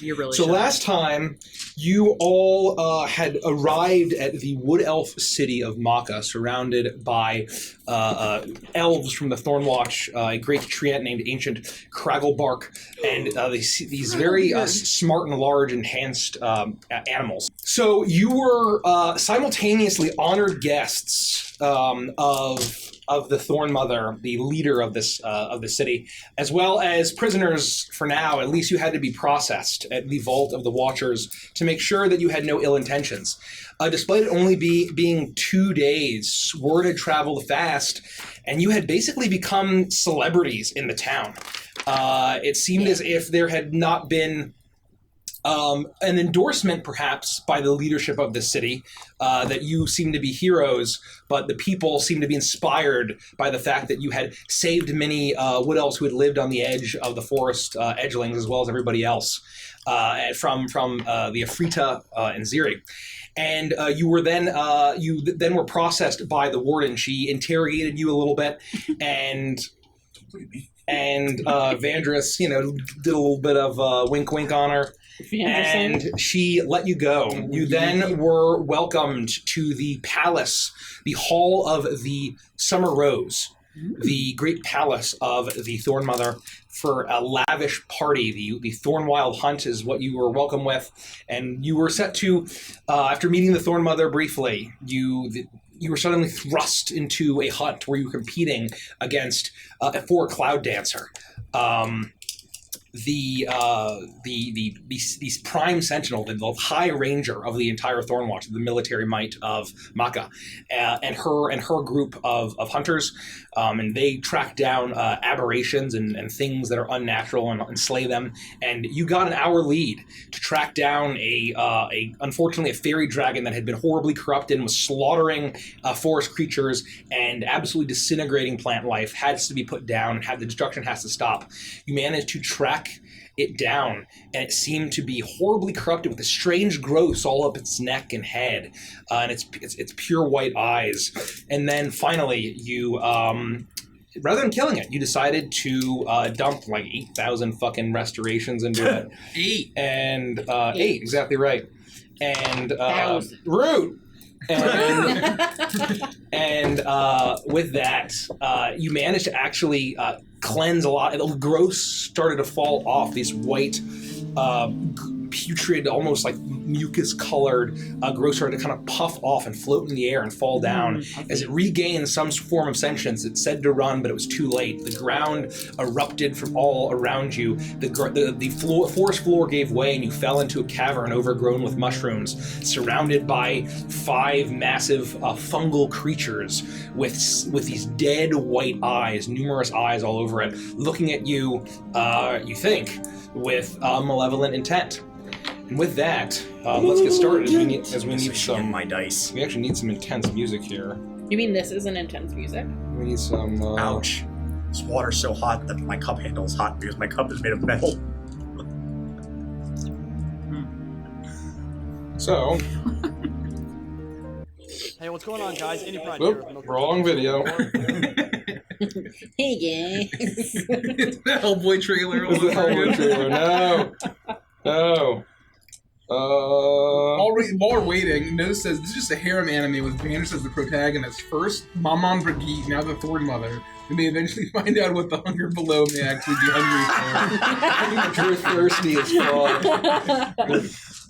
You really So should. last time, you all had arrived at the wood elf city of Maka, surrounded by elves from the Thornwatch, a great treant named Ancient Cragglebark, and these very smart and large enhanced animals. So you were simultaneously honored guests of the Thorn Mother, the leader of this of the city, as well as prisoners. For now, at least you had to be processed at the Vault of the Watchers to make sure that you had no ill intentions. Despite it only being 2 days, word had traveled fast, and you had basically become celebrities in the town. It seemed as if there had not been an endorsement, perhaps, by the leadership of the city, that you seem to be heroes, but the people seem to be inspired by the fact that you had saved many wood elves who had lived on the edge of the forest edgelings, as well as everybody else, from the Afrita and Ziri. And you then were processed by the warden. She interrogated you a little bit, and Vandris, did a little bit of wink on her. And she let you go. You then were welcomed to the palace, the Hall of the Summer Rose, the great palace of the Thorn Mother, for a lavish party. The Thornwild Hunt is what you were welcome with, and you were set to, after meeting the Thorn Mother briefly, you were suddenly thrust into a hunt where you were competing against for a Cloud Dancer. These prime sentinel, the high ranger of the entire Thornwatch, the military might of Maka, and her group of hunters, and they track down aberrations and things that are unnatural and slay them. And you got an hour lead to track down unfortunately a fairy dragon that had been horribly corrupted and was slaughtering forest creatures and absolutely disintegrating plant life. Has to be put down. The destruction has to stop. You managed to track it down, and it seemed to be horribly corrupted with a strange growths all up its neck and head, and its pure white eyes. And then finally, you, rather than killing it, you decided to dump like 8,000 fucking restorations into it. Eight, exactly right. And rude. And with that, you managed to actually cleanse a lot. The growth started to fall off. These white, putrid, almost like mucus-colored growth started to kind of puff off and float in the air and fall down. As it regained some form of sentience, it said to run, but it was too late. The ground erupted from all around you. The forest floor gave way, and you fell into a cavern overgrown with mushrooms, surrounded by 5 massive fungal creatures with these dead white eyes, numerous eyes all over it, looking at you, you think, with malevolent intent. And with that, let's get started. As we need some my dice. We actually need some intense music here. You mean this isn't intense music? We need some. Ouch! This water's so hot that my cup handle is hot because my cup is made of metal. So. Hey, what's going on, guys? Any pride Whoop, here? wrong video. Hey guys. It's the Hellboy trailer. It's the Hellboy trailer. No. While we're waiting, Nose says this is just a harem anime with Vanessa as the protagonist. First, Maman Brigitte, now the Thorn Mother. We may eventually find out what the hunger below may actually be hungry for. You're thirsty as fuck.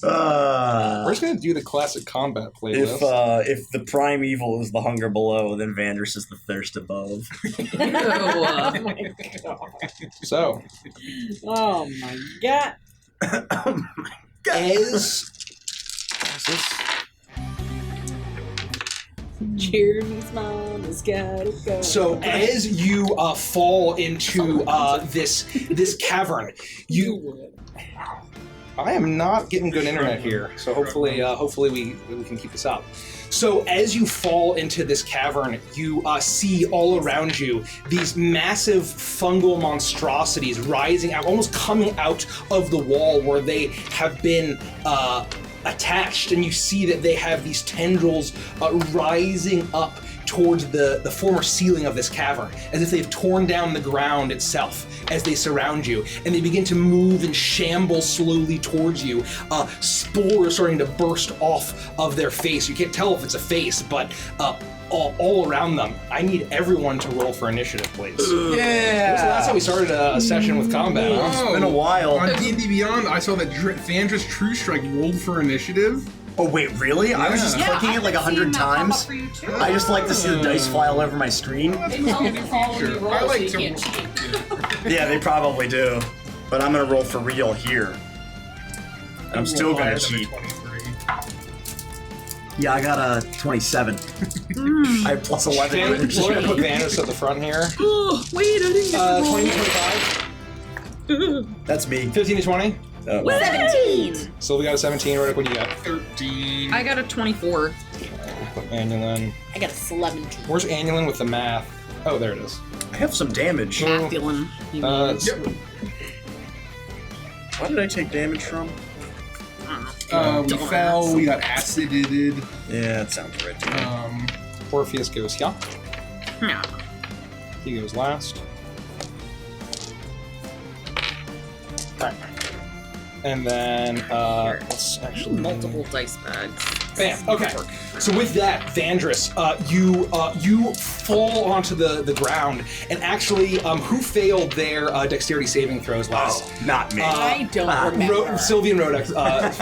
We're just gonna do the classic combat playlist. If the prime evil is the hunger below, then Vandris is the thirst above. Oh my god. So. Oh my god. As Jeremy's mom has gotta go. So as you fall into this cavern, I am not getting good internet here, so hopefully we can keep this up. So as you fall into this cavern, you see all around you these massive fungal monstrosities rising out, almost coming out of the wall where they have been attached, and you see that they have these tendrils rising up towards the former ceiling of this cavern, as if they've torn down the ground itself as they surround you, and they begin to move and shamble slowly towards you. Spores starting to burst off of their face. You can't tell if it's a face, but all around them. I need everyone to roll for initiative, please. Yeah. When was the last time we started a session with combat? Huh? It's been a while. On D&D Beyond, I saw that Vandra's True Strike rolled for initiative. Oh wait, really? I was just clicking it like 100 times. I just like to see the dice fly all over my screen. They tell me to follow me roll, I so like you to can't cheat. Yeah, they probably do. But I'm gonna roll for real here. I'm still Higher gonna than a cheat. 23. Yeah, I got a 27. I have plus 11. We're going to put Vanus at the front here. Wait, I didn't get 20 to 25. That's me. 15 to 20. 17. So we got a 17. Right, what do you got? 13. I got a 24. Put Annulin. I got a 17. Where's Annulin with the math? Oh, there it is. I have some damage. Apulin. Why did I take damage from? We fell, we got acided. Yeah, that sounds right to me. Orpheus goes here. Yeah. He goes last. Alright. And then, let's actually... Multiple dice bags. Bam. Okay. So with that, Vandris, you fall onto the ground, and actually, who failed their dexterity saving throws last? Oh, not me. I don't remember. Sylvie and Rodek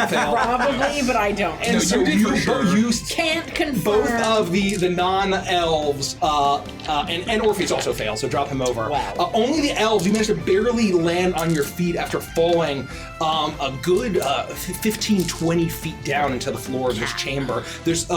failed. Probably, but I don't. And No, so you did for sure. you Can't confirm. both of the non-elves and Orpheus also failed, so drop him over. Wow. Only the elves, you managed to barely land on your feet after falling a good 15, 20 feet down into the floor of this chamber. There's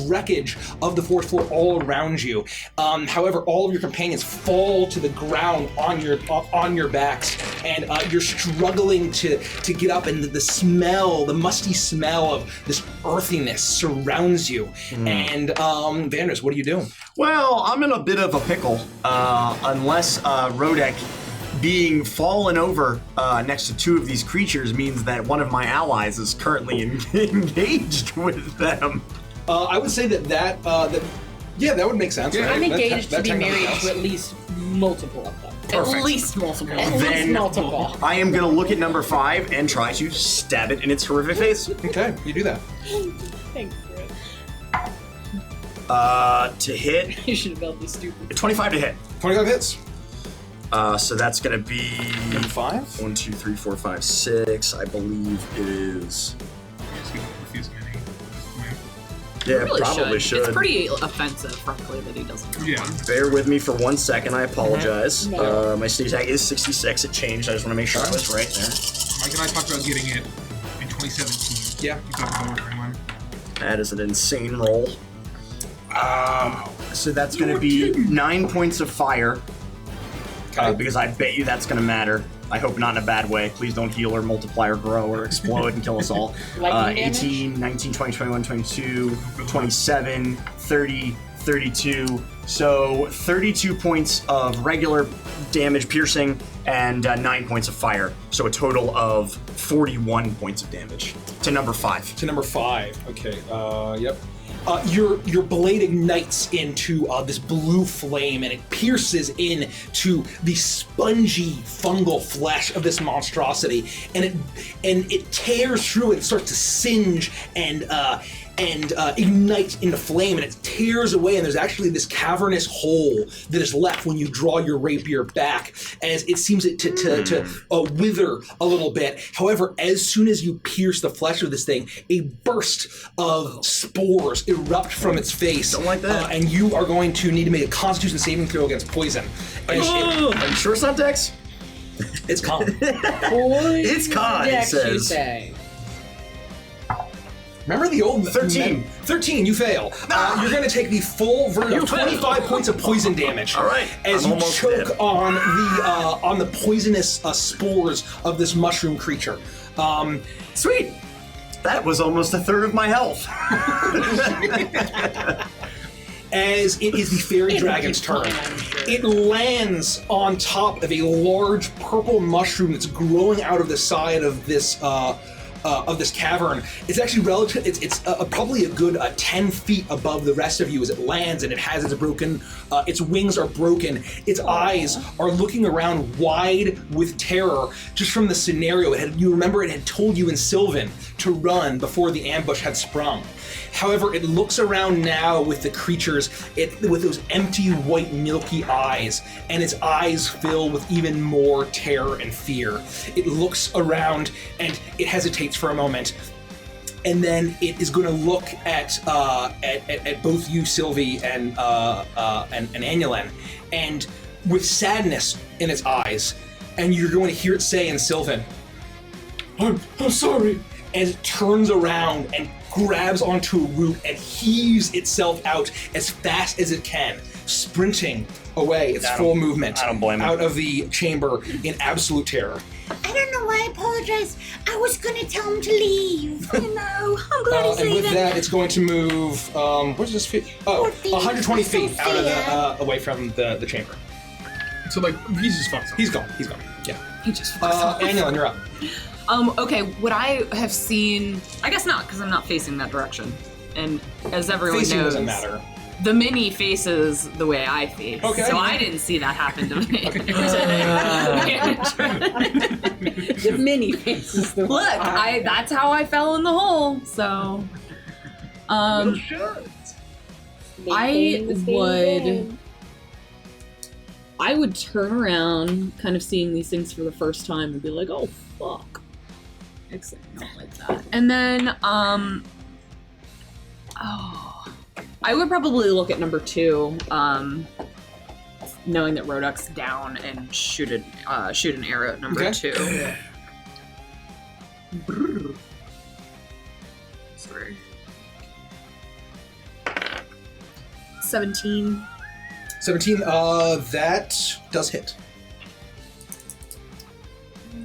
wreckage of the fourth floor all around you. However, all of your companions fall to the ground on your backs, and you're struggling to get up, and the musty smell of this earthiness surrounds you. And Vandris, what are you doing? Well, I'm in a bit of a pickle, unless Rodek being fallen over next to two of these creatures means that one of my allies is currently engaged with them. I would say that would make sense. Yeah, right? I'm engaged That to be technically married counts. to at least multiple of them. Perfect. At least multiple. At Then- least multiple. I am gonna look at number 5 and try to stab it in its horrific face. Okay, you do that. Thanks, Chris. To hit, You should have felt this stupid. 25 to hit. 25 hits. So that's gonna be 5. 1, 2, 3, 4, 5, 6. I believe is. Yeah, Really probably should. It's pretty offensive, frankly, that he doesn't. Yeah. Bear with me for 1 second. I apologize. No. My sneak attack is 66. It changed. I just want to make sure I was right there. Mike and I talked about getting it in 2017. Yeah. You talked about everyone. That is an insane roll. So that's going to be 9 points of fire. Because I bet you that's going to matter. I hope not in a bad way. Please don't heal or multiply or grow or explode and kill us all. Lightning damage? 18, 19, 20, 21, 22, 27, 30, 32. So 32 points of regular damage piercing and 9 points of fire. So a total of 41 points of damage to number 5. To number 5. Okay. Yep. Your blade ignites into this blue flame, and it pierces into the spongy fungal flesh of this monstrosity, and it tears through and starts to singe and ignite into flame, and it tears away, and there's actually this cavernous hole that is left when you draw your rapier back, as it seems to wither a little bit. However, as soon as you pierce the flesh of this thing, a burst of spores erupt from its face. Don't like that. And you are going to need to make a Constitution saving throw against poison. And Are you sure it's not Dex? it's con. It's con, it Dex, you says. say. Remember the old 13. 13, you fail. You're going to take the full version of 25 points of poison damage. All right, As I'm you almost choke dead. on the poisonous spores of this mushroom creature. Sweet. That was almost a third of my health. As it is the fairy dragon's turn. It lands on top of a large purple mushroom that's growing out of the side of this this cavern. It's actually relative. It's probably a good 10 feet above the rest of you as it lands, and it has its broken. Its wings are broken. Its eyes are looking around wide with terror just from the scenario. You remember it had told you in Sylvan to run before the ambush had sprung. However, it looks around now with the creatures, with those empty white milky eyes, and its eyes fill with even more terror and fear. It looks around and it hesitates for a moment, and then it is going to look at both you, Sylvie, and Annulin, and with sadness in its eyes, and you're going to hear it say in Sylvan, I'm sorry, as it turns around and grabs onto a root and heaves itself out as fast as it can, sprinting away its full movement I don't blame it. out of the chamber in absolute terror. I don't know why I apologize. I was gonna tell him to leave. I know. I'm glad he's And with leaving. that, it's going to move. Where does this fit? Oh, 14. 120 feet So out of fair. the away from the chamber. So like he's just fucked up. He's gone. Yeah. He just fucks off. Annulin, you're up. Okay, would I have seen... I guess not, because I'm not facing that direction. And as everyone Facing knows... doesn't matter. The mini faces the way I face. Okay. So I didn't see that happen to me. The mini face is the Look, that's how I fell in the hole, so... I would turn around, kind of seeing these things for the first time, and be like, "Oh fuck!" Except not like that. And then, I would probably look at number 2, knowing that Roduk's down, and shoot an arrow at number 2. Sorry. 17. 17. That does hit. I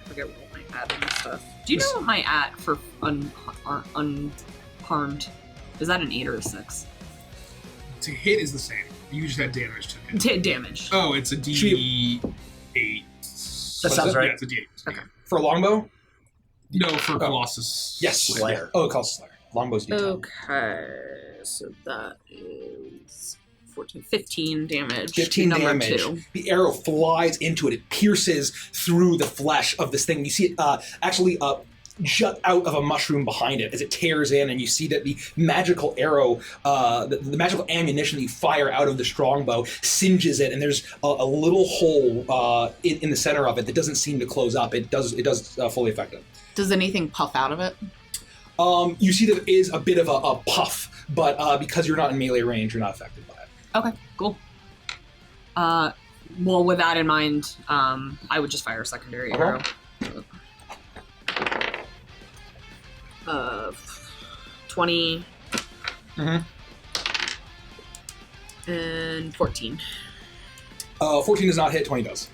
forget what my at and stuff. Do you know what my at for unharmed? Is that an 8 or a 6? To hit is the same. You just had damage to hit. Damage. Oh, it's a D8. That sounds right. Yeah, it's a D8. Okay. For a longbow? No, for Colossus. Yes. Slayer. Oh, Colossus Slayer. Longbow's D10. Okay, so that is 14, 15 damage. 15 number damage. 2. The arrow flies into it. It pierces through the flesh of this thing. You see it actually jut out of a mushroom behind it as it tears in, and you see that the magical arrow, the magical ammunition that you fire out of the strongbow singes it, and there's a little hole in the center of it that doesn't seem to close up. It does fully affect it. Does anything puff out of it? You see that it is a bit of a puff, but because you're not in melee range, you're not affected by it. Okay, cool. Well, with that in mind, I would just fire a secondary arrow. 20 and 14. 14 does not hit, 20 does.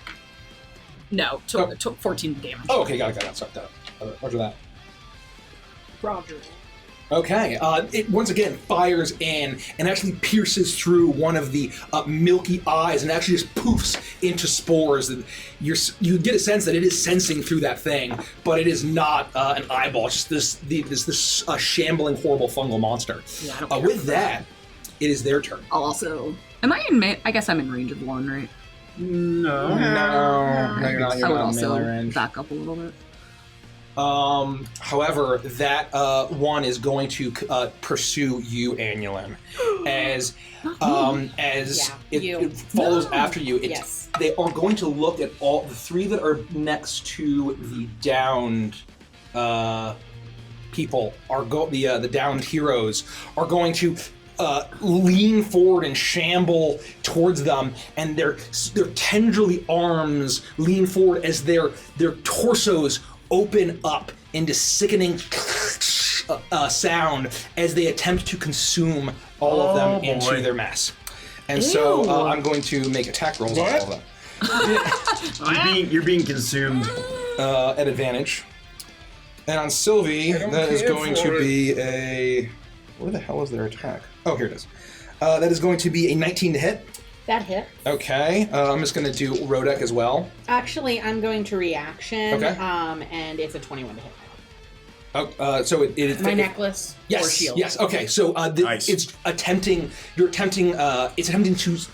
No, 14 damage. Oh, okay, got it. Sorry, roger that. Roger. Okay, it once again fires in and actually pierces through one of the milky eyes and actually just poofs into spores. And you get a sense that it is sensing through that thing, but it is not an eyeball. It's just this shambling, horrible fungal monster. Yeah, I don't care With for that, it is their turn. I'll also... Am I in... I guess I'm in range of 1, right? No. No, you're not. You're I would not in also melee range. back up a little bit. However, that one is going to pursue you, Annulin, as it follows after you. Yes. They are going to look at all the 3 that are next to the downed people. The downed heroes are going to lean forward and shamble towards them, and their tendrily arms lean forward as their torsos open up into sickening sound as they attempt to consume all of them into their mess. And so I'm going to make attack rolls on all of them. You're being consumed. At advantage. And on Sylvie, that is going to be a... Where the hell is their attack? Oh, here it is. That is going to be a 19 to hit. That hit. Okay, I'm just going to do Rodek as well. Actually, I'm going to reaction. Okay. And it's a 21 to hit. So it is My necklace yes, or shield. Yes. Okay. So Nice. it's attempting to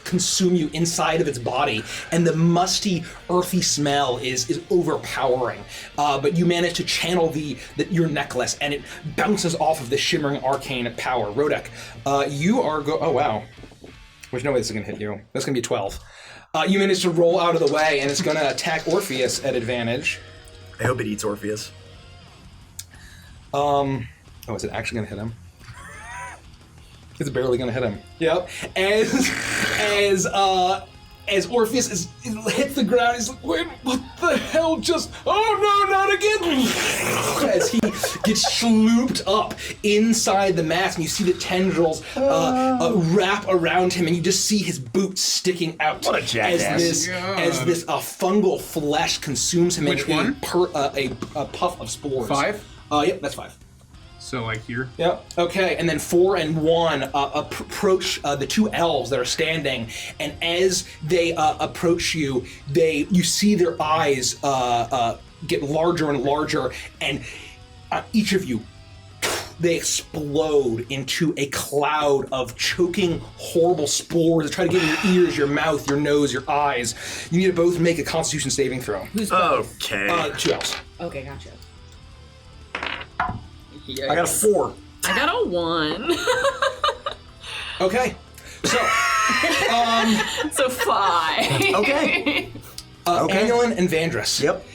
consume you inside of its body, and the musty, earthy smell is overpowering. But you manage to channel your necklace, and it bounces off of the shimmering arcane power. Rodek, you are oh wow. There's no way this is gonna hit you. That's gonna be 12. You manage to roll out of the way, and it's gonna attack Orpheus at advantage. I hope it eats Orpheus. Is it actually gonna hit him? It's barely gonna hit him. Yep. As Orpheus hits the ground, he's like, "Wait, what the hell? Oh no, not again!" As he gets slooped up inside the mask, and you see the tendrils wrap around him, and you just see his boots sticking out. What a jackass! As this fungal flesh consumes him. Which in one? A puff of spores. 5? Yep, that's 5. So like here. Yep. Okay, and then 4 and 1 approach the two elves that are standing, and as they approach you, you see their eyes get larger and larger, and each of you, they explode into a cloud of choking, horrible spores that try to get in your ears, your mouth, your nose, your eyes. You need to both make a Constitution saving throw. Who's both? Okay. 2 elves. Okay, gotcha. I got a 4. I got a 1. Okay. So, So 5. Okay. Annulin and Vandrus. Yep.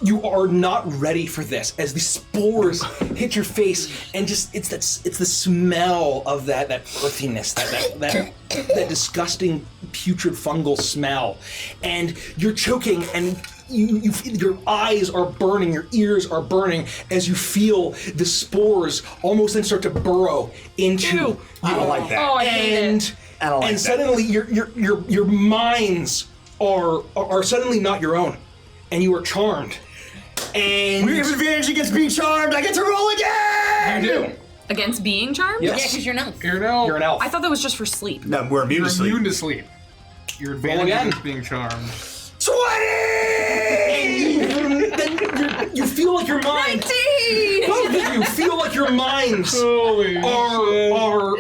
You are not ready for this as the spores hit your face, and just it's the smell of that earthiness, that disgusting putrid fungal smell, and you're choking, and your eyes are burning, your ears are burning as you feel the spores almost then start to burrow into you. I don't like that. Oh, I hate it. I don't like and that. suddenly your minds are suddenly not your own, and you are charmed. And We have advantage against being charmed. I get to roll again. you do. Against being charmed? Yes. Yeah, because you're not. You're an elf. You're an elf. I thought that was just for sleep. No, we're immune You're to sleep. immune to sleep. Your advantage again. against being charmed. 20. And you feel like your mind. 19! Both of you feel like your minds Holy are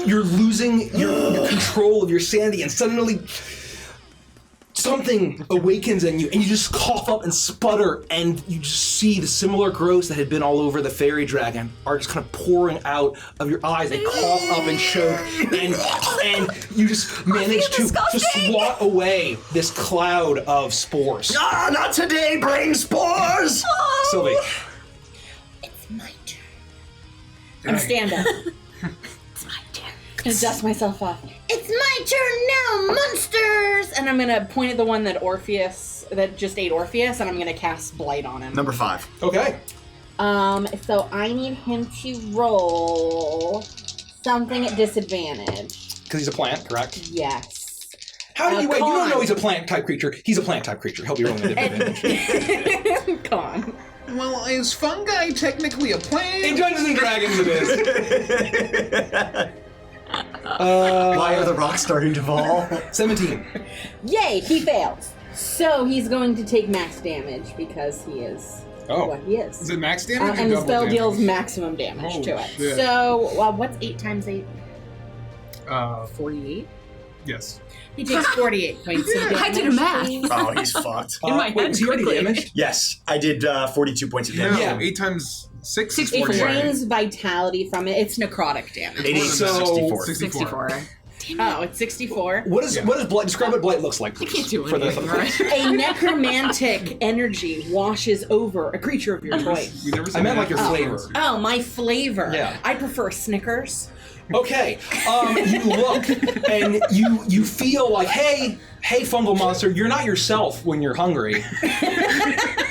you're losing your control of your sanity, and suddenly something awakens in you, and you just cough up and sputter, and you just see the similar growths that had been all over the fairy dragon are just kind of pouring out of your eyes. They cough up and choke, and you just manage to disgusting. swat away this cloud of spores. Ah, not today, brain spores. Sylvie. It's my turn. I'm stand up. It's my turn. Gonna dust myself off. It's my turn now, monsters! And I'm gonna point at the one that just ate Orpheus, and I'm gonna cast Blight on him. Number 5. Okay. So I need him to roll something at disadvantage. Because he's a plant, correct? Yes. How do you wait? You don't con. know he's a plant type creature. He's a plant type creature. He'll be rolling with advantage. Con. Well, is fungi technically a In plant? Dungeons and Dragons, it is. Why are the rocks starting to fall? 17. Yay, he fails. So he's going to take max damage because he is what he is. Is it max damage or And the double spell damage? deals maximum damage Oh, to it. shit. So, what's 8 times 8? 48? Yes. He takes 48 points of damage. I did a math. please. Oh, he's fucked. In my wait, head was he already quickly. damaged? Yes, I did 42 points of No, damage. Yeah. 8 times 6 is 64. It 48. drains vitality from it. It's necrotic damage. 88 So- 64. 64. Oh, it's 64. What is blight? Describe what blight looks like, please. Can't do for the- anything, right? A necromantic energy washes over a creature of your choice. We never I meant like your that. flavor. Oh, my flavor. Yeah. I prefer Snickers. Okay, you look and you feel like, hey, fungal monster, you're not yourself when you're hungry.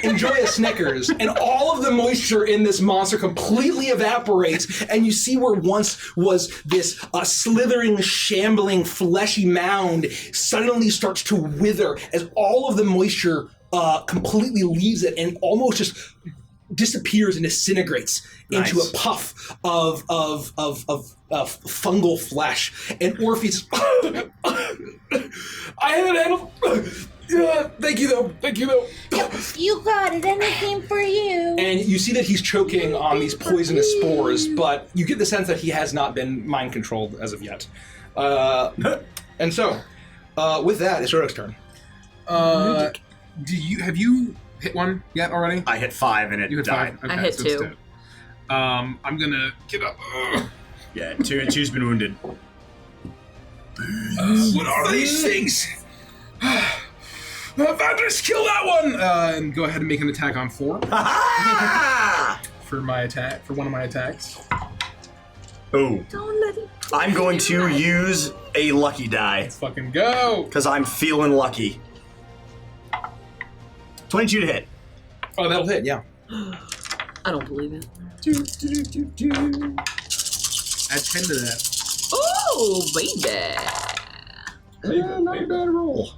Enjoy a Snickers, and all of the moisture in this monster completely evaporates, and you see where once was this slithering, shambling, fleshy mound suddenly starts to wither as all of the moisture completely leaves it and almost just disappears and disintegrates into a puff of fungal flesh. And Orpheus, I haven't handled. Thank you though. You got it. Anything for you. And you see that he's choking on these poisonous spores, but you get the sense that he has not been mind controlled as of yet. And so, with that, it's Rodok's turn. Have you hit one yet already? I hit 5 and it You hit died. 5. I hit so it's 2. dead. I'm gonna get up. Yeah, 2's been wounded. What are these things? Vandris, kill that one! And go ahead and make an attack on 4 for my attack. For one of my attacks. Oh. Don't let it. I'm going to use a lucky die Let's fucking go! because I'm feeling lucky. 22 to hit. Oh, that'll hit, yeah. I don't believe it. Add 10 to that. Oh, baby. Not a bad roll.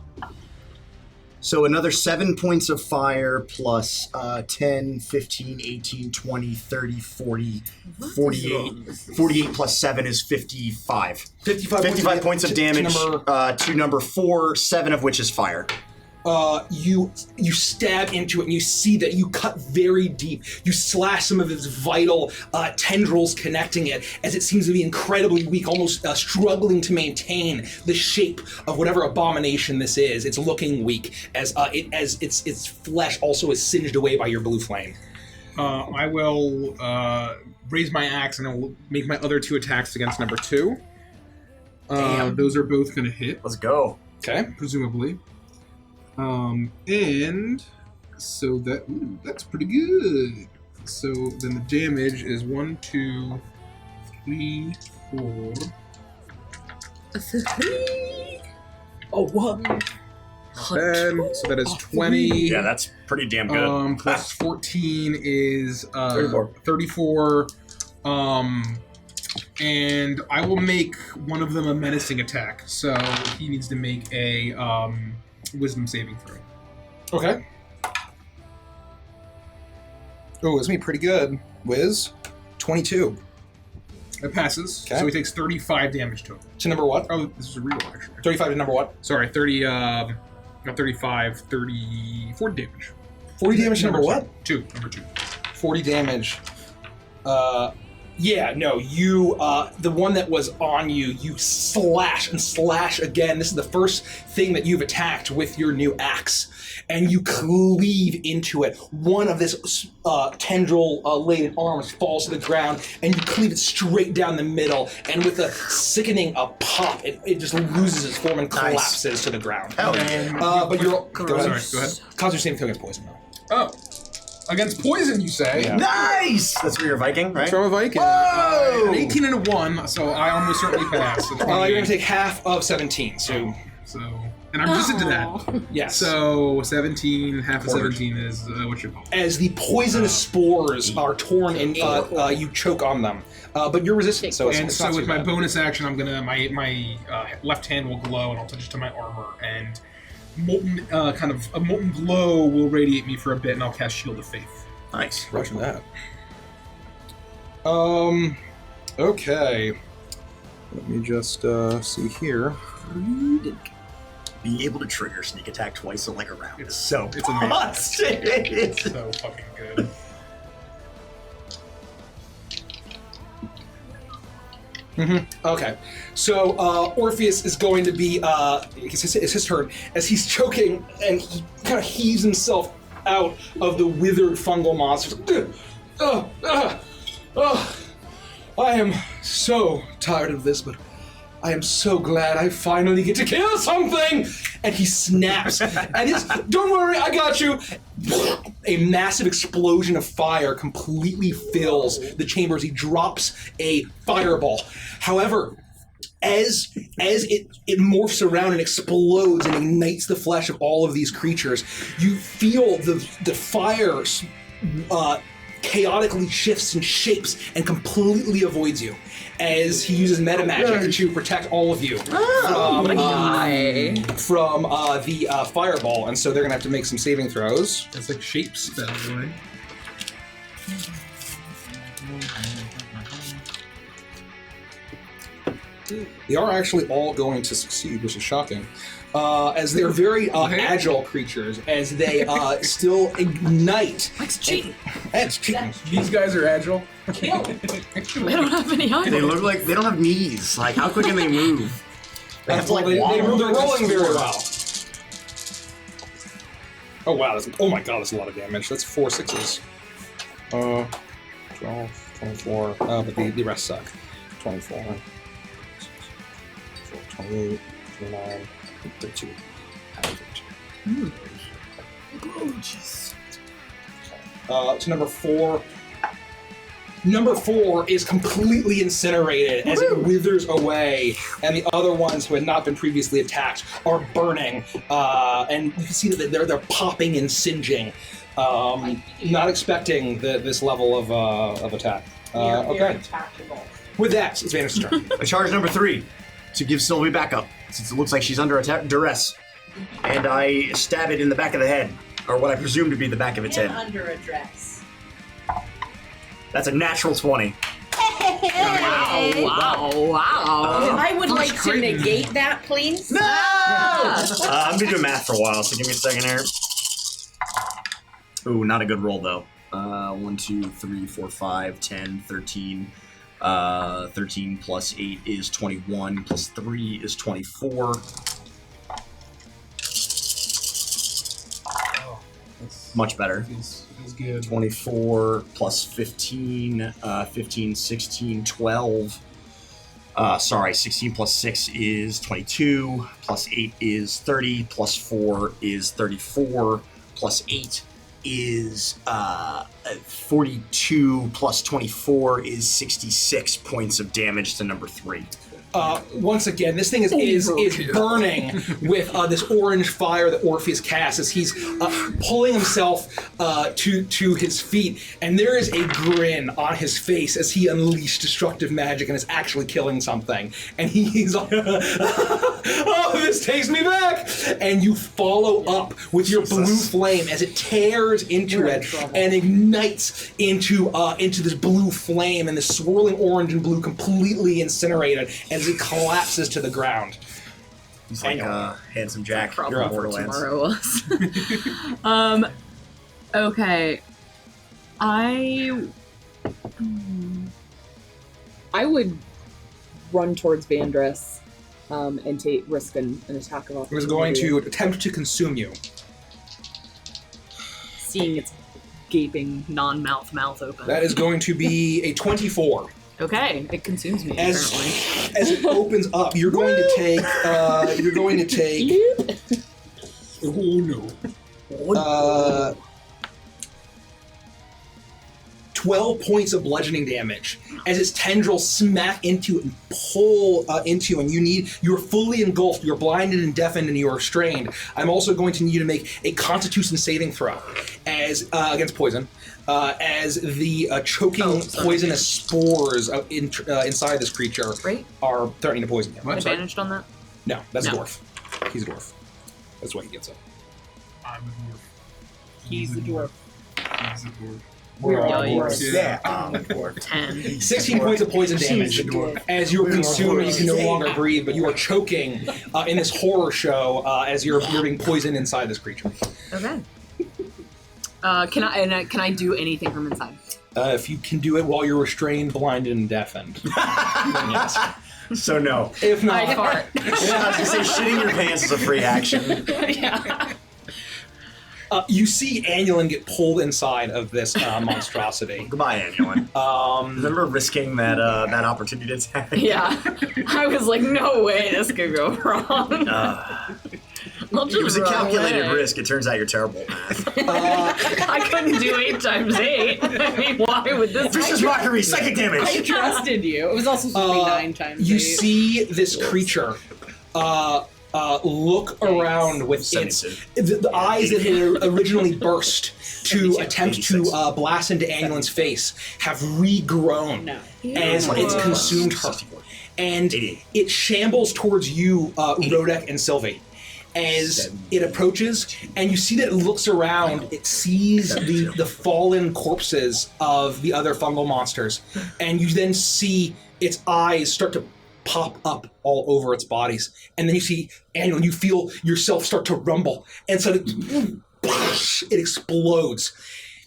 So another 7 points of fire plus 10, 15, 18, 20, 30, 40, 48. 48 plus 7 is 55. 55 points of damage to number 4, 7 of which is fire. You stab into it and you see that you cut very deep. You slash some of its vital tendrils connecting it as it seems to be incredibly weak, almost struggling to maintain the shape of whatever abomination this is. It's looking weak as its flesh also is singed away by your blue flame. I will raise my axe and I will make my other 2 attacks against number 2. Those are both going to hit. Let's go. Okay. Presumably. And so that's pretty good. So then the damage is 1, 2, 3, 4. Oh, what? So that is 20. Yeah, that's pretty damn good. Plus 14 is 34. 34. And I will make one of them a menacing attack. So he needs to make a wisdom saving throw. Okay. Oh, it's me pretty good. Wiz, 22. It passes. Okay. So he takes 35 damage total. To number what? Oh, this is a reroll actually. 35 to number what? Sorry, 30, not 35, 30, 40 damage. 40 damage to number what? Number 2. 40 damage. Yeah, no, you, the one that was on you, you slash and slash again. This is the first thing that you've attacked with your new axe. And you cleave into it. One of this tendril-laden arms falls to the ground, and you cleave it straight down the middle. And with a sickening pop, it just loses its form and collapses to the ground. Hell yeah. But you're... Go ahead. Sorry, go ahead. Cause your saving throw against poison, though. Oh. Against poison, you say? Yeah. Nice! That's for your Viking, right? From a Viking. Whoa! An 18 and a 1, so I almost certainly pass. So You're going to take half of 17, so... And I'm just into that. Yes. So 17, half of 17 is what you call it. As the poisonous spores are torn and you choke on them. But you're resistant, so it's not with too my bad. bonus action, I'm gonna my left hand will glow and I'll touch it to my armor, and molten a molten glow will radiate me for a bit, and I'll cast Shield of Faith. Nice. Rushing that. Okay. Let me just see here. Being able to trigger sneak attack twice in like a round is so It's amazing. awesome. It's so fucking good. Okay, so Orpheus is going to be, it's his turn, as he's choking and he kind of heaves himself out of the withered fungal monster. I am so tired of this, but I am so glad I finally get to kill something! And he snaps, and don't worry, I got you! A massive explosion of fire completely fills the chamber as he drops a fireball. However, as it morphs around and explodes and ignites the flesh of all of these creatures, you feel the fire chaotically shifts and shapes and completely avoids you as he uses meta magic to protect all of you from the fireball, and so they're gonna have to make some saving throws. It's like shape spell, right? They are actually all going to succeed, which is shocking. As they're very agile creatures, as they still ignite. That's cheating. That's cheating. These guys are agile. They don't have any eyes. They look like they don't have knees. Like, how quick can they move? They have to, like, they're waddle. rolling very well. Oh wow, oh my god, that's a lot of damage. That's 4 6s. 12, 24, but the rest suck. 24, 28, 29, 32. To number 4. Number 4 is completely incinerated as it withers away, and the other ones who had not been previously attacked are burning, and you can see that they're popping and singeing. Not expecting this level of attack. Okay. With that, it's Vanish's turn. I charge number 3 to give Sylvie backup, since it looks like she's under attack duress, and I stab it in the back of the head, or what I presume to be the back of its head. Under a dress. That's a natural 20. Wow. I would like to negate that, please. No! I'm gonna do math for a while, so give me a second here. Ooh, not a good roll though. 1, 2, 3, 4, 5, 10, 13. 13 plus 8 is 21, plus 3 is 24. Much better. It's good. 24 plus 15, 15, 16, 12. 16 plus 6 is 22, plus 8 is 30, plus 4 is 34, plus 8 is 42, plus 24 is 66 points of damage to number 3. Once again, this thing is burning with this orange fire that Orpheus casts as he's pulling himself to his feet, and there is a grin on his face as he unleashed destructive magic and is actually killing something. And he's like, "Oh, this takes me back!" And you follow up with your blue flame as it tears into it and ignites into this blue flame, and the swirling orange and blue completely incinerated as it collapses to the ground. He's like Handsome Jack. Probably You're what Borderlands. tomorrow was. Okay. I would run towards Vandress and risk an attack of opportunity. It was going to attempt to consume you. Seeing its gaping non-mouth mouth open. That is going to be a 24. Okay, it consumes me, As apparently. as it opens up, you're going to take. Oh no. 12 points of bludgeoning damage as its tendrils smack into it and pull into you, and you're fully engulfed, you're blinded and deafened, and you are restrained. I'm also going to need you to make a Constitution saving throw as against poison. As the choking poisonous spores inside this creature are threatening to poison him. Advantaged on that? No, that's a dwarf. He's a dwarf. That's why he gets it. I'm a dwarf. He's the dwarf. He's a dwarf. We're all Yikes. dwarves. Yeah. 10. 16 points of poison damage as you're consumed and you can no longer breathe, but you are choking in this horror show as you're being poisoned inside this creature. Okay. Can I do anything from inside? If you can do it while you're restrained, blinded, and deafened. Then yes. So no. If not, I fart. Yeah, I was gonna say shitting your pants is a free action. Yeah. You see Annulin get pulled inside of this monstrosity. Goodbye, Annulin. Remember risking that opportunity attack? Yeah. I was like, no way this could go wrong. I'll just It was a run calculated away. risk. It turns out you're terrible at math. I couldn't do 8 times 8. I mean, why would this Vicious mockery, psychic I damage. trusted you. It was also supposed to be 9 times. You 8. see this creature look around with its the eyes that had originally burst to attempt to blast into Annulin's face have regrown as it's consumed her. And it shambles towards you, Rodek and Sylvie. as it approaches, and you see that it looks around. It sees the fallen corpses of the other fungal monsters, and you then see its eyes start to pop up all over its bodies, and then you see Annual, and you feel yourself start to rumble, and so it explodes,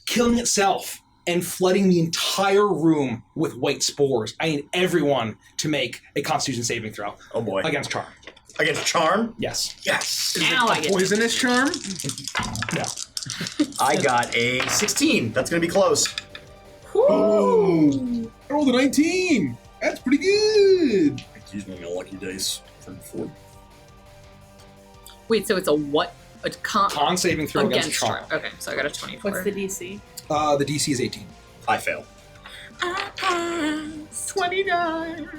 killing itself and flooding the entire room with white spores. I need everyone to make a Constitution saving throw. Oh boy. Against Charm. Against Charm? Yes. Yes. Now I get Poisonous charm? No. I got a 16. That's going to be close. Ooh. I rolled a 19. That's pretty good. Use my lucky dice from 4. Wait, so it's a what? A Con saving throw against Charm. Okay, so I got a 24. What's the DC? The DC is 18. I fail. 29.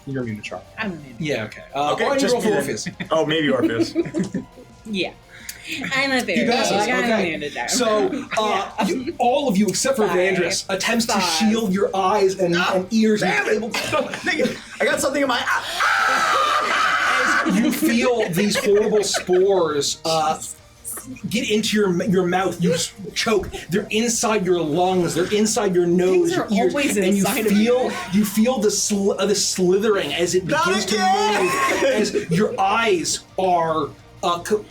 You're immune to Charm. I'm immune. Yeah, okay. Okay, I need to just roll for be Orpheus. Oh, maybe Orpheus. Yeah. I'm a fairy. He passes, Like, I'm okay. immune to that. So, all of you, except for 5, Vandris, attempts to 5. shield your eyes and ears. Damn and it! I got something in my eye. you feel these horrible spores get into your mouth. You choke. They're inside your lungs. They're inside your nose, Things are your ears, always and inside of you feel the slithering as it begins to move. As your eyes are,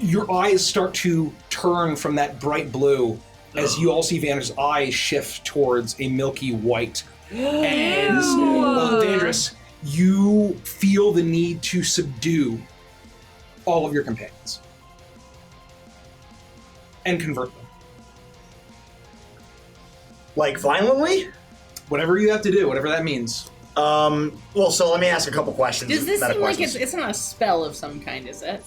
your eyes start to turn from that bright blue. As you all see Vandra's eyes shift towards a milky white. As Vandris, you feel the need to subdue all of your companions and convert them. Like violently? Whatever you have to do, whatever that means. Well, so let me ask a couple questions. Does this meta seem like questions. it's not a spell of some kind, is it?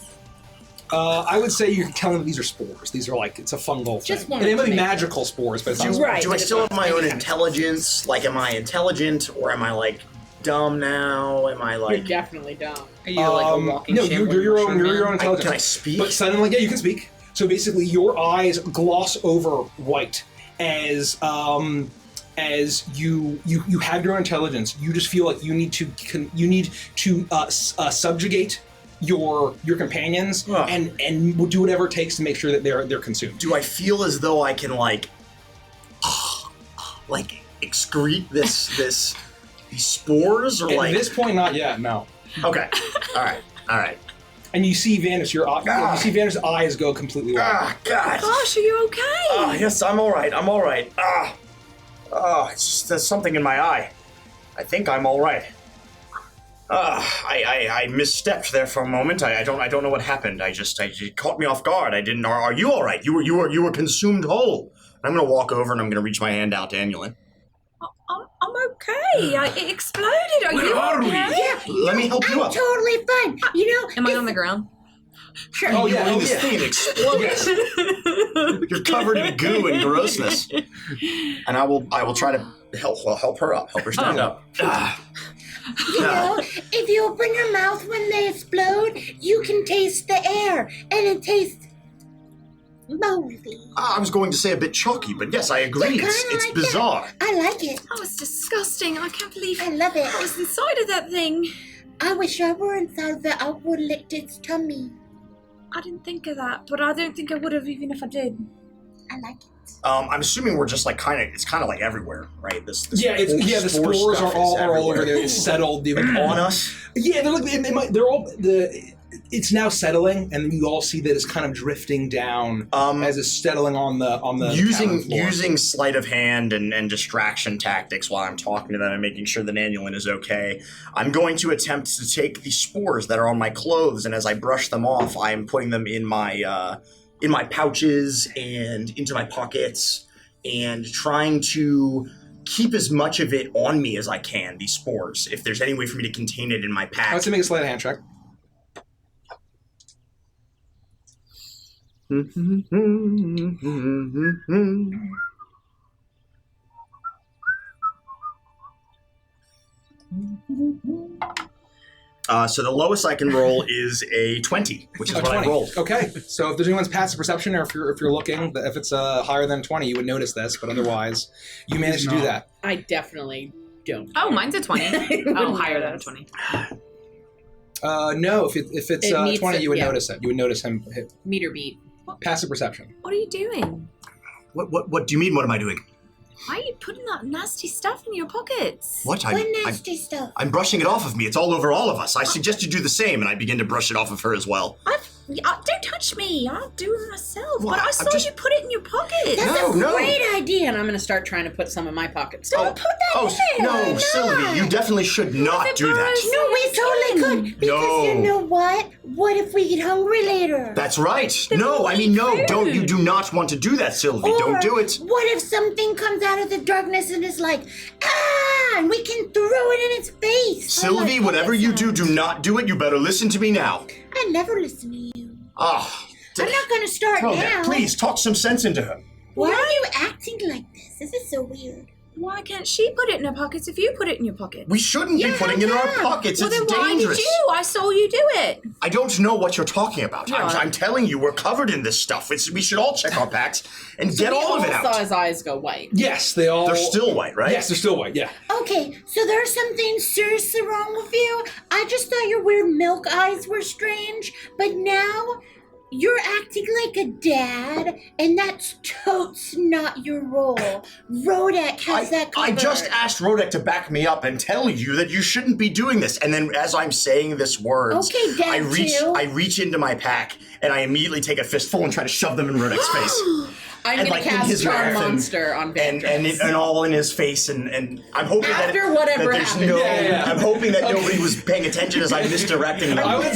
I would say you're telling them these are spores. These are like, it's a fungal Just thing. wanted And they might to be make magical spores, but it's not. Right. Do I but still it's have my not own any kind of intelligence? Like, am I intelligent or am I like dumb now? Am I You're like? definitely dumb. Are you like a walking no, shambling you're your own. mushroom You're your own man? intelligence. Can I speak? But suddenly, yeah, you can speak. So basically, your eyes gloss over white as you have your own intelligence. You just feel like you need to subjugate your companions and will do whatever it takes to make sure that they're consumed. Do I feel as though I can like excrete these spores or At like? this point, not yet. No. Okay. All right. And you see Vanus, you see Vanus' eyes go completely white. Ah, God. Gosh, are you okay? Yes, I'm all right. It's just there's something in my eye. I think I'm all right. I misstepped there for a moment. I don't know what happened. It caught me off guard. I didn't. Are you all right? You were consumed whole. I'm gonna walk over and I'm gonna reach my hand out to Anulin. I'm okay. It exploded. Are you okay? Yeah, Let me help you I'm up. totally fine. You know, Am I on the ground? sure. Oh yeah, this thing exploded. You're covered in goo and grossness. And I will try to help her up. Help her stand up. You know, if you open your mouth when they explode, you can taste the air, and it tastes moldy. I was going to say a bit chalky, but yes, I agree. Yeah, It's kinda like bizarre. I like it. That was disgusting. I can't believe I love it. I was inside of that thing. I wish I were inside of it. I would have licked its tummy. I didn't think of that, but I don't think I would have even if I did. I like it. I'm assuming we're just like it's kind of like everywhere, right? This The spores are all over there. It's settled. On us. Yeah, it's now settling, and you all see that it's kind of drifting down as it's settling on the cabin floor. Using sleight of hand and distraction tactics while I'm talking to them and making sure that Anulin is okay. I'm going to attempt to take the spores that are on my clothes, and as I brush them off, I am putting them in my pouches and into my pockets, and trying to keep as much of it on me as I can. These spores, if there's any way for me to contain it in my pack. I would say make a sleight of hand check. So the lowest I can roll is a 20, which is what 20. I rolled. Okay, so if there's anyone's passive perception, or if you're looking, if it's higher than 20, you would notice this, but otherwise, you managed to do that. I definitely don't. Oh, mine's a 20. Oh, higher than a 20. No, if it's It needs 20, it, you would yeah. notice it. You would notice him hit Meter beat. passive perception. What are you doing? What do you mean? What am I doing? Why are you putting that nasty stuff in your pockets? What? What nasty stuff? I'm brushing it off of me. It's all over all of us. I suggest you do the same, and I begin to brush it off of her as well. Don't touch me. I'll do it myself. What? But I saw you put it in your pocket. That's a No. Great idea, and I'm going to start trying to put some in my pockets. Don't put that in there. No, Sylvie, you definitely should not do that. No, we totally could. Because you know what? What if we get hungry later? That's right. No, I mean, no, don't. You do not want to do that, Sylvie. Or Don't do it. What if something comes out of the darkness and is like, ah, and we can throw it in its face? Sylvie, whatever you do not do it. You better listen to me now. I never listen to you. Ah. I'm not going to start Tell now. her, please, talk some sense into her. Why are you acting like this? This is so weird. Why can't she put it in her pockets if you put it in your pocket? We shouldn't be putting it in our pockets. Well, It's then why dangerous. did you? I saw you do it. I don't know what you're talking about. I'm telling you, we're covered in this stuff. We should all check our packs and get all of it saw out. his eyes go white. Yes, they all. They're still white, right? Yes, they're still white. Yeah. Okay, so there's something seriously wrong with you. I just thought your weird milk eyes were strange, but now you're acting like a dad, and that's totes not your role. Rodek has that covered. I just asked Rodek to back me up and tell you that you shouldn't be doing this. And then as I'm saying this words, Okay, Dad, I reach into my pack and I immediately take a fistful and try to shove them in Rodek's face. I'm And, going to like, in cast his Charm mouth and- Monster on Vandross. And all in his face, and I'm hoping After whatever that there's happened. no. Yeah. I'm hoping that nobody was paying attention as I'm misdirecting them. I would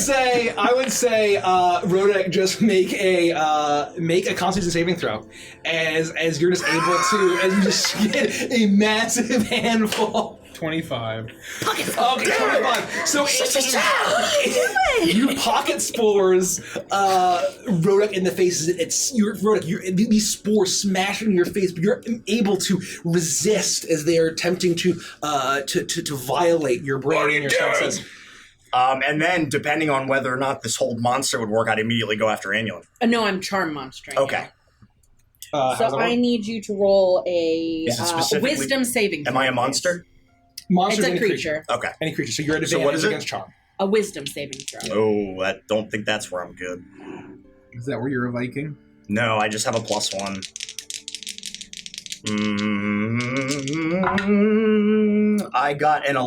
say, Rodek, just make a Constitution saving throw, as you're just able to, as you just get a massive handful. 25. Okay, 25. So you pocket spores Rodek in the face. Rodek, these spores smash in your face, but you're able to resist as they are attempting to violate your brain and your senses. And then, depending on whether or not this whole monster would work, I'd immediately go after Annulin. No, I'm Charm Monstering. Okay. So I need you to roll a Is it specifically- Wisdom saving throw. Am I a monster? Monsters, It's a any creature. Okay. Any creature. So you're at So advantage what is it? against Charm. A Wisdom saving throw. Oh, I don't think that's where I'm good. Is that where you're a Viking? No, I just have a +1. I got an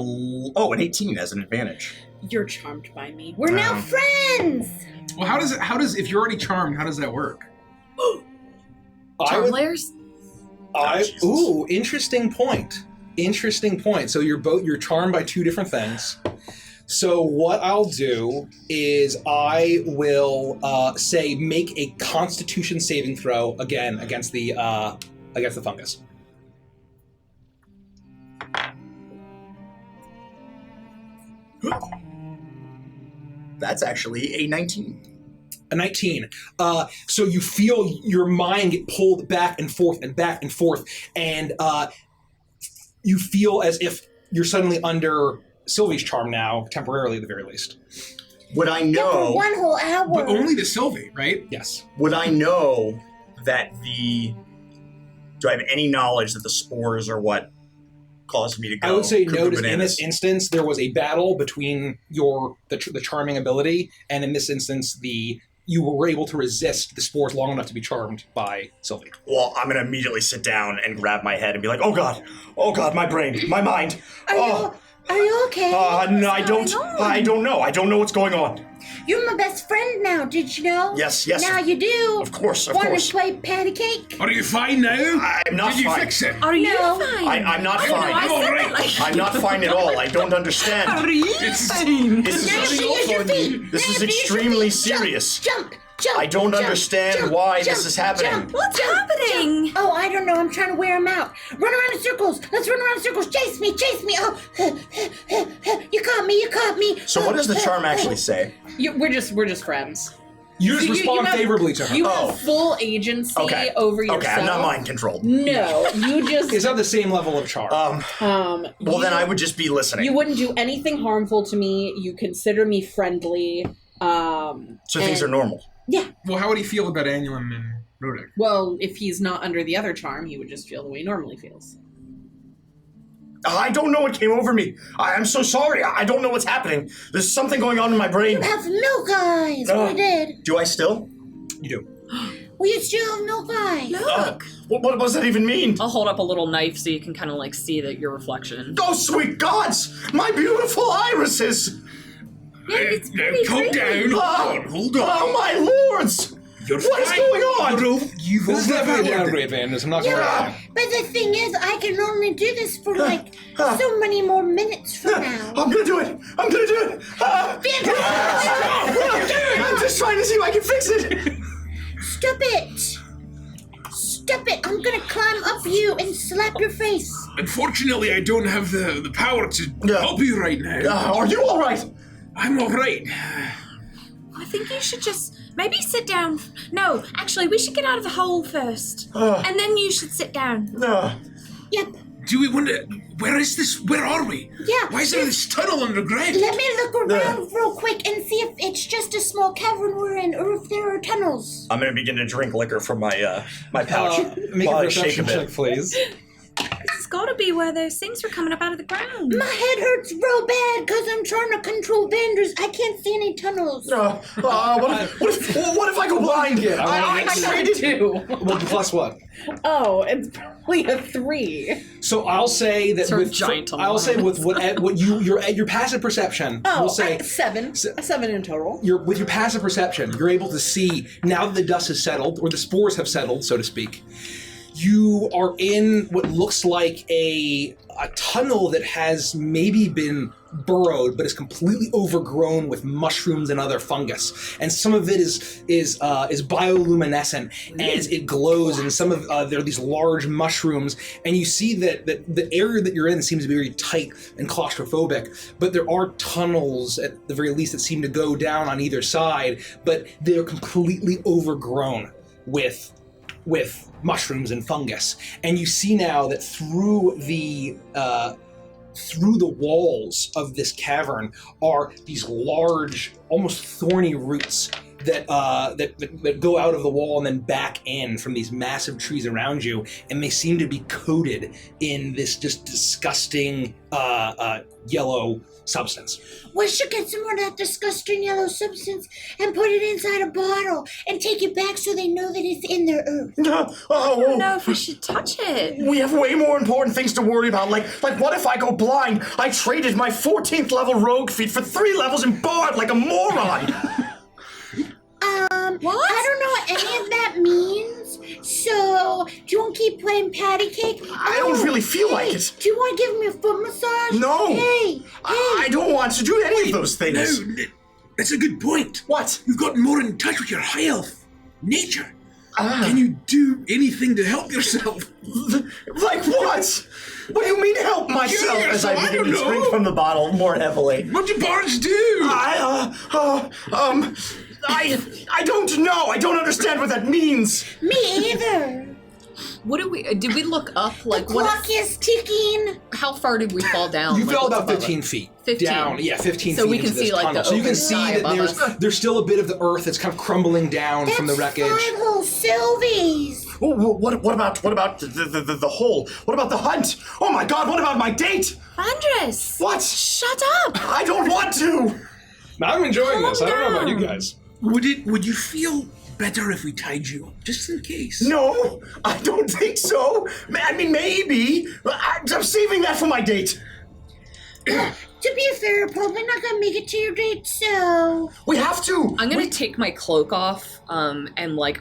18 as an advantage. You're charmed by me. We're now Friends! Well, how does if you're already charmed, how does that work? Charm layers? Jesus. Ooh, interesting point. So you're charmed by two different things. So what I'll do is I will say make a Constitution saving throw again against the fungus. That's actually a 19. A 19. So you feel your mind get pulled back and forth, and you feel as if you're suddenly under Sylvie's charm now, temporarily at the very least. Would I Yeah, for know? one whole hour. But only to Sylvie, right? Yes. Would I know that do I have any knowledge that the spores are what caused me to go? I would say cuckoo no. In bananas? this instance, there was a battle between the charming ability, and in this instance, you were able to resist the spores long enough to be charmed by Sylvie. Well, I'm gonna immediately sit down and grab my head and be like, oh god, my brain, my mind. Are you okay? No, I don't know. I don't know what's going on. You're my best friend now, did you know? Yes. Now you do. Of course. Want to play patty cake? Are you fine now? I'm not Did you fine. fix it? Are you No. fine? I'm not I don't know, fine. I said Alright. that like... I'm not fine at all. I don't understand. Are you fine? This Now you is can use your feet. This Now is you can use your extremely feet. Jump, serious. Jump. I don't understand why this is happening. What's happening? Oh, I don't know. I'm trying to wear him out. Run around in circles. Let's run around in circles. Chase me. Oh, you caught me. So what does the charm actually say? We're just friends. You just So respond have- favorably to her. You have full agency Okay. over yourself. Okay, I'm not mind controlled. No, you just. It's not the same level of charm. Well, then I would just be listening. You wouldn't do anything harmful to me. You consider me friendly. So things are normal. Yeah. Well, how would he feel about Annulin and Rodek? Well, if he's not under the other charm, he would just feel the way he normally feels. I don't know what came over me. I'm so sorry. I don't know what's happening. There's something going on in my brain. You have milk eyes. We did. Do I still? You do. We still have milk eyes. Look. What does that even mean? I'll hold up a little knife so you can kind of like see that your reflection. Oh, sweet gods! My beautiful irises! Yeah, it's Now, pretty calm creepy. down. Hold on. Oh, my lords! You're What is fine. going on? You've This is definitely a overpowered downgrade, Vandus. I'm not gonna Yeah, lie. but the thing is, I can only do this for like so many more minutes from now. I'm gonna do it! I'm gonna do it! I'm just trying to see if I can fix it! Stop it! Stop it! I'm gonna climb up you and slap your face. Unfortunately, I don't have the power to Yeah. help you right now. Are you alright? I'm all right. I think you should just maybe sit down. No, actually, we should get out of the hole first. Uh. And then you should sit down. Yep. Do we want to... Where is this? Where are we? Yeah. Why is there this tunnel underground? Let me look around real quick and see if it's just a small cavern we're in, or if there are tunnels. I'm gonna begin to drink liquor from my my pouch Make while a I shake a perception bit. check, please. It's gotta be where those things were coming up out of the ground. My head hurts real bad because I'm trying to control Vanders. I can't see any tunnels. What if I go blind? Yeah, I traded. Two. Well, plus what? Oh, it's probably a 3. So I'll say that Sort of with giant on I'll say lines. with what your passive perception. Oh, we'll say 7. A 7 in total. with your passive perception, you're able to see now that the dust has settled, or the spores have settled, so to speak. You are in what looks like a tunnel that has maybe been burrowed, but is completely overgrown with mushrooms and other fungus. And some of it is bioluminescent as it glows, and some of there are these large mushrooms. And you see that the area that you're in seems to be very tight and claustrophobic, but there are tunnels at the very least that seem to go down on either side, but they're completely overgrown with mushrooms and fungus. And you see now that through the walls of this cavern are these large, almost thorny roots that go out of the wall and then back in from these massive trees around you, and they seem to be coated in this just disgusting yellow substance. We should get some more of that disgusting yellow substance and put it inside a bottle and take it back so they know that it's in their earth. I don't know if we should touch it. We have way more important things to worry about. Like what if I go blind? I traded my 14th level rogue feat for 3 levels in bard like a moron. What? I don't know what any of that means. So, do you want to keep playing patty cake? I don't really feel like it. Do you want to give me a foot massage? No. Hey. I don't want to do any of those things. No, that's a good point. What? You've gotten more in touch with your high elf nature. Ah. Can you do anything to help yourself? Like what? What do you mean help myself? Yes, As I I begin to don't drink know. from the bottle more heavily. What do bards do? I don't know. I don't understand what that means. Me either. What did we look up? Like The what? clock is ticking. How far did we fall down? You Like, fell what's about above 15 it? feet 15. down. Yeah, 15 So feet we can into this see, like, tunnel. the So you can open see sky that above there's still a bit of the earth that's kind of crumbling down from the That's wreckage. 5 whole Sylvies. What about the hole? What about the hunt? Oh my God! What about my date? Andres! What? Shut up! I don't want to. I'm enjoying this. I don't know about you down. guys. Would you feel better if we tied you up, just in case? No, I don't think so. I mean, maybe. I'm saving that for my date. To be fair, you're probably not gonna make it to your date, so We have to. I'm gonna take my cloak off, and like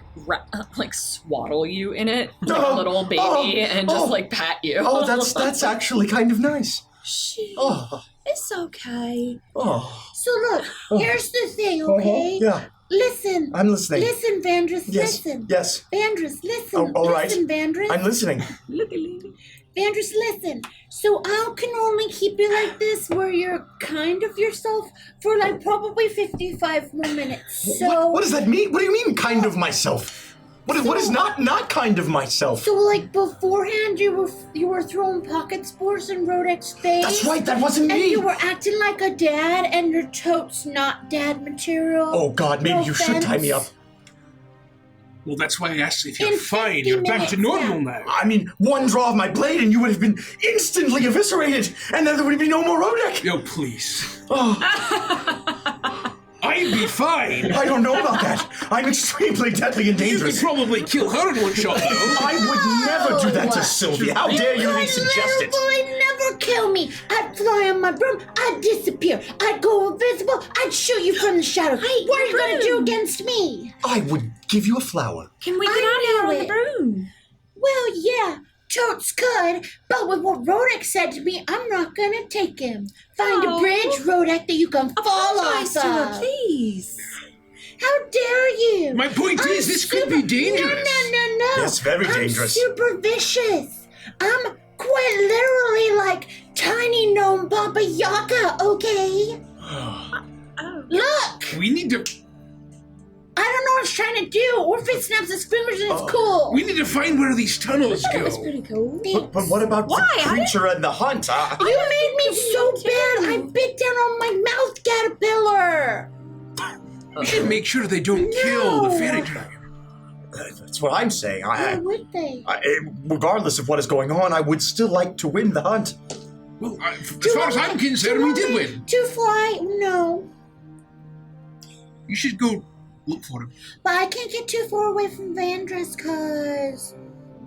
swaddle you in it, like a Oh, little baby, oh, and just oh. like pat you. Oh, that's actually kind of nice. Shh. Oh, It's okay. oh. So look, here's the thing, okay? Yeah, Listen. I'm listening. Listen, Vandris, Yes. listen. Yes, Vandris, listen. Oh, all right. Listen, Vandris. I'm listening. Vandris, listen. So I can only keep you like this where you're kind of yourself for like probably 55 more minutes. So What does that mean? What do you mean, kind of myself? What is not kind of myself? So like beforehand you were throwing pocket spores in Rodek's face. That's right. That wasn't And me. you were acting like a dad, and your tote's not dad material. Oh God, maybe No you should tie me up. offense. Well, that's why I asked if you're fine. You're back to normal now. I mean, one draw of my blade and you would have been instantly eviscerated, and then there would be no more Rodek. No, please. Oh. I'd be fine. I don't know about that. I'm extremely deadly and You dangerous. could probably kill her in one shot, though. I would never do that to Sylvia. How dare you even suggest it? Boy, never kill me. I'd fly on my broom. I'd disappear. I'd go invisible. I'd shoot you from the shadows. Hey, what are you going to broom. do against me? I would give you a flower. Can we get out of here on the broom? Well, yeah, Totes could, but with what Rodek said to me, I'm not going to take him. Find a bridge, Rodek, that you can fall Apologize off to of. her, please. How dare you? My point is, this could be dangerous. No. Yes, very dangerous. I'm super vicious. I'm quite literally like tiny gnome Baba Yaga, okay? Look! We need to... I don't know what it's trying to do. Orphan snaps his fingers and it's cool. We need to find where these tunnels That go. was pretty cool. But what about Why? the creature and the hunt? You made me so bad. I bit down on my mouth caterpillar. We should make sure they don't kill the fairy dragon. That's what I'm saying. Why would they? Regardless of what is going on, I would still like to win the hunt. Well, as far as I'm concerned, we did win. To fly? No. You should go look for him. But I can't get too far away from Vandress, cause...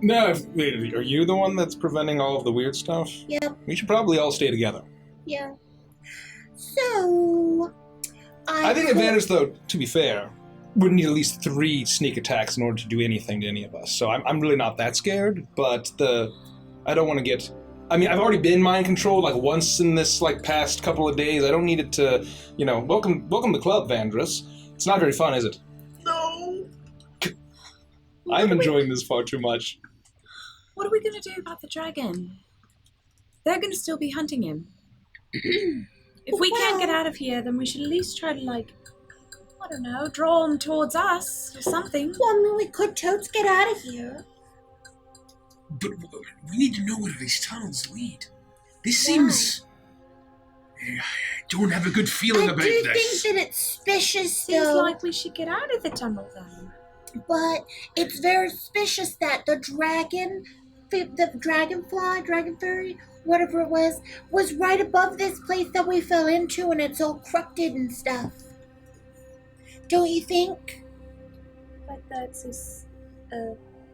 No, wait, are you the one that's preventing all of the weird stuff? Yep. We should probably all stay together. Yeah. So... I think Advantage, though, to be fair, would need at least 3 sneak attacks in order to do anything to any of us. So I'm really not that scared, but I don't want to get... I mean, I've already been mind controlled like once in this past couple of days. I don't need it to, welcome to the club, Vandress. It's not very fun, is it? No. I'm enjoying this far too much. What are we going to do about the dragon? They're going to still be hunting him. If we can't get out of here, then we should at least try to, I don't know, draw them towards us or something. Well, I mean, we could totes get out of here. But we need to know where these tunnels lead. This seems... I don't have a good feeling about I do this. think that it's suspicious, Seems though. like we should get out of the tunnel, then. But it's very suspicious that the dragon fairy, whatever it was right above this place that we fell into, and it's all corrupted and stuff. Don't you think? But that's just,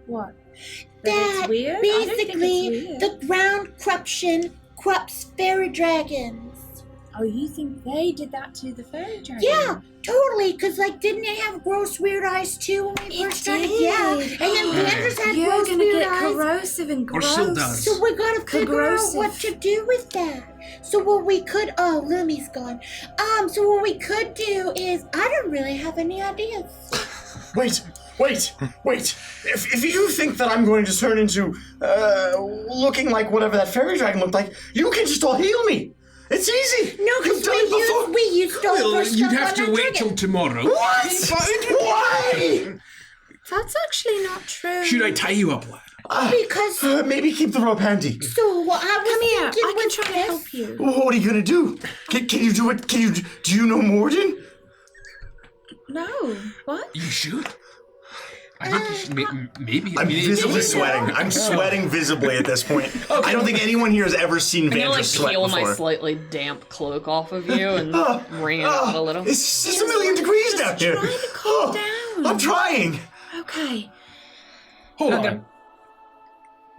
what? That it's weird? I don't think basically it's weird. the ground corruption corrupts fairy dragons. Oh, you think they did that to the fairy dragon? Yeah, totally. Cause didn't they have gross weird eyes too when we first started? did. Yeah, and then Vanders had You're gross gonna weird get eyes. corrosive and Or gross. still does. So we gotta figure out Corrosive. what to do with that. So what we could, Lumi's gone. So what we could do is, I don't really have any ideas. Wait. If you think that I'm going to turn into, looking like whatever that fairy dragon looked like, you can just all heal me. It's easy. No, You've because done it before. we used all Well, our you'd stuff have on to our wait dragon. till tomorrow. What? Why? That's actually not true. Should I tie you up, lad? Because, Maybe keep the rope handy. so what I was Come here. thinking I can was try to this. help you. What are you gonna do? Can you do it? Do you know Morden? No. What? You should. I think you should maybe. I'm visibly sweating. I'm sweating visibly at this point. I don't think anyone here has ever seen I'm gonna Vandress sweat peel before. my slightly damp cloak off of you and wring it out a little. It's 1,000,000 degrees down here. Try to calm down. I'm trying. Okay. Hold on.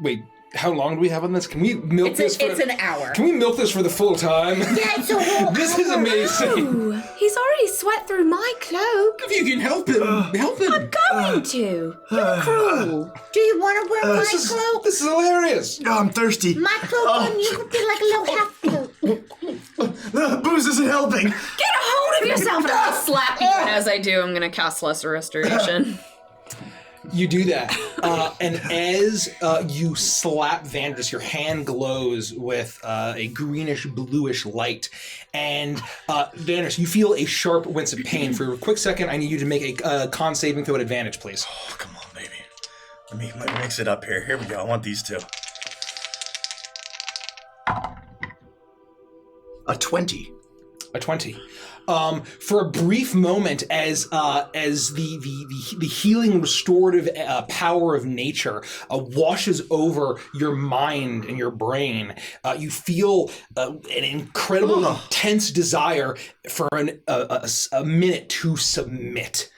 Wait, how long do we have on this? Can we milk this for... It's an hour. Can we milk this for the full time? Yeah, it's a whole This is hour. amazing. Ooh, he's already sweat through my cloak. If you can help him, help him. Going to. You're cruel. Do you want to wear my This cloak? is hilarious. Oh, I'm thirsty. My cloak on you could be like a little half cloak. Booze isn't helping. Get a hold of yourself. I'm gonna slap you, and as I do, I'm gonna cast Lesser Restoration. You do that, and as you slap Vandress, your hand glows with a greenish-bluish light. And Vandress, you feel a sharp wince of pain. For a quick second, I need you to make a con saving throw at advantage, please. Oh, come on, baby. Let me mix it up here. Here we go. I want these two. A 20. A 20. For a brief moment, as the healing, restorative power of nature washes over your mind and your brain, you feel an incredible, intense desire for a minute to submit.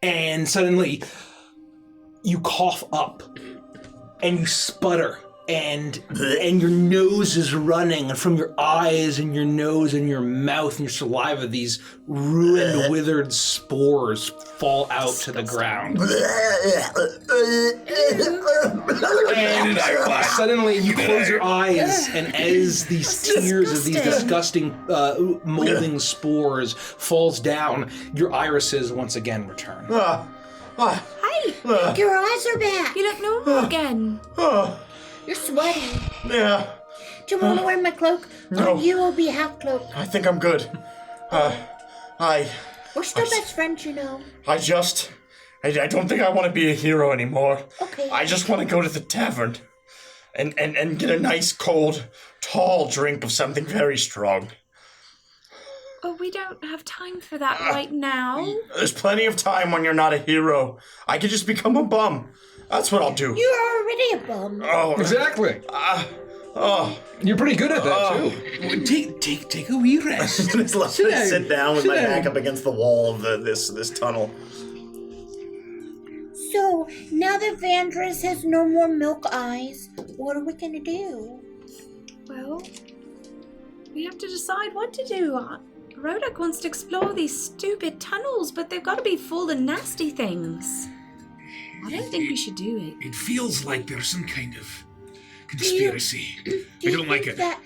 And suddenly, you cough up, and you sputter. And your nose is running, and from your eyes and your nose and your mouth and your saliva, these ruined, withered spores fall out to the ground. And suddenly you close your eyes, and as these tears of these disgusting, molding spores falls down, your irises once again return. Hey! Your eyes are back. You look normal again. You're sweaty. Yeah. Do you want to wear my cloak? No. Or you will be half cloak. I think I'm good. We're still best friends, you know. I don't think I want to be a hero anymore. Okay. I just want to go to the tavern and get a nice, cold, tall drink of something very strong. Oh, we don't have time for that right now. There's plenty of time when you're not a hero. I could just become a bum. That's what I'll do. You're already a bum. Oh, Exactly. You're pretty good at that, too. Well, take a wee rest. Just let me sit down with my back up against the wall of this tunnel. So, now that Vandris has no more milk eyes, what are we going to do? Well, we have to decide what to do. Rodok wants to explore these stupid tunnels, but they've got to be full of nasty things. I don't think we should do it. It feels like there's some kind of conspiracy. I don't like it. That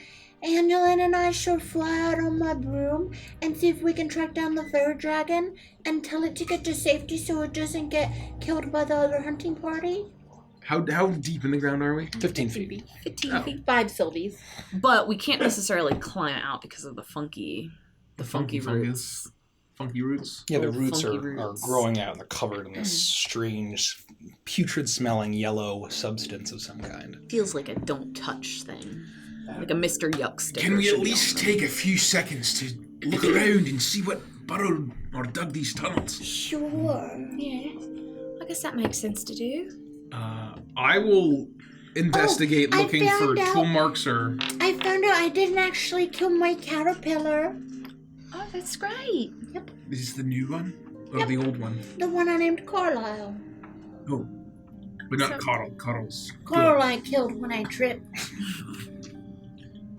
Annulin and I should fly out on my broom and see if we can track down the fairy dragon and tell it to get to safety so it doesn't get killed by the other hunting party? How deep in the ground are we? 15 feet. 15 feet. 5 Sylvies. But we can't necessarily climb out because of the funky Funky roots. Funky roots. Yeah, the Little roots funky are roots. growing out, and they're covered in this strange, putrid-smelling yellow substance of some kind. Feels like a don't touch thing. Like a Mr. Yuck sticker. Can we should at be least on them. take a few seconds to look around and see what burrowed or dug these tunnels? Sure. Yeah. I guess that makes sense to do. I will investigate I looking for found out- tool marks or... I found out I didn't actually kill my caterpillar. Oh, that's great. Is this the new one? Or Yep. the old one? The one I named Carlisle. Oh. But not Carl's. Carl I killed when I tripped.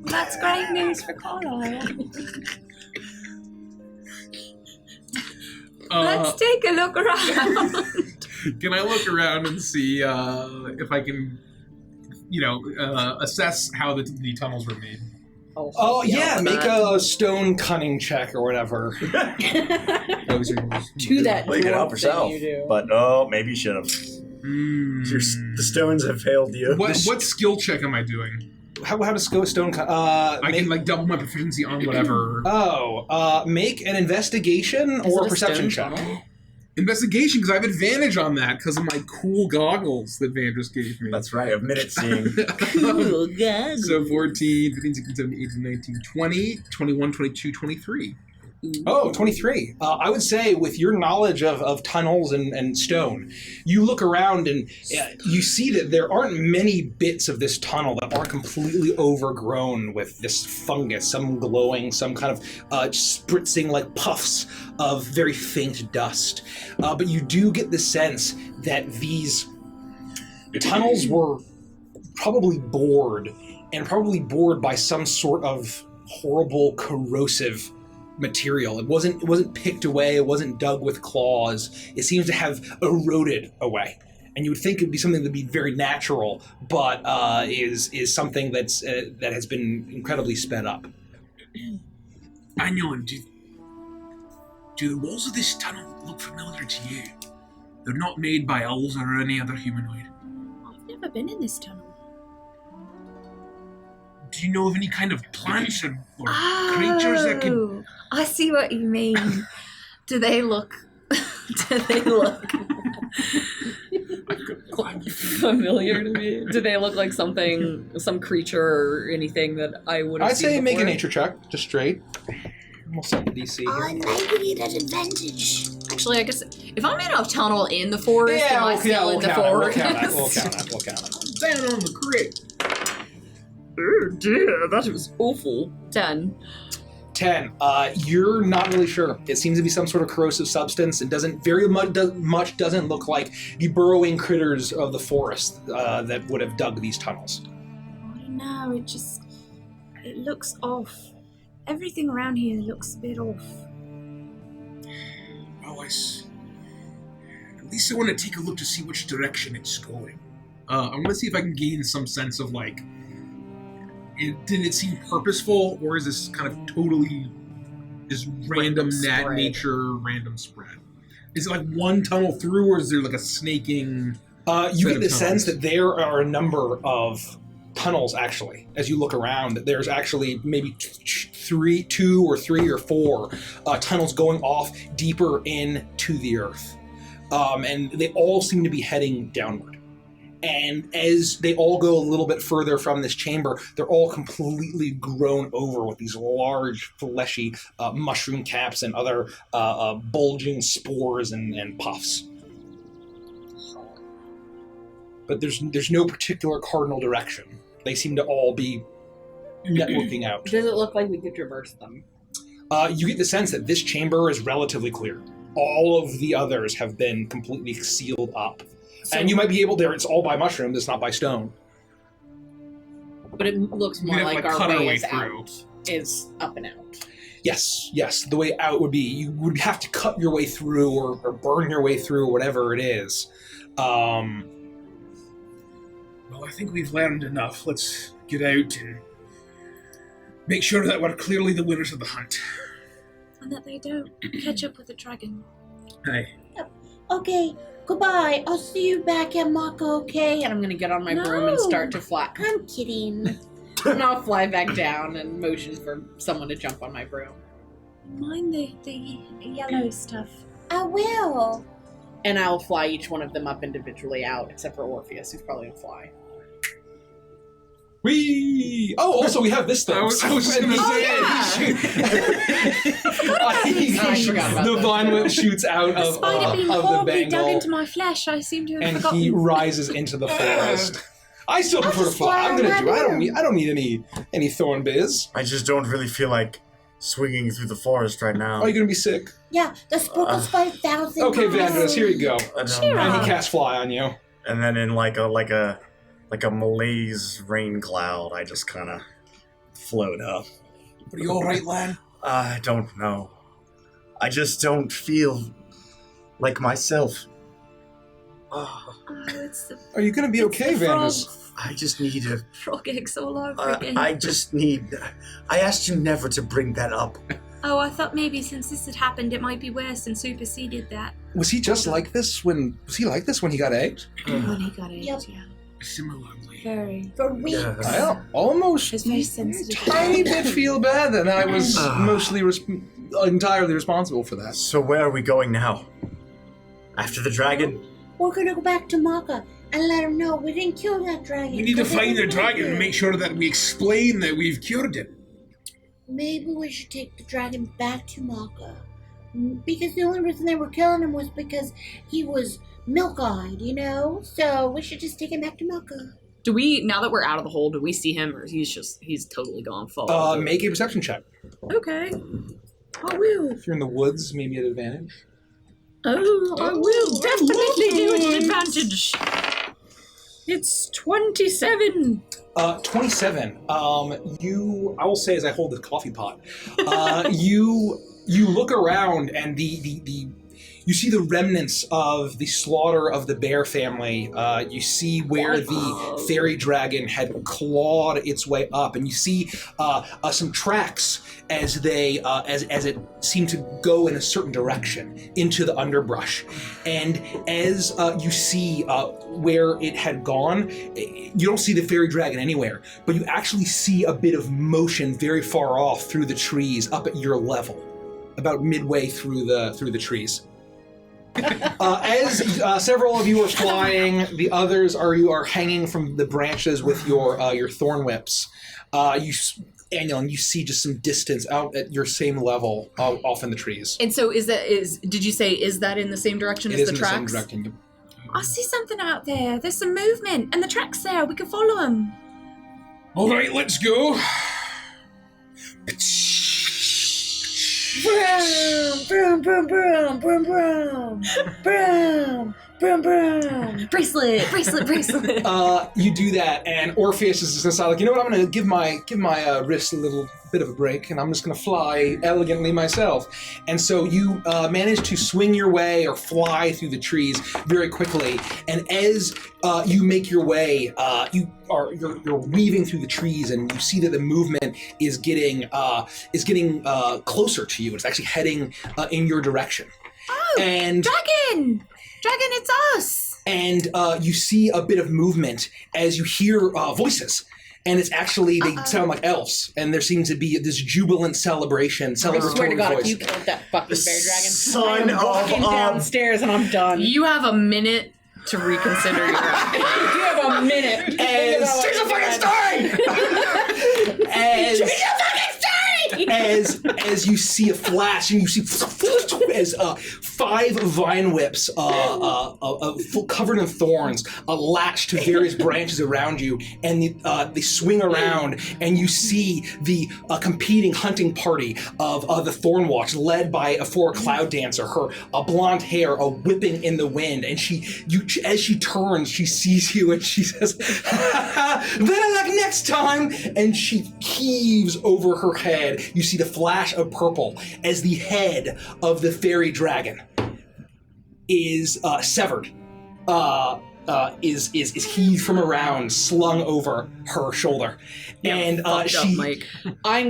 That's great news for Carlisle. Let's take a look around. Can I look around and see if I can, assess how the tunnels were made? Oh, yeah, make a stone cunning check or whatever. Do that. Well, you can dwarf help thing yourself. you do. But no, maybe you should have. The stones have failed you. What skill check am I doing? How does go stone cunning? I can double my proficiency on whatever. Make an investigation Is or it a perception stone check. tunnel? Investigation, because I have advantage on that because of my cool goggles that Vandris gave me. That's right, of minute seeing. Cool, guys. So 14, 15, 16, 17, 18, 19, 20, 21, 22, 23. Oh, 23. I would say with your knowledge of tunnels and stone, you look around and you see that there aren't many bits of this tunnel that aren't completely overgrown with this fungus, some glowing, some kind of spritzing like puffs of very faint dust. But you do get the sense that these tunnels were probably bored by some sort of horrible corrosive material. It wasn't picked away, it wasn't dug with claws. It seems to have eroded away. And you would think it would be something that would be very natural, but is something that has been incredibly sped up. Anyon, do the walls of this tunnel look familiar to you? They're not made by owls or any other humanoid. I've never been in this tunnel. Do you know of any kind of plants or creatures that could... Oh, I see what you mean. Do they look familiar to me? Do they look like some creature or anything that I would have I'd seen say make a before? nature check, just straight. We'll set the DC here. I need an advantage. Actually, I guess if I'm in a tunnel in the forest, am I still in the forest? We'll count it. Down on the crit. Oh dear, that was awful. 10. 10. You're not really sure. It seems to be some sort of corrosive substance. It doesn't doesn't look like the burrowing critters of the forest that would have dug these tunnels. I don't know, it looks off. Everything around here looks a bit off. Oh, at least I want to take a look to see which direction it's going. I want to see if I can gain some sense of, like, did it seem purposeful, or is this kind of totally just random random spread? Is it like one tunnel through, or is there like a snaking? You get the sense that there are a number of tunnels, actually. As you look around, there's actually maybe two or three or four tunnels going off deeper into the earth. And they all seem to be heading downward. And as they all go a little bit further from this chamber, they're all completely grown over with these large, fleshy mushroom caps and other bulging spores and puffs. But there's no particular cardinal direction. They seem to all be networking out. Does it look like we could traverse them? You get the sense that this chamber is relatively clear. All of the others have been completely sealed up. So, and you might be able to, it's all by mushrooms, it's not by stone. But it looks more like our way out is up and out. Yes. The way out would be, you would have to cut your way through or burn your way through, whatever it is. Well, I think we've learned enough. Let's get out and make sure that we're clearly the winners of the hunt. And that they don't catch up with the dragon. Hey. Okay, goodbye. I'll see you back at Maka, okay? And I'm gonna get on my broom and start to fly. I'm kidding. And I'll fly back down and motion for someone to jump on my broom. Mind the yellow stuff. I will. And I'll fly each one of them up individually out, except for Orpheus, who's probably gonna fly. Whee! Oh, also we have this thing. I was just gonna say, the vine whip shoots out of Despite it being the horribly dug bangle, into my flesh, I seem to have and forgotten. he rises into the forest. I still prefer to fly. I'm gonna do. I don't need any thorn biz. I just don't really feel like swinging through the forest right now. Are you gonna be sick? Yeah, the sparkles 5,000. Okay, Vandus, here you go. Cheer And up. he casts fly on you. And then in like a malaise rain cloud, I just kind of float up. Are you all right, lad? I don't know. I just don't feel like myself. Oh, it's the Are you gonna be okay, Vandus? I just need a... frog eggs all over again. I just need... I asked you never to bring that up. Oh, I thought maybe since this had happened, it might be worse and superseded that. Was he just like this when? Was he like this when he got egged? When he got it, Yep. yeah. Similarly. Very. For weeks. I almost It's very sensitive. tiny bit feel bad that I was mostly entirely responsible for that. So where are we going now? After the dragon? We're gonna go back to Maka and let him know we didn't kill that dragon. We need to But find the it was dragon good. and make sure that we explain that we've cured it. Maybe we should take the dragon back to Maka. Because the only reason they were killing him was because he was milk-eyed, you know? So we should just take him back to Maka. Do we, now that we're out of the hole, do we see him, or he's totally gone full? Make a perception check. Okay. I will. If you're in the woods, maybe at advantage. Oh, I will definitely do it at advantage. It's 27. 27. I will say as I hold this coffee pot, you look around and you see the remnants of the slaughter of the bear family. You see where the fairy dragon had clawed its way up, and you see some tracks as it seemed to go in a certain direction into the underbrush. And as you see where it had gone, you don't see the fairy dragon anywhere, but you actually see a bit of motion very far off through the trees up at your level, about midway through the trees. As several of you are flying, the others are hanging from the branches with your thorn whips. Annulin, you see just some distance out at your same level off in the trees. And so did you say, is that in the same direction as the tracks? It is in the same direction. I see something out there. There's some movement, and the track's there. We can follow them. All right, let's go. Broom, broom, broom, broom, broom, broom, broom, broom. Bracelet. You do that, and Orpheus is just like, you know what? I'm going to give my wrist a little bit of a break, and I'm just going to fly elegantly myself. And so you manage to swing your way or fly through the trees very quickly. And as you make your way, you're weaving through the trees, and you see that the movement is getting closer to you. It's actually heading in your direction. Oh, and dragon! Dragon, it's us! And you see a bit of movement as you hear voices. And it's actually, they sound like elves. And there seems to be this jubilant celebration, I swear to celebratory God, voice. if you killed that fucking bear dragon, Son I'm walking of a- downstairs and I'm done. You have a minute to reconsider your action. You have a minute. to think about Change the what fucking you story! As you see a flash, and you see as 5 vine whips covered in thorns latch to various branches around you, and they swing around, and you see the competing hunting party of the Thorn Watch, led by a cloud dancer, her blonde hair whipping in the wind, and as she turns, she sees you, and she says, "Better luck next time!" And she heaves over her head. You see the flash of purple as the head of the fairy dragon is severed, is heaved from around, slung over her shoulder, and I'm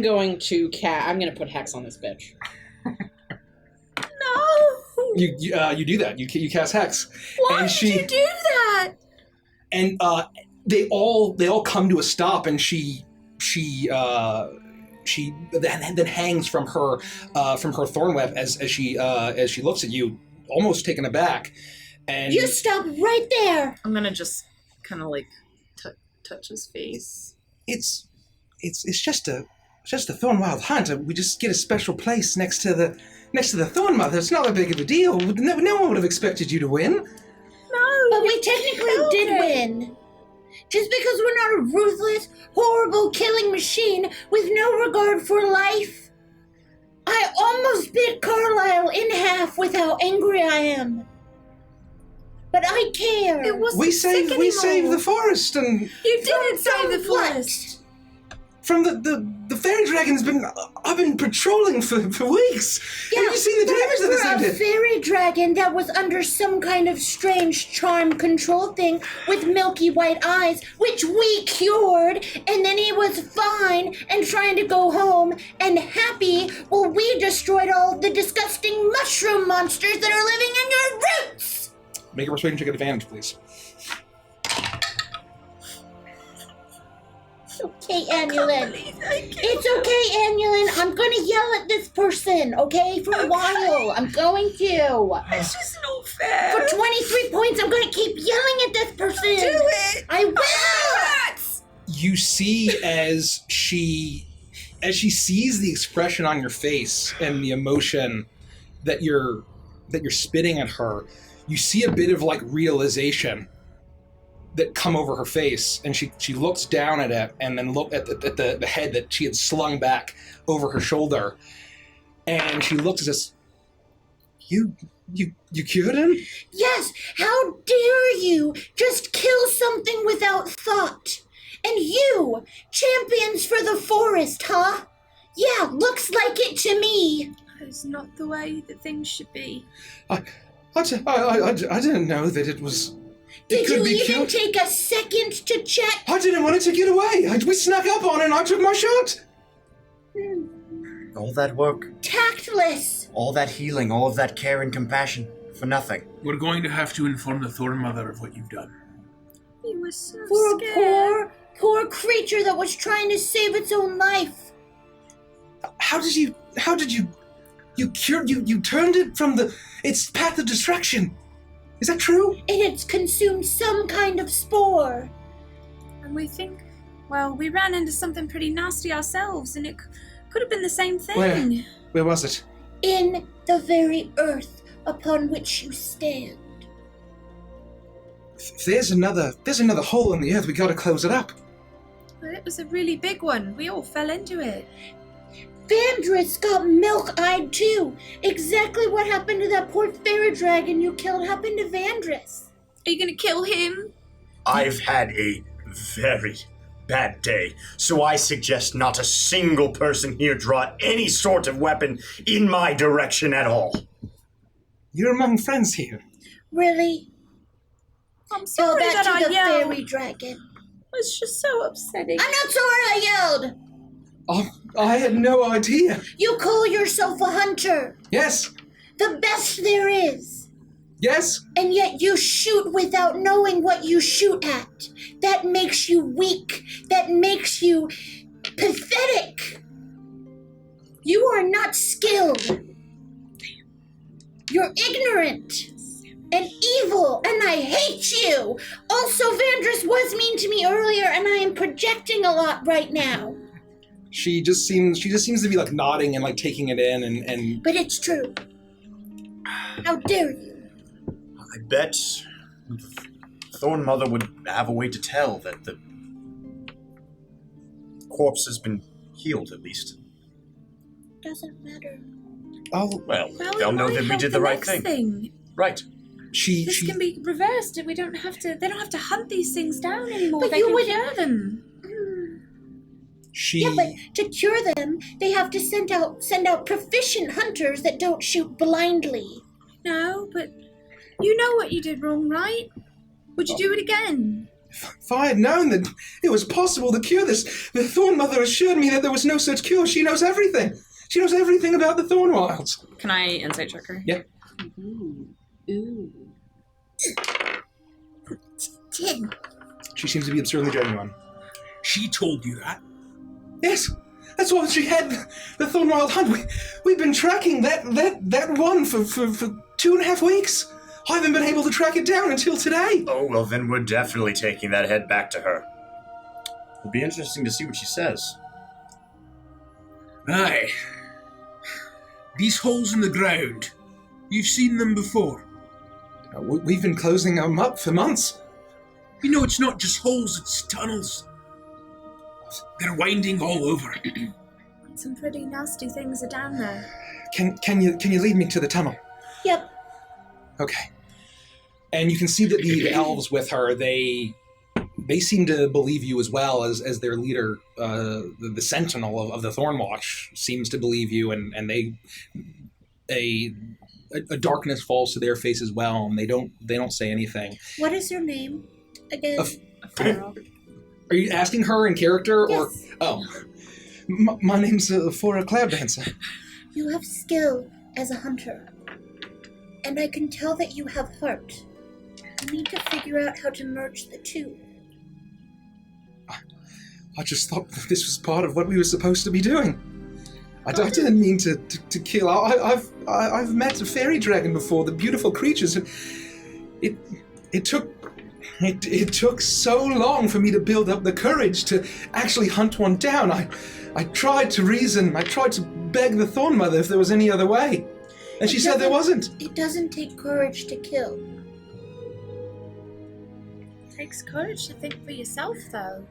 going to I'm going to put Hex on this bitch. No! You do that. You cast Hex. Why and did you do that? And they all come to a stop, and she then hangs from her thorn web as she looks at you, almost taken aback. And You stop right there. I'm gonna just kind of like touch his face. It's just a thorn wild hunt. We just get a special place next to the thorn mother. It's not that big of a deal. No one would have expected you to win. No, But we technically did win. Just because we're not a ruthless, horrible killing machine with no regard for life. I almost bit Carlisle in half with how angry I am. But I care. It wasn't We sick saved anymore. the forest, and You didn't save the What? forest. from the fairy dragon's been. I've been patrolling for weeks. Have you seen the damage that this For thing a did? fairy dragon that was under some kind of strange charm control thing with milky white eyes, which we cured, and then he was fine and trying to go home and happy while we destroyed all the disgusting mushroom monsters that are living in your roots. Make a persuasion check at advantage, please. Okay, Annulin. It's okay, Annulin. I'm gonna yell at this person, okay, for a while. I'm going to. It's just not fair. For 23 points, I'm gonna keep yelling at this person. Do it. I will. You see as she sees the expression on your face and the emotion that you're spitting at her, you see a bit of like realization that come over her face, and she looks down at it, and then look at the head that she had slung back over her shoulder, and she looks at us. You cured him? Yes, how dare you just kill something without thought? And you, champions for the forest, huh? Yeah, looks like it to me. It's not the way that things should be. I didn't know that it was. Did could you be even killed. take a second to check? I didn't want it to get away. We snuck up on it, and I took my shot. All that work, Tactless. all that healing, all of that care and compassion for nothing. We're going to have to inform the Thorn Mother of what you've done. He was so For scared. a poor creature that was trying to save its own life. How did you cured you turned it from its path of destruction? Is that true? And it's consumed some kind of spore. And we think Well, we ran into something pretty nasty ourselves, and it could have been the same thing. Where was it? In the very earth upon which you stand. If there's another hole in the earth, we gotta close it up. Well, it was a really big one. We all fell into it. Vandris got milk-eyed too. Exactly what happened to that poor fairy dragon you killed happened to Vandris. Are you gonna kill him? I've had a very bad day, so I suggest not a single person here draw any sort of weapon in my direction at all. You're among friends here. Really? I'm sorry that that to I the yelled. fairy dragon. It's just so upsetting. I'm not sorry I yelled. Oh, I had no idea. You call yourself a hunter. Yes. The best there is. Yes. And yet you shoot without knowing what you shoot at. That makes you weak. That makes you pathetic. You are not skilled. You're ignorant and evil, and I hate you. Also, Vandris was mean to me earlier, and I am projecting a lot right now. She just seems to be like nodding and like taking it in and But it's true. How dare you? I bet Thorn Mother would have a way to tell that the corpse has been healed, at least. Doesn't matter. oh Well, Well, they'll it know might that we help did the right next thing. Right. This can be reversed. We don't have to. They don't have to hunt these things down anymore. But they you can would- cure them. Yeah, but to cure them, they have to send out proficient hunters that don't shoot blindly. No, but you know what you did wrong, right? Would you do it again? If I had known that it was possible to cure this, the Thorn Mother assured me that there was no such cure. She knows everything. She knows everything about the Thorn Wilds. Can I insight check her? Yeah. Ooh. 10. She seems to be absurdly genuine. She told you that? Yes, that's why she had the Thornwild hunt. We've been tracking that one for 2.5 weeks. I haven't been able to track it down until today. Oh, well, then we're definitely taking that head back to her. It'll be interesting to see what she says. Aye. These holes in the ground. You've seen them before. We've been closing them up for months. You know, it's not just holes, it's tunnels. They're winding all over. Some pretty nasty things are down there. Can you lead me to the tunnel? Yep. Okay. And you can see that the elves with her, they seem to believe you as well as their leader, the Sentinel of the Thornwatch seems to believe you, and a darkness falls to their face as well, and they don't say anything. What is your name again? Are you asking her in character or? Yes. Oh, my name's Flora Clouddancer. You have skill as a hunter, and I can tell that you have heart. You need to figure out how to merge the two. I just thought that this was part of what we were supposed to be doing. I didn't mean to kill. I've met a fairy dragon before. The beautiful creatures. It took so long for me to build up the courage to actually hunt one down. I tried to reason. I tried to beg the Thorn Mother if there was any other way, and she said there wasn't. It doesn't take courage to kill. It takes courage to think for yourself, though.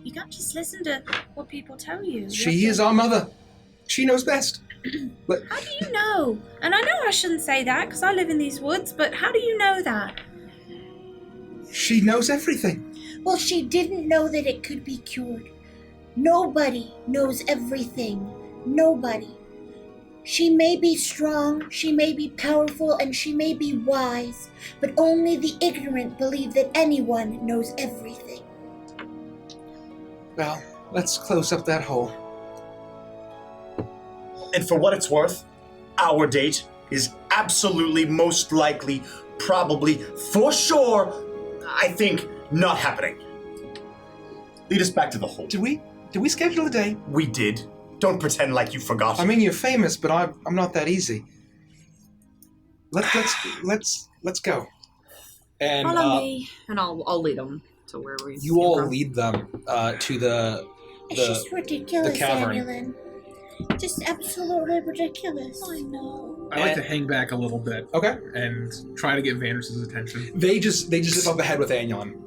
You can't just listen to what people tell you. She is our mother. She knows best. How do you know? And I know I shouldn't say that because I live in these woods, but how do you know that? She knows everything. Well, she didn't know that it could be cured. Nobody knows everything. Nobody. She may be strong, she may be powerful, and she may be wise, but only the ignorant believe that anyone knows everything. Well, let's close up that hole. And for what it's worth, our date is absolutely, most likely, probably, for sure, I think, not happening. Lead us back to the hole. Did we schedule a day? We did. Don't pretend like you forgot. I mean, you're famous, but I'm not that easy. Let's go. And Follow me. And I'll lead them. to where we. You all lead them to the It's just ridiculous, the cavern. Annulin. Just absolutely ridiculous. I know. I like to hang back a little bit. Okay. And try to get Vandris's attention. They just zip up ahead with Annulin.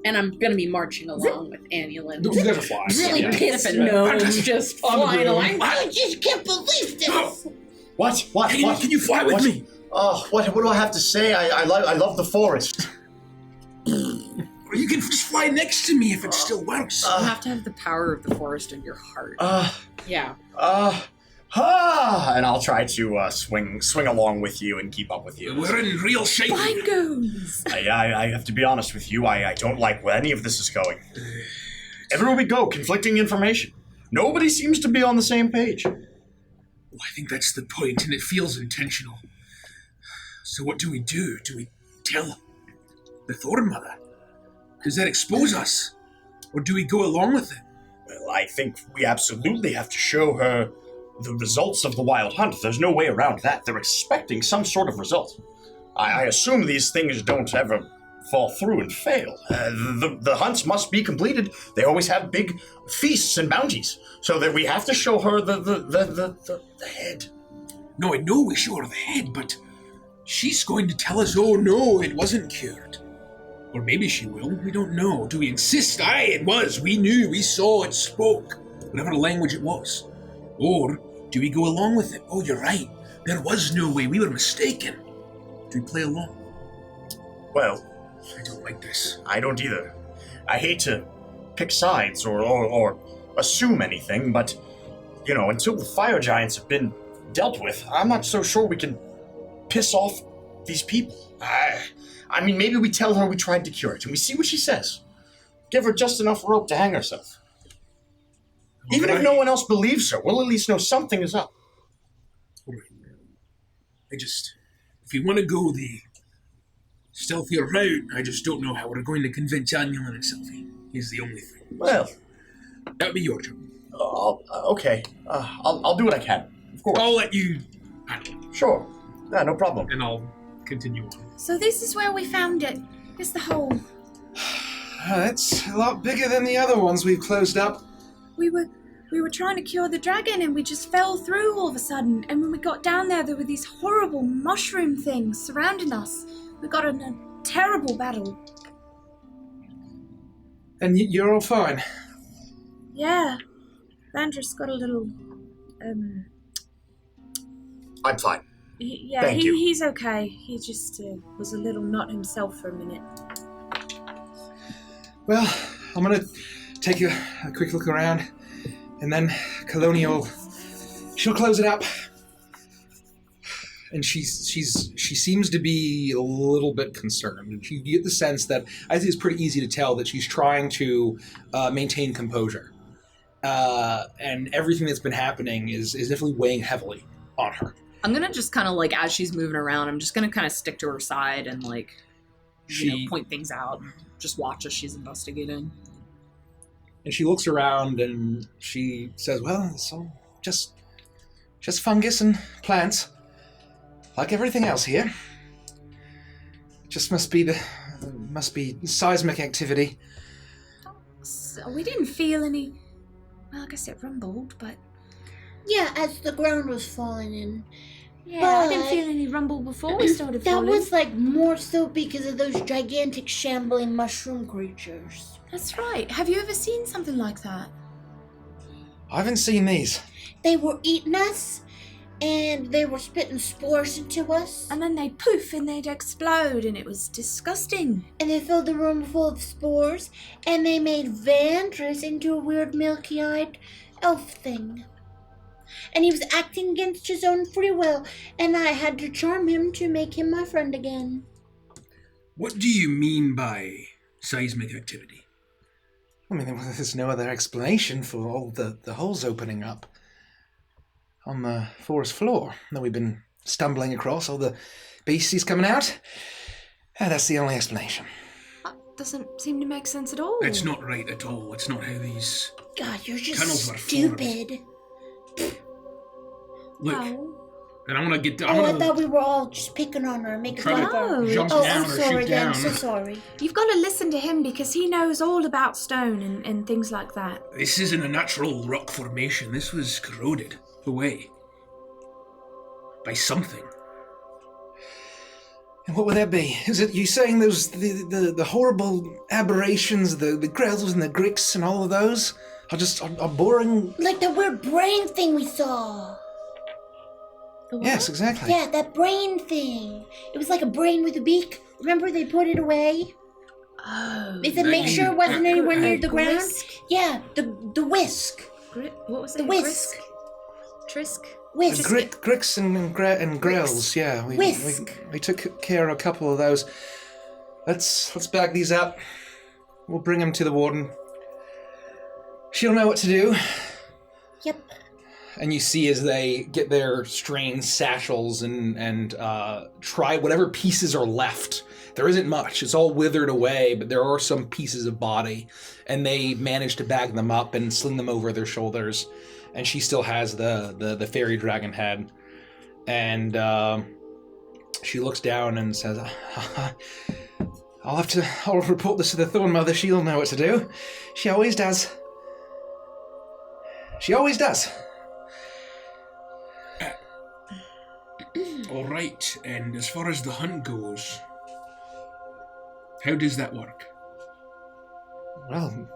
And I'm gonna be marching along with Annulin. You guys are flying. Really Yeah. pissed gnome just flying along. I just can't believe this. What? Can you fly with me? Oh, what do I have to say? I love the forest. Or you can just fly next to me if it still works. You have to have the power of the forest in your heart. Yeah. And I'll try to swing along with you and keep up with you. We're in real shape. Fine goons. I have to be honest with you. I don't like where any of this is going. Everywhere we go, conflicting information. Nobody seems to be on the same page. Well, I think that's the point, and it feels intentional. So what do? Do we tell the Thorn Mother? Does that expose us? Or do we go along with it? Well, I think we absolutely have to show her the results of the wild hunt. There's no way around that. They're expecting some sort of result. I assume these things don't ever fall through and fail. The hunts must be completed. They always have big feasts and bounties. So that we have to show her the head. No, I know we show her the head, but she's going to tell us, oh no, it wasn't cured. Or maybe she will, we don't know. Do we insist? Aye, it was. We knew, we saw, it spoke. Whatever language it was. Or do we go along with it? Oh, you're right. There was no way. We were mistaken. Do we play along? Well, I don't like this. I don't either. I hate to pick sides or assume anything, but, until the fire giants have been dealt with, I'm not so sure we can piss off these people. I mean, maybe we tell her we tried to cure it, and we see what she says. Give her just enough rope to hang herself. Even if no one else believes her, we'll at least know something is up. If we want to go the stealthier route, I just don't know how we're going to convince Annulin and Sylvie. Is the only thing. Well, that would be your job. Okay. I'll do what I can. Of course. I'll let you. Sure. Yeah, no problem. And I'll continue on. So this is where we found it. It's the hole. It's a lot bigger than the other ones we've closed up. We were trying to cure the dragon and we just fell through all of a sudden. And when we got down there were these horrible mushroom things surrounding us. We got in a terrible battle. And you're all fine? Yeah. Vandris got a little, I'm fine. Thank you. He's okay. He just was a little not himself for a minute. Well, I'm gonna take a quick look around, and then Colonial, she'll close it up. And she seems to be a little bit concerned. And you get the sense that, I think it's pretty easy to tell that she's trying to maintain composure. And everything that's been happening is definitely weighing heavily on her. I'm gonna just kind of as she's moving around, I'm just gonna kind of stick to her side and point things out and just watch as she's investigating. And she looks around and she says, well, it's all just fungus and plants. Like everything else here. Just must be seismic activity. So we didn't feel any. Well, I guess it rumbled, but. Yeah, as the ground was falling in. Yeah, I didn't feel any rumble before we started falling. That was more so because of those gigantic shambling mushroom creatures. That's right. Have you ever seen something like that? I haven't seen these. They were eating us, and they were spitting spores into us. And then they'd poof and they'd explode, and it was disgusting. And they filled the room full of spores, and they made Vandris into a weird milky-eyed elf thing. And he was acting against his own free will, and I had to charm him to make him my friend again. What do you mean by seismic activity? I mean, there's no other explanation for all the holes opening up on the forest floor that we've been stumbling across, all the beasties coming out. That's the only explanation. That doesn't seem to make sense at all. It's not right at all. It's not how these God, you're just tunnels were stupid. formed. Look, Well, And I'm gonna get down. I thought we were all just picking on her, making fun of her. Jump Oh, down I'm or sorry, shoot then. down. I'm so sorry. You've got to listen to him because he knows all about stone and things like that. This isn't a natural rock formation. This was corroded away by something. And what would that be? Is it you saying those the horrible aberrations, the Grells and the Gricks and all of those are boring? Like the weird brain thing we saw. Yes, exactly. Yeah, that brain thing. It was like a brain with a beak. Remember they put it away? Oh. Is it make sure it wasn't anywhere near the ground? Whisk? Yeah, the whisk. What was it? The whisk. Trisk? Whisk. Gricks and Grells, yeah. We took care of a couple of those. Let's bag these up. We'll bring them to the warden. She'll know what to do. Yep. And you see as they get their strange satchels and try whatever pieces are left. There isn't much. It's all withered away, but there are some pieces of body. And they manage to bag them up and sling them over their shoulders. And she still has the fairy dragon head. And she looks down and says, I'll report this to the Thorn Mother. She'll know what to do. She always does. She always does. All right, and as far as the hunt goes, how does that work? Well,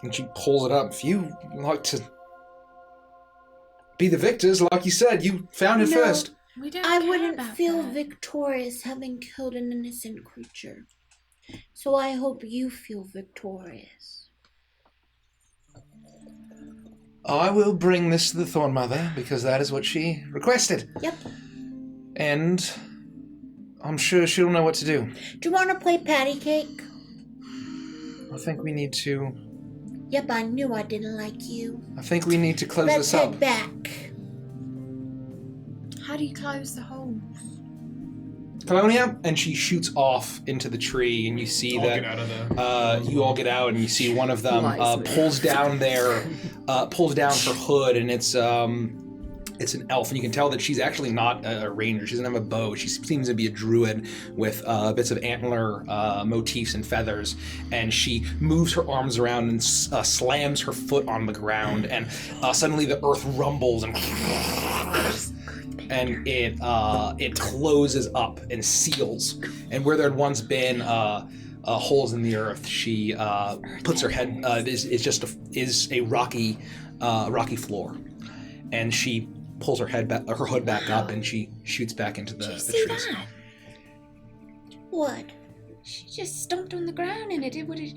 and she pulls it up. If you like to be the victors, like you said, you found it first. We don't I care wouldn't about feel that. victorious having killed an innocent creature. So I hope you feel victorious. I will bring this to the Thorn Mother, because that is what she requested. Yep. And I'm sure she'll know what to do. Do you want to play patty cake? I think we need to... Yep, I knew I didn't like you. I think we need to close Let's this up. head back. How do you close the hole? Colonia, and she shoots off into the tree, and you see that Get out of the... you all get out, and you see one of them pulls down her hood, and it's an elf, and you can tell that she's actually not a ranger. She doesn't have a bow. She seems to be a druid with bits of antler motifs and feathers, and she moves her arms around and slams her foot on the ground, and suddenly the earth rumbles and it closes up and seals. And where there had once been holes in the earth, she puts her head. Is a rocky floor, and she pulls her hood back up, and she shoots back into the trees. That? What? She just stomped on the ground and it did what it.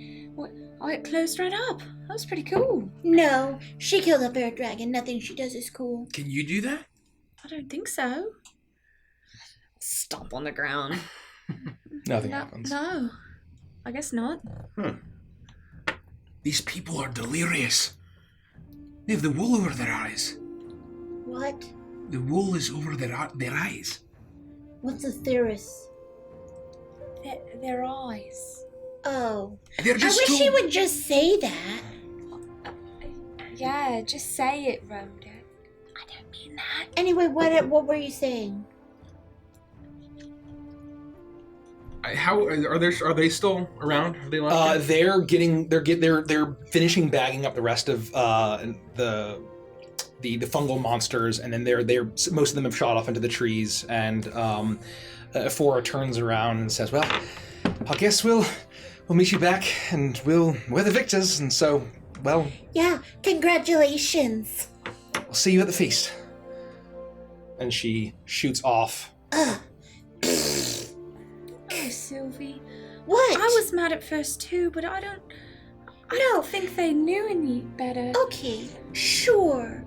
Oh, it closed right up. That was pretty cool. No, she killed a bear dragon. Nothing she does is cool. Can you do that? I don't think so. Stomp on the ground. Nothing happens. No, I guess not. These people are delirious. They have the wool over their eyes. What? The wool is over their eyes. What's a theorist? Their eyes. Oh. They're I just wish too... she would just say that. Yeah, just say it, Rhoda. I don't mean that. Anyway, what were you saying? How are they still around? Are they left? They're finishing bagging up the rest of the fungal monsters, and then they're most of them have shot off into the trees. And Phora turns around and says, "Well, I guess we'll meet you back, and we're the victors, and so, well, Yeah, congratulations. we'll see you at the feast." And she shoots off. Oh, Sylvie. What? I was mad at first too, but I don't think they knew any better. Okay, sure.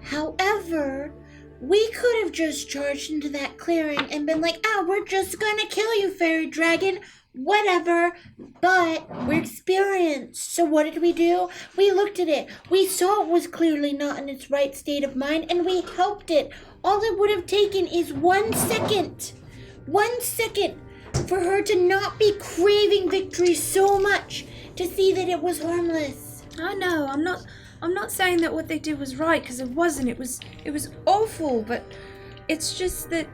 However, we could have just charged into that clearing and been like, we're just gonna kill you, fairy dragon. Whatever. But we're experienced. So what did we do? We looked at it. We saw it was clearly not in its right state of mind, and we helped it. All it would have taken is 1 second. 1 second for her to not be craving victory so much to see that it was harmless. I know. I'm not saying that what they did was right, because it wasn't. It was awful, but It's just that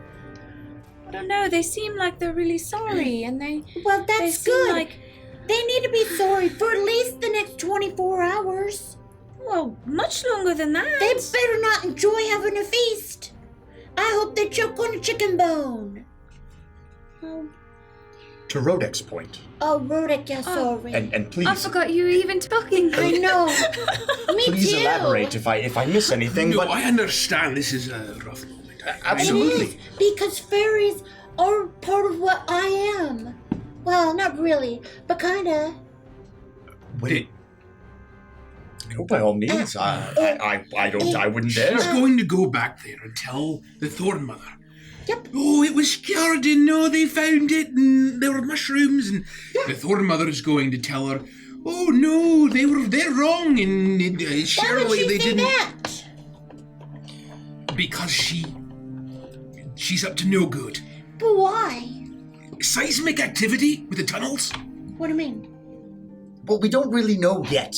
I don't know. They seem like they're really sorry, and Well, they that's seem good. like They need to be sorry for at least the next 24 hours. well, much longer than that. They better not enjoy having a feast. I hope they choke on a chicken bone. Well, To Rodek's point, Oh, Rodek, yeah, sorry. and please, I forgot you were even talking. I know. Me please too. elaborate if I miss anything. No, but I understand this is a rough moment. absolutely. It is, because fairies are part of what I am. Well, not really, but kinda. Wait. No, by all means. I wouldn't dare. She's going to go back there and tell the Thorn Mother. Yep. Oh, it was cured and no, they found it and there were mushrooms and the Thorn Mother is going to tell her, oh no, they're wrong and Why would surely she they say didn't. that? Because she's up to no good. But why? Seismic activity with the tunnels? What do you mean? Well, we don't really know yet.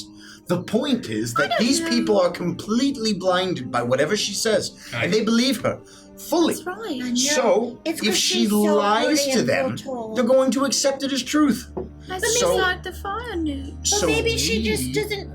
The point is that these people are completely blinded by whatever she says, Aye. and they believe her fully. That's right. I know. So, It's if 'cause she she's so lies pretty to and them, foretold. they're going to accept it as truth. That's So- like the fire news. But So maybe she just we- doesn't.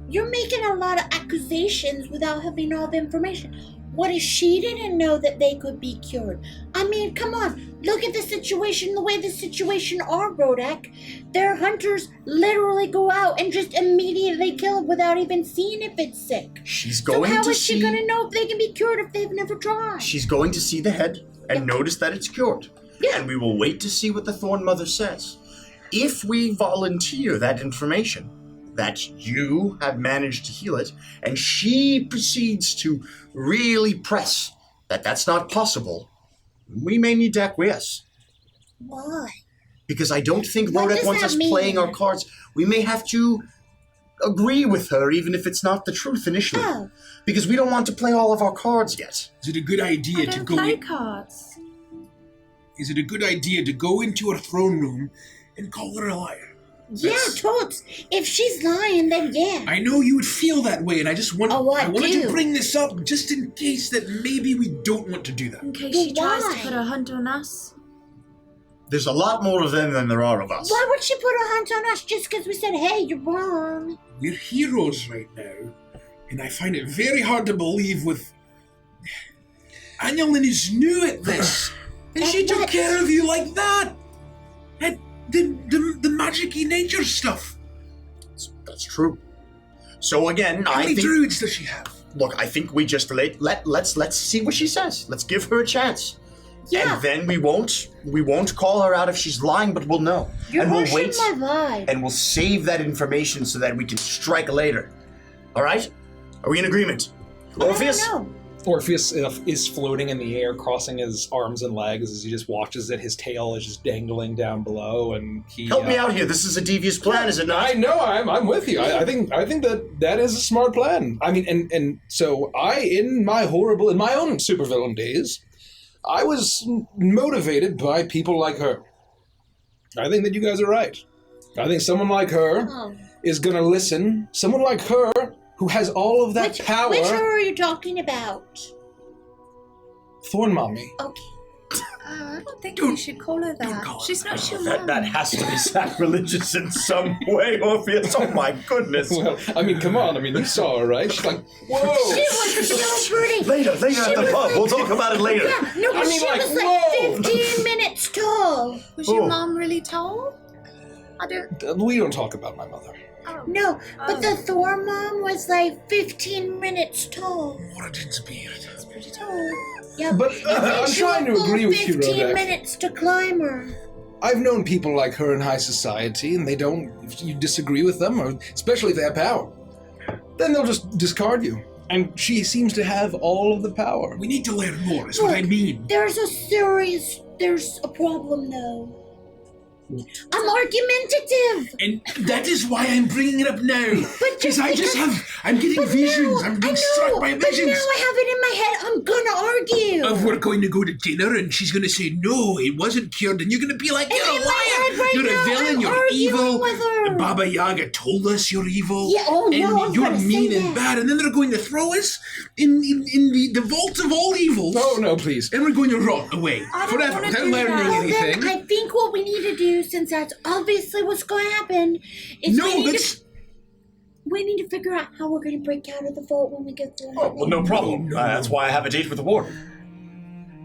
You're making a lot of accusations without having all the information. What if she didn't know that they could be cured? I mean, come on. Look at the situation, the way the situation are, Rodek. Their hunters literally go out and just immediately kill it without even seeing if it's sick. She's So going how to is she see. gonna know if they can be cured if they've never tried? She's going to see the head and notice that it's cured. Yeah. And we will wait to see what the Thorn Mother says. If we volunteer that information, that you have managed to heal it, and she proceeds to really press that that's not possible, we may need to acquiesce. Why? Because I don't think What Rodek does wants that us mean? playing our cards. We may have to agree with her, even if it's not the truth initially. Oh. Because we don't want to play all of our cards yet. Is it a good idea I to don't go play in? cards. Is it a good idea to go into her throne room and call her a liar? Yeah, totes. If she's lying, then yeah. I know you would feel that way, and I just want Oh, I wanted do. to bring this up just in case that maybe we don't want to do that. In case But she tries why? to put a hunt on us. There's a lot more of them than there are of us. Why would she put a hunt on us just because we said, hey, you're wrong? We're heroes right now, and I find it very hard to believe with Annalyn is new at this, and she took care of you like that. And the magic-y nature stuff. That's true. So again, How I many think. druids does she have? Look, I think we just let's see what she says. Let's give her a chance. Yeah. And then we won't call her out if she's lying, but we'll know. You're and we'll pushing wait my vibe. and we'll save that information so that we can strike later. All right? Are we in agreement? Orpheus? I don't know. Orpheus is floating in the air, crossing his arms and legs as he just watches it. His tail is just dangling down below, and he Help me out here. This is a devious plan, is it not? I know. I'm with you. I think that is a smart plan. I mean, and so in my own supervillain days, I was motivated by people like her. I think that you guys are right. I think someone like her Oh. is gonna listen. Someone like her who has all of that power. Which her are you talking about? Thorn Mommy. Okay. I don't think we should call her that. call her She's not your That mum. has to be sacrilegious in some way, Orpheus. Oh my goodness. Well, I mean, come on. I mean, you saw her, right? She's like, whoa. She was so pretty. Later at the was pub. like- We'll talk about it later. Yeah, no, but I mean, she like, was whoa. like 15 minutes tall. Was your Oh. mum really tall? I don't. We don't talk about my mother. Oh. No, but the Thor mom was like 15 minutes tall. Origins beard. It's pretty tall. Yeah, But it takes I'm trying you to a agree full with you, 15 Rodek. minutes to climb her. I've known people like her in high society, and they don't. If you disagree with them, or especially if they have power, then they'll just discard you. And she seems to have all of the power. We need to learn more, is what I Look, mean. There's a problem though. I'm argumentative. And that is why I'm bringing it up now. But Because just I'm getting visions. I'm being struck by but now visions. I have it in my head. I'm gonna argue. Of we're going to go to dinner and she's going to say, no, it wasn't cured. And you're going to be like, And you're a in my head liar. right You're now, a villain. I'm You're arguing evil. with her. never. Baba Yaga told us you're evil. Yeah, oh, and no, I'm you're gonna say mean and that. bad, and then they're going to throw us in the vault of all evils. No, please. And we're going to rot away I don't forever wanna without do learning that. Well, anything. then I think what we need to do, since that's obviously what's going to happen, is we need to figure out how we're going to break out of the vault when we get through. Oh, well, no problem. That's why I have a date with the warden.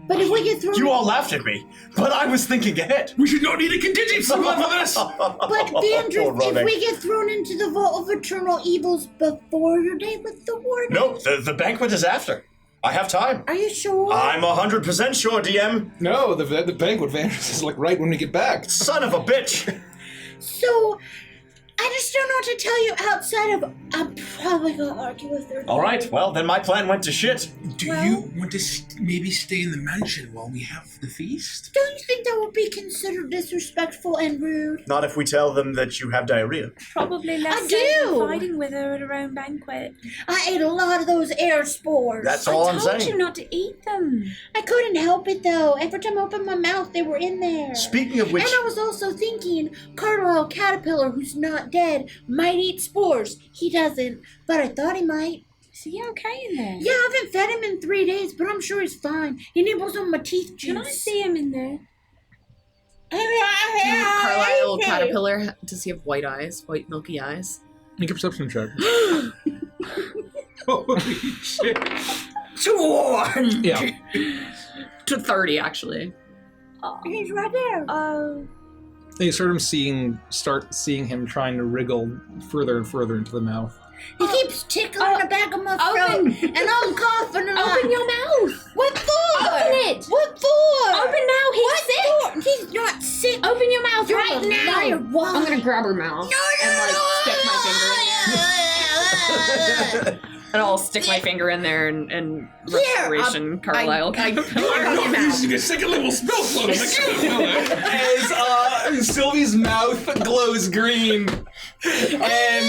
But if we get through, You all laughed at me, but I was thinking ahead. We should not need a contingency plan for this. But Dandruff, if we get thrown into the vault of eternal evils before your date with the warden, No, the banquet is after. I have time. are you sure? I'm 100% sure, DM. No, the banquet vanishes like right when we get back. Son of a bitch. So, I just don't know what to tell you outside of I'm probably going to argue with her. All right, well, then my plan went to shit. Do you want to maybe stay in the mansion while we have the feast? Don't you think that would be considered disrespectful and rude? Not if we tell them that you have diarrhea. Probably less I safe than do. fighting with her at her own banquet. I ate a lot of those air spores. That's all I'm I told saying. you not to eat them. I couldn't help it though. Every time I opened my mouth, they were in there. Speaking of which, And I was also thinking, Carlisle Caterpillar, who's not dead, might eat spores. He doesn't, but I thought he might. Is he okay in there? Yeah, I haven't fed him in 3 days, but I'm sure he's fine. He nibbles on my teeth juice. Can I see him in there? Carlisle Caterpillar, does he have white eyes? White milky eyes? Make a perception check. Holy shit. Thorn! Yeah. To 30, actually. He's right there. Oh. You start seeing him trying to wriggle further and further into the mouth. He keeps tickling the back of my throat, and I'm coughing a lot. Open your mouth. What for? Open it. What for? Open now. He's What sick. for? He's not sick. Open your mouth You're right a now. liar. Why? I'm gonna grab her mouth and like stick my finger in there. And I'll stick my finger in there and restoration Carlisle Caterpillar. I'm not using a second level spell slot. As Sylvie's mouth glows green, and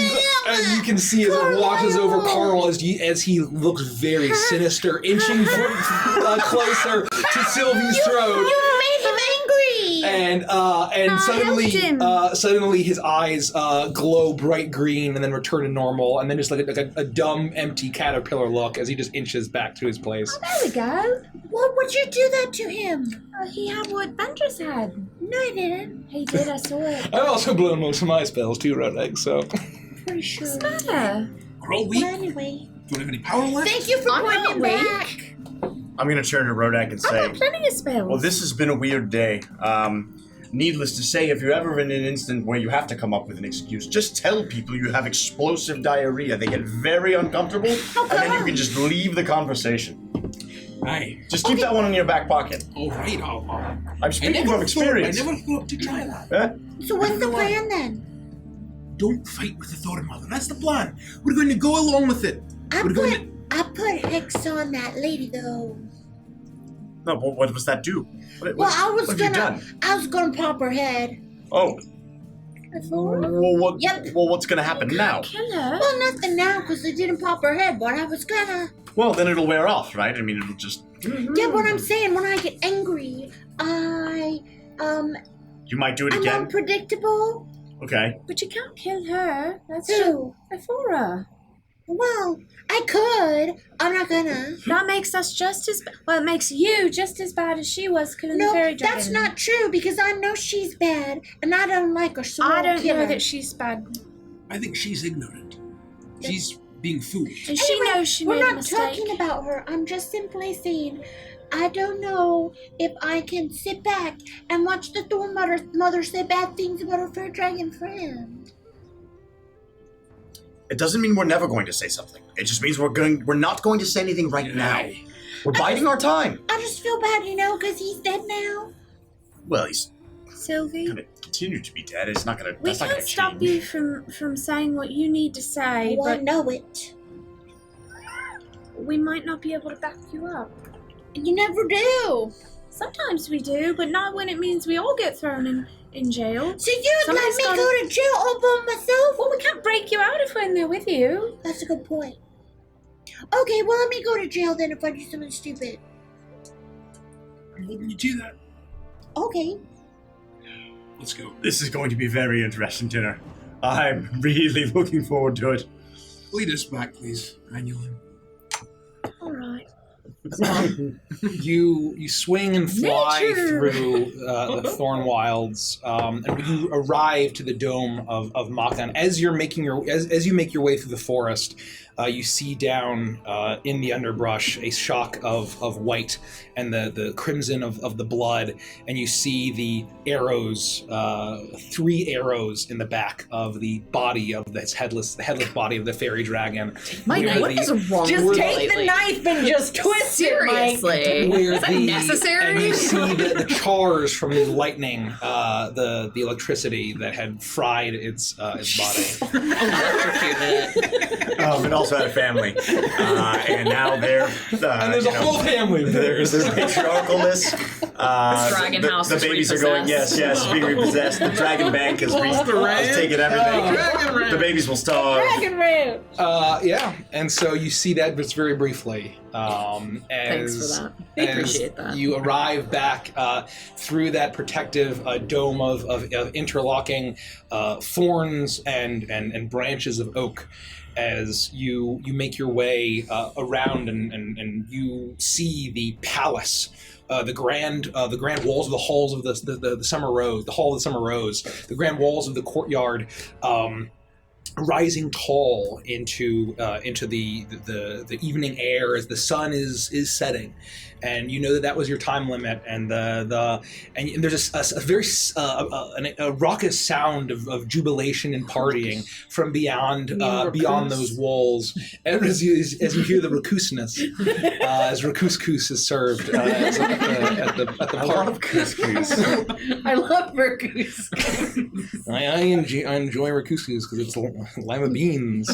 you can see as it washes over Carl as he looks very sinister, inching closer to Sylvie's throat. You made him angry. And suddenly his eyes glow bright green and then return to normal, and then just like a dumb, empty caterpillar look as he just inches back to his place. There we go. What would you do that to him? He had what Ventress had. No, he didn't. He did. I saw it. I've also blown most of my spells too, Rodeg, so... Pretty sure. What's the matter? Grow weak. Well, anyway. Do you have any power left? Thank you for I'm pointing not me weak. back. I'm going to turn to Rodak and I've say, got plenty of spells. well, this has been a weird day. Needless to say, if you're ever in an instant where you have to come up with an excuse, just tell people you have explosive diarrhea. They get very uncomfortable, and then you can just leave the conversation. Aye. Just keep that one in your back pocket. All right. I'm speaking from experience. I never thought to try that. Eh? So what's the plan then? Don't fight with the Thorn Mother. That's the plan. We're going to go along with it. I We're going to... put Hex on that lady though. No, but what does that do? What Well, I have you done? was gonna pop her head. Oh. Well, Yep. what's going to happen now? Kill her. Well, nothing now because I didn't pop her head, but I was gonna. Well, then it'll wear off, right? I mean, it'll just... Yeah, what I'm saying, when I get angry, You might do it I'm again? unpredictable. Okay. But you can't kill her. That's just Who? Ephora. Well, I could. I'm not gonna. That makes us just as it makes you just as bad as she was killing the No, fairy dragon. that's not true because I know she's bad and I don't like her, so I don't kill know her. that she's bad. I think she's ignorant. She's being foolish. And she Anyway, knows she we're made a not mistake. talking about her. I'm just simply saying, I don't know if I can sit back and watch the Thorn mother say bad things about her fairy dragon friend. It doesn't mean we're never going to say something. It just means we're not going to say anything right now. We're biding our time. I just feel bad, because he's dead now. Well, he's Sylvie, going to continue to be dead. It's not going to. we That's not going can't to stop change. you from saying what you need to say, Oh, I but know it. we might not be able to back you up. You never do. Sometimes we do, but not when it means we all get thrown in jail. So you'd Somebody's let me gotta- go to jail all by myself? Well, we can't break you out if we're in there with you. That's a good point. Okay, well, let me go to jail then if I do something stupid. I'm hoping you do that. Okay. Let's go. This is going to be a very interesting dinner. I'm really looking forward to it. Lead us back, please, Anulin. All right. You swing and fly Nature! through the Thorn Wilds, and when you arrive to the dome of Makan, as you make your way through the forest, you see down in the underbrush a shock of white and the crimson of the blood, and you see the arrows, 3 arrows in the back of the body of the headless body of the fairy dragon. Mike, what is wrong Just with you take the lately? knife and just twist it, Mike. Seriously. Is that necessary? And you see the chars from the lightning, the electricity that had fried its body. It also had a family, and now they're And there's a whole family there. There's patriarchalness. Dragon house the is babies are going, yes, being repossessed. The dragon bank has taken everything. The babies will starve. Dragon Ranch. Yeah, and so you see that, but it's very briefly. Thanks for that. I appreciate that. You arrive back through that protective dome of interlocking thorns and branches of oak. As you make your way around and you see the palace, the grand walls of the halls of the Summer Rose, the Hall of the Summer Rose, the grand walls of the courtyard, rising tall into the evening air as the sun is setting. And you know that was your time limit, and there's a very raucous sound of jubilation and partying from beyond those walls. And as you hear the rakusness, as rakuskus is served at the park. I love couscous. I love Mercus. I enjoy rakuskus because it's lima beans.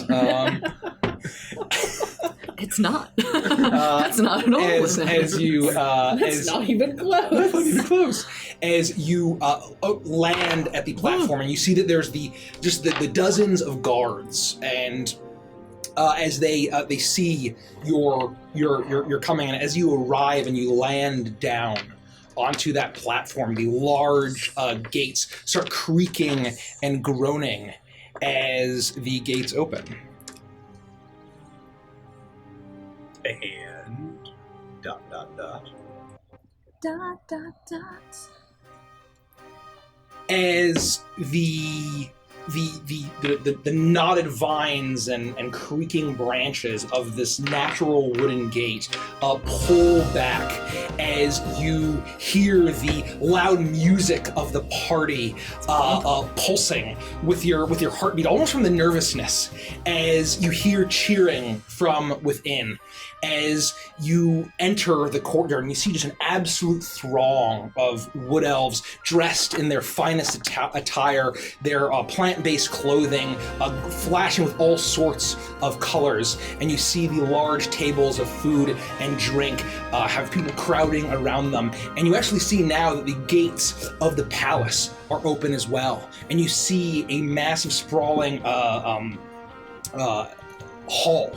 It's not. That's not at all. As you That's not even close. That's not even close. As you land at the platform, and you see that there's the dozens of guards, and as they see you're coming, and as you arrive and you land down onto that platform, the large gates start creaking and groaning as the gates open. And ... Dot, dot. As the knotted vines and creaking branches of this natural wooden gate pull back, as you hear the loud music of the party pulsing with your heartbeat, almost from the nervousness, as you hear cheering from within. As you enter the courtyard and you see just an absolute throng of wood elves dressed in their finest attire, their plant-based clothing, flashing with all sorts of colors, and you see the large tables of food and drink have people crowding around them, and you actually see now that the gates of the palace are open as well, and you see a massive sprawling hall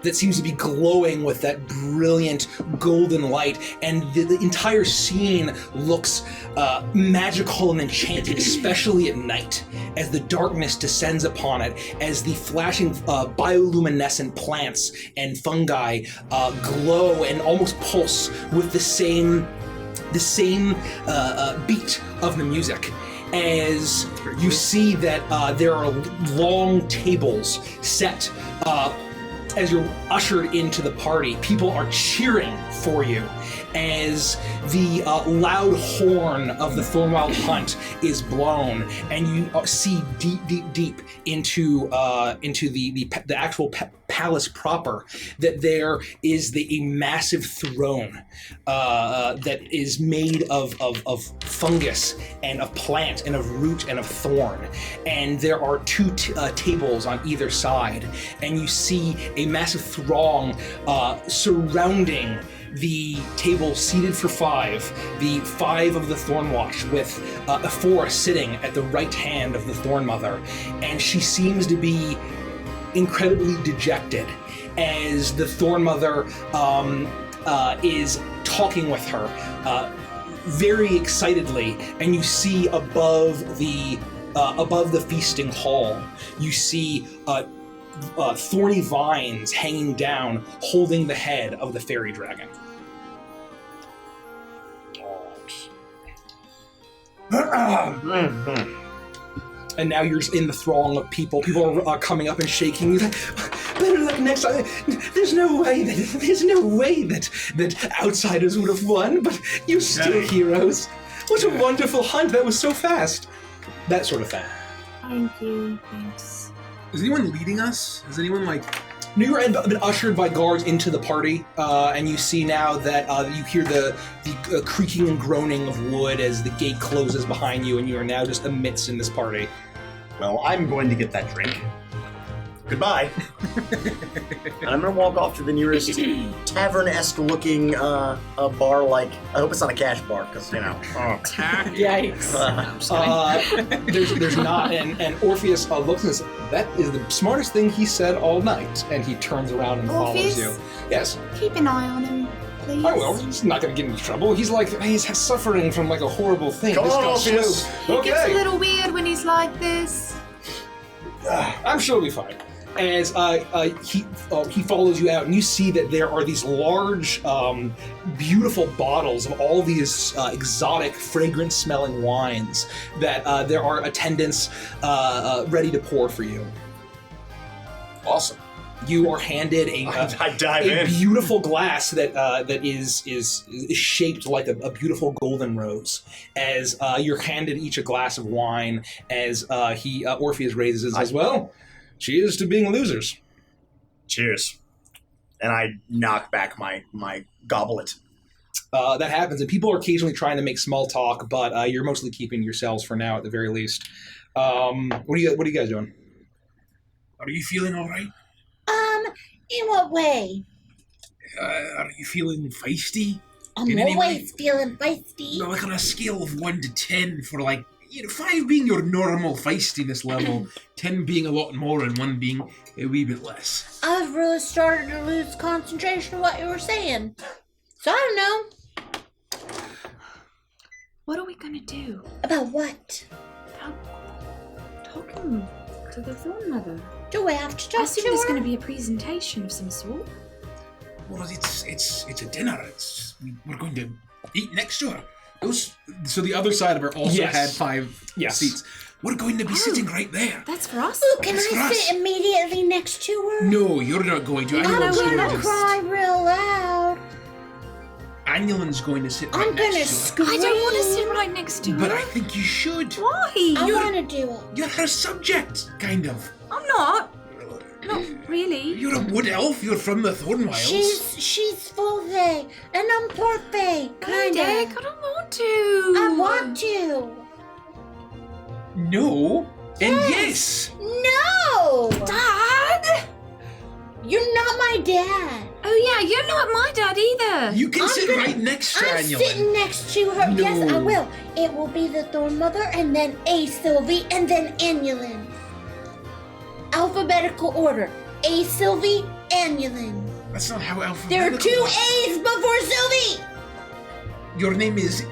that seems to be glowing with that brilliant golden light, and the entire scene looks magical and enchanting, especially at night, as the darkness descends upon it, as the flashing bioluminescent plants and fungi glow and almost pulse with the same beat of the music. As you see that there are long tables set as you're ushered into the party. People are cheering for you as the loud horn of the Thornwild Hunt is blown, and you see deep into the actual palace proper, that there is a massive throne that is made of fungus and of plant and of root and of thorn, and there are 2 tables on either side, and you see a massive throng surrounding the table seated for 5, the 5 of the Thornwatch, with Ephora sitting at the right hand of the Thorn Mother, and she seems to be incredibly dejected as the Thorn Mother is talking with her very excitedly, and you see above the above the feasting hall, you see thorny vines hanging down, holding the head of the fairy dragon. And now you're in the throng of people. People are coming up and shaking. You're like, better luck next time. There's no way that outsiders would have won, but you're still heroes. What a wonderful hunt. That was so fast. That sort of thing. Thank you. Thanks. Is anyone leading us? Is anyone like... No, you're been ushered by guards into the party, and you see now that you hear the creaking and groaning of wood as the gate closes behind you, and you are now just amidst in this party. Well, I'm going to get that drink. Goodbye. And I'm going to walk off to the nearest tavern-esque looking bar, like, I hope it's not a cash bar, because, you know. Yikes. There's not, and Orpheus looks and says, that is the smartest thing he said all night, and he turns around and follows you. Yes. Keep an eye on him, please. I will. He's not going to get into trouble. He's suffering from like a horrible thing. Come on, Orpheus. He gets a little weird when he's like this. I'm sure he'll be fine. As he follows you out, and you see that there are these large, beautiful bottles of all these exotic, fragrant-smelling wines that there are attendants ready to pour for you. Awesome. You are handed a beautiful glass that is shaped like a beautiful golden rose. As you're handed each a glass of wine, as Orpheus raises his as well. Cheers to being losers. Cheers. And I knock back my goblet. That happens, and people are occasionally trying to make small talk, but you're mostly keeping yourselves for now, at the very least. What are you guys doing? Are you feeling all right? In what way? Are you feeling feisty? I'm always feeling feisty. No, like on a scale of 1 to 10 for like, 5 being your normal feistiness level, 10 being a lot more, and 1 being a wee bit less. I've really started to lose concentration of what you were saying. So I don't know. What are we gonna do? About what? About talking to the Thorn Mother. Do we have to talk I assume to there's her? going to be a presentation of some sort. Well, it's a dinner. We're going to eat next to her. So the other side of her also had 5 seats. We're going to be sitting right there. That's for us. Ooh, can I sit immediately next to her? No, you're not going to. I'm going to cry real loud. Annulin's going to sit right I'm next going to to scream. I don't want to sit right next to her. But I think you should. Why? I want to do it. You're her subject, kind of. I'm not. Not really. You're a wood elf. You're from the Thorn Wilds. She's full fae, and I'm part fae, kind of. I don't want to. I want to. No. And yes. No. Dad. You're not my dad. Oh yeah, you're not my dad either. You can sit right next to I'm Annulin. sitting next to her. No. Yes, I will. It will be the Thorn Mother, and then A. Sylvie, and then Annulin. Alphabetical order. A. Sylvie, Annulin. That's not how alphabetical There are 2 works. A's before Sylvie. Your name is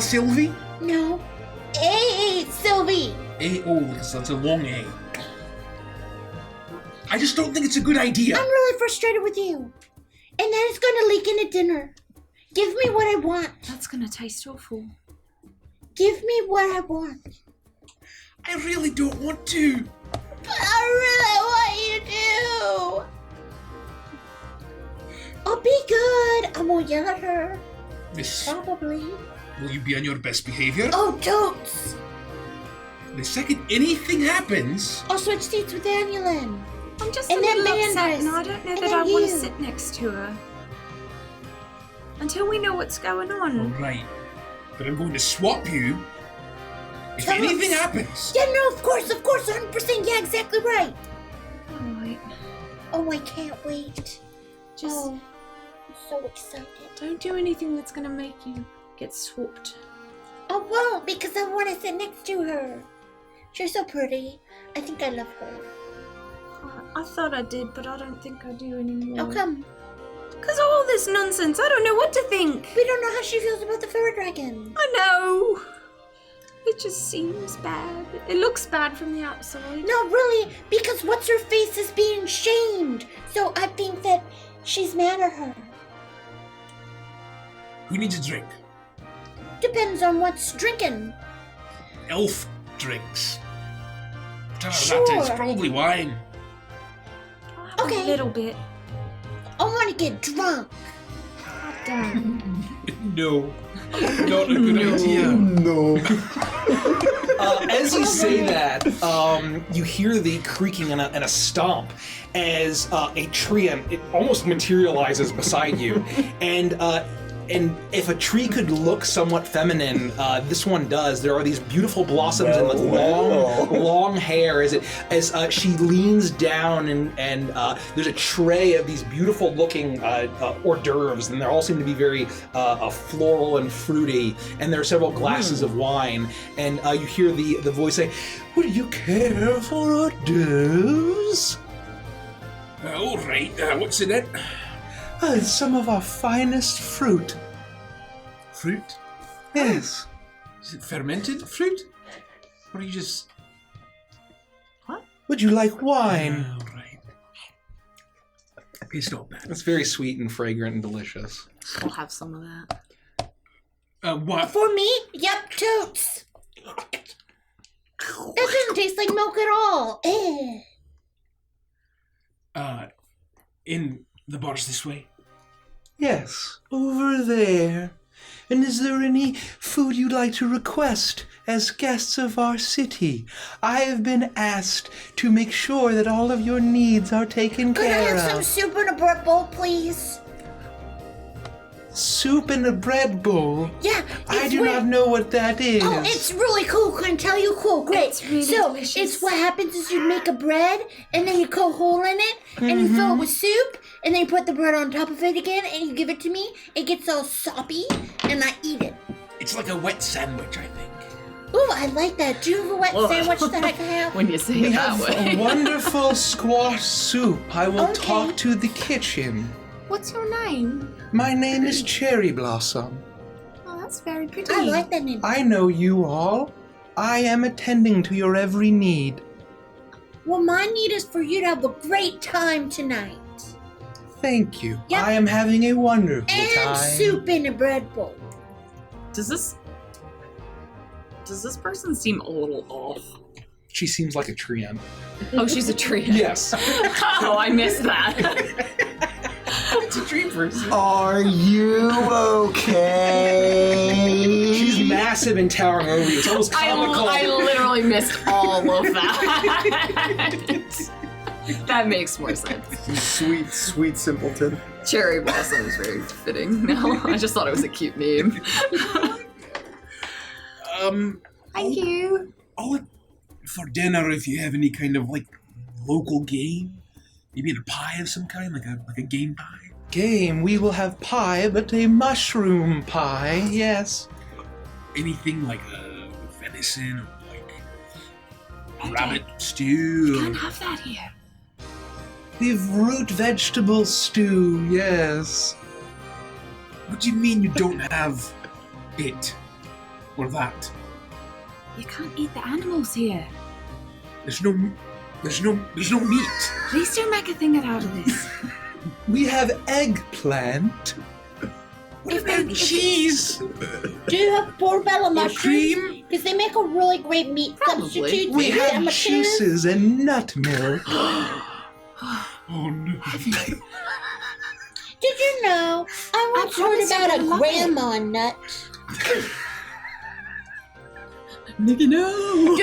Sylvie? No. A. Sylvie. So that's a long A. I just don't think it's a good idea. I'm really frustrated with you. And that is going to leak into dinner. Give me what I want. That's gonna taste awful. Give me what I want. I really don't want to. But I really want you to. I'll be good. I won't yell at her. This, Probably. will you be on your best behavior? Oh, totes. The second anything happens... I'll switch seats with Annulin. I'm just And a then little upset, Landis. and I don't know And that then I want to you. sit next to her until we know what's going on. Alright. But I'm going to swap you if Tell anything us. happens. Yeah, no, of course, 100%. Yeah, exactly right. All right. Oh, I can't wait. Just I'm so excited. don't do anything that's gonna make you get swapped. I won't because I want to sit next to her. She's so pretty. I think I love her. I thought I did, but I don't think I do anymore. How come? Because of all this nonsense, I don't know what to think. We don't know how she feels about the fairy dragon. I know. It just seems bad. It looks bad from the outside. No, really, because what's-her-face is being shamed. So I think that she's mad at her. Who needs a drink? Depends on what's drinking. Elf drinks. Whatever Sure. that is, probably wine. I'll have Okay. a little bit. I want to get drunk. Damn. No. Not a good idea. No. As you say that, you hear the creaking and a stomp as a tree it almost materializes beside you, and if a tree could look somewhat feminine, this one does. There are these beautiful blossoms and with long hair as she leans down and there's a tray of these beautiful looking hors d'oeuvres, and they all seem to be very floral and fruity. And there are several glasses of wine, and you hear the voice say, "Would you care for hors d'oeuvres?" All right. What's in it? It's some of our finest fruit. Fruit? Yes. Is it fermented fruit? Or are you just... Would you like wine? All right. It's not bad. It's very sweet and fragrant and delicious. I'll have some of that. What? For me? Yep, totes. That doesn't taste like milk at all. In the bars this way? Yes, over there. And is there any food you'd like to request as guests of our city? I have been asked to make sure that all of your needs are taken Could I care have some of. soup in a bread bowl, please? Soup in a bread bowl? Yeah. I it's do where- not know what that is. Oh, it's really cool. Can I tell you? Cool, great. It's really so delicious. it's what happens is you make a bread and then you cut a hole in it and you fill it with soup and then you put the bread on top of it again and you give it to me. It gets all soppy and I eat it. It's like a wet sandwich, I think. Ooh, I like that. Do you have a wet sandwich that I can have? When you say We it that have way. a wonderful squash soup. I will Okay. talk to the kitchen. What's your name? My name is Cherry Blossom. Oh, that's very pretty. I like that name. I know you all. I am attending to your every need. Well, my need is for you to have a great time tonight. Thank you. Yep. I am having a wonderful And time. soup in a bread bowl. Does this person seem a little off? She seems like a treant. Oh, she's a tree. Yes. Oh, I missed that. It's a tree person. Are you okay? She's massive and towering over you. It's almost comical. I literally missed all of that. That makes more sense. Sweet, sweet simpleton. Cherry Blossom is very fitting. No, I just thought it was a cute name. Thank you. For dinner, if you have any kind of like local game, maybe in a pie of some kind, like a game pie. Game, we will have pie, but a mushroom pie, yes. Anything like venison or like rabbit stew. Can't have that here. We've root vegetable stew, yes. What do you mean you don't have it or that? You can't eat the animals here. There's no meat. Please don't make a thing out of this. We have eggplant. What about cheese? Do you have portobello mushrooms? cream? Because they make a really great meat Probably. substitute. We for have amateurs. juices and nut milk. Oh no. Did you know? I once heard promise you about would a love grandma nut. Nigga, no.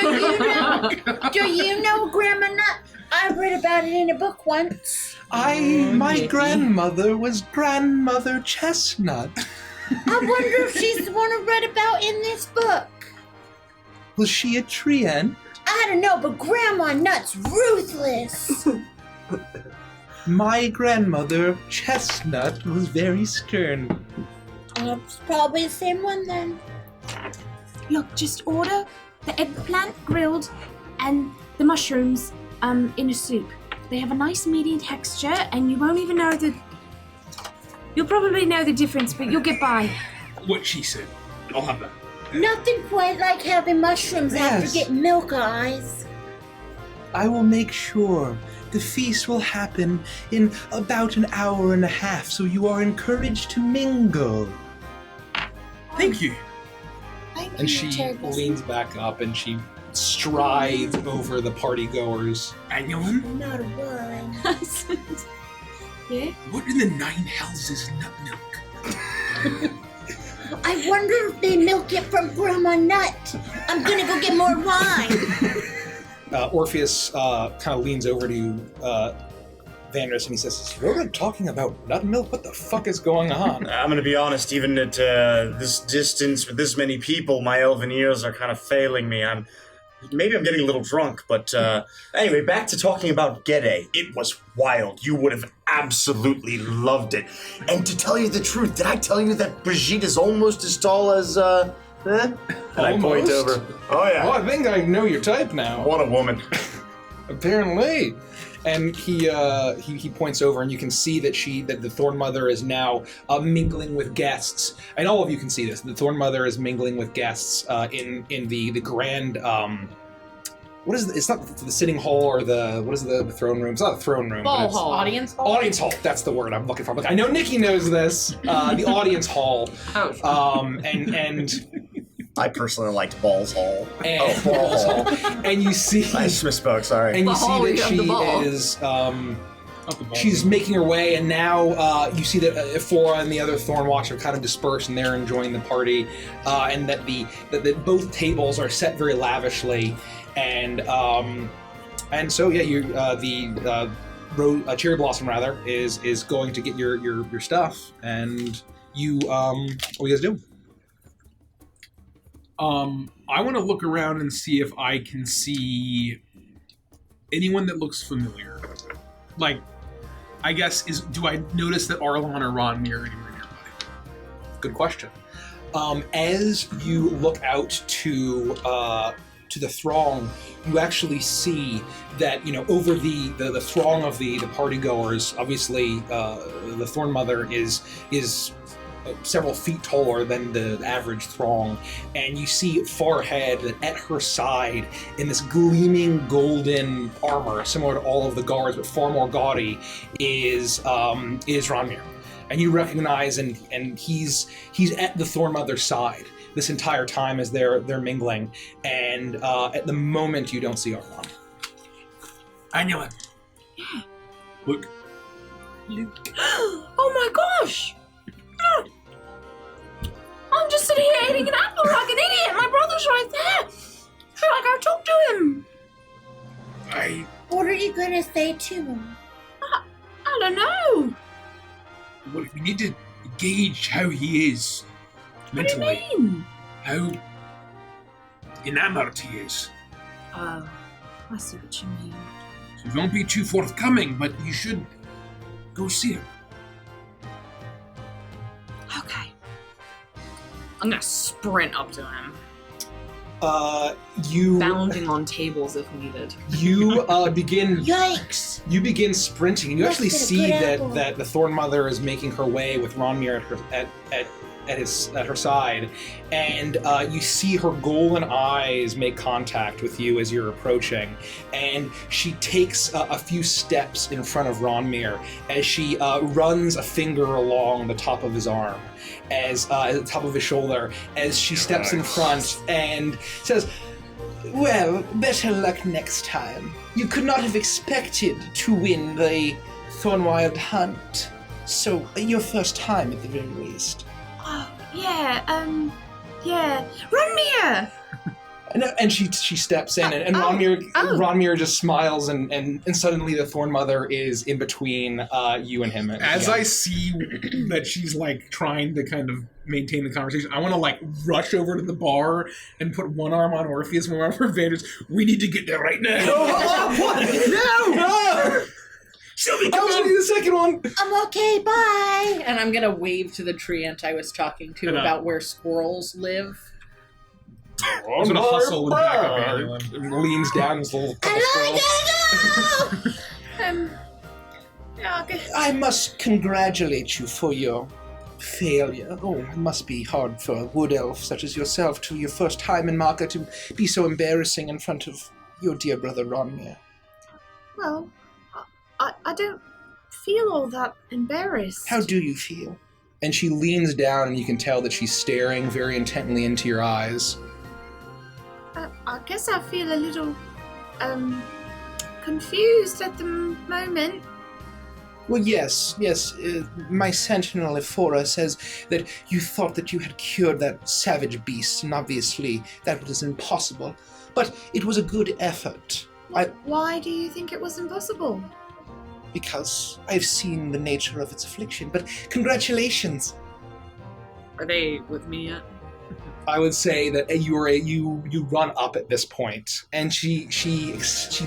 Do you know grandma nut? I read about it in a book once. My grandmother was Grandmother Chestnut. I wonder if she's the one I read about in this book. Was she a treant? I don't know, but grandma nut's ruthless. My grandmother Chestnut was very stern. It's probably the same one then. Look, just order the eggplant grilled and the mushrooms in a soup. They have a nice meaty texture and you won't even know you'll probably know the difference, but you'll get by. What she said. I'll have that. Nothing quite like having mushrooms after Yes. getting milk eyes. I will make sure the feast will happen in about an hour and a half, so you are encouraged to mingle. Thank you. Thank And you, she Turtle. leans back up and she strides over the party goers. Anulin, I'm not a one. Yeah? what in the 9 hells is nut milk? I wonder if they milk it from Grandma Nut. I'm gonna go get more wine. Orpheus kind of leans over to Vandris and he says, "You're not talking about nut milk? What the fuck is going on?" I'm gonna be honest, even at this distance with this many people, my elven ears are kind of failing me. Maybe I'm getting a little drunk, but anyway, back to talking about Gede. It was wild. You would have absolutely loved it. And to tell you the truth, did I tell you that Brigitte is almost as tall as, And I point Almost? over. Oh, yeah. Oh, I think I know your type now. What a woman. Apparently. And he points over, and you can see that the Thorn Mother is now mingling with guests, and all of you can see this. The Thorn Mother is mingling with guests in the grand. What is it? It's not the sitting hall or what is the throne room? It's not the throne room. Ball but it's hall. Audience hall? Audience hall. That's the word I'm looking for. Look, I know Nikki knows this. The audience hall. And I personally liked Balls Hall. and Balls Hall. and you see. I just misspoke, sorry. And you The hall, see you that have the ball. she is, Up the ball. she's making her way, and now you see that Ephora and the other Thornwatch are kind of dispersed, and they're enjoying the party, and that that both tables are set very lavishly, and so yeah, Cherry Blossom rather is going to get your stuff, and you what do you guys do? I want to look around and see if I can see anyone that looks familiar. Like, I guess, do I notice that Arlon or Ron are anywhere nearby? Good question. As you look out to the throng, you actually see that over the throng of the party goers. Obviously, the Thorn Mother is several feet taller than the average throng, and you see far ahead that at her side, in this gleaming golden armor, similar to all of the guards but far more gaudy, is Ronmir. And you recognize, and he's at the Thorn Mother's side this entire time as they're mingling, and at the moment you don't see Arlon. Anulin. Yeah. Look. Oh my gosh! I'm just sitting here eating an apple like an idiot. My brother's right there. Should I go talk to him? What are you gonna say to him? I don't know. Well, we need to gauge how he is mentally. What do you mean? How enamored he is. Oh, I see what you mean. So don't be too forthcoming, but you should go see him. Okay. I'm gonna sprint up to him, You bounding on tables if needed. you begin Yikes! You begin sprinting, and you Must actually get a see good apple. that the Thorn Mother is making her way with Ronmir at her side, and you see her golden eyes make contact with you as you're approaching, and she takes a few steps in front of Ronmir as she runs a finger along the top of his arm, at the top of his shoulder, as she steps in front and says, "Well, better luck next time. You could not have expected to win the Thornwild Hunt, so your first time at the very least." Oh, yeah, Ronmir! And she steps in, and oh. Ronmir just smiles, and suddenly the Thorn Mother is in between you and him. As I see that she's like trying to kind of maintain the conversation, I want to like rush over to the bar and put one arm on Orpheus, one arm for Vandris. We need to get there right now. No! Sylvie, I come was on! the second one. I'm okay, bye! And I'm gonna wave to the treant I was talking to about where squirrels live. I'm gonna hustle and back up Anulin. And leans down his little couple squirrels. Yeah, okay. I must congratulate you for your failure. Oh, it must be hard for a wood elf such as yourself to your first time in Marka to be so embarrassing in front of your dear brother Ronmir. Well, I don't feel all that embarrassed. How do you feel? And she leans down, and you can tell that she's staring very intently into your eyes. I guess I feel a little confused at the moment. Well, yes. My sentinel Ephora says that you thought that you had cured that savage beast, and obviously that was impossible. But it was a good effort. Why do you think it was impossible? Because I've seen the nature of its affliction. But congratulations! Are they with me yet? I would say that you run up at this point, and she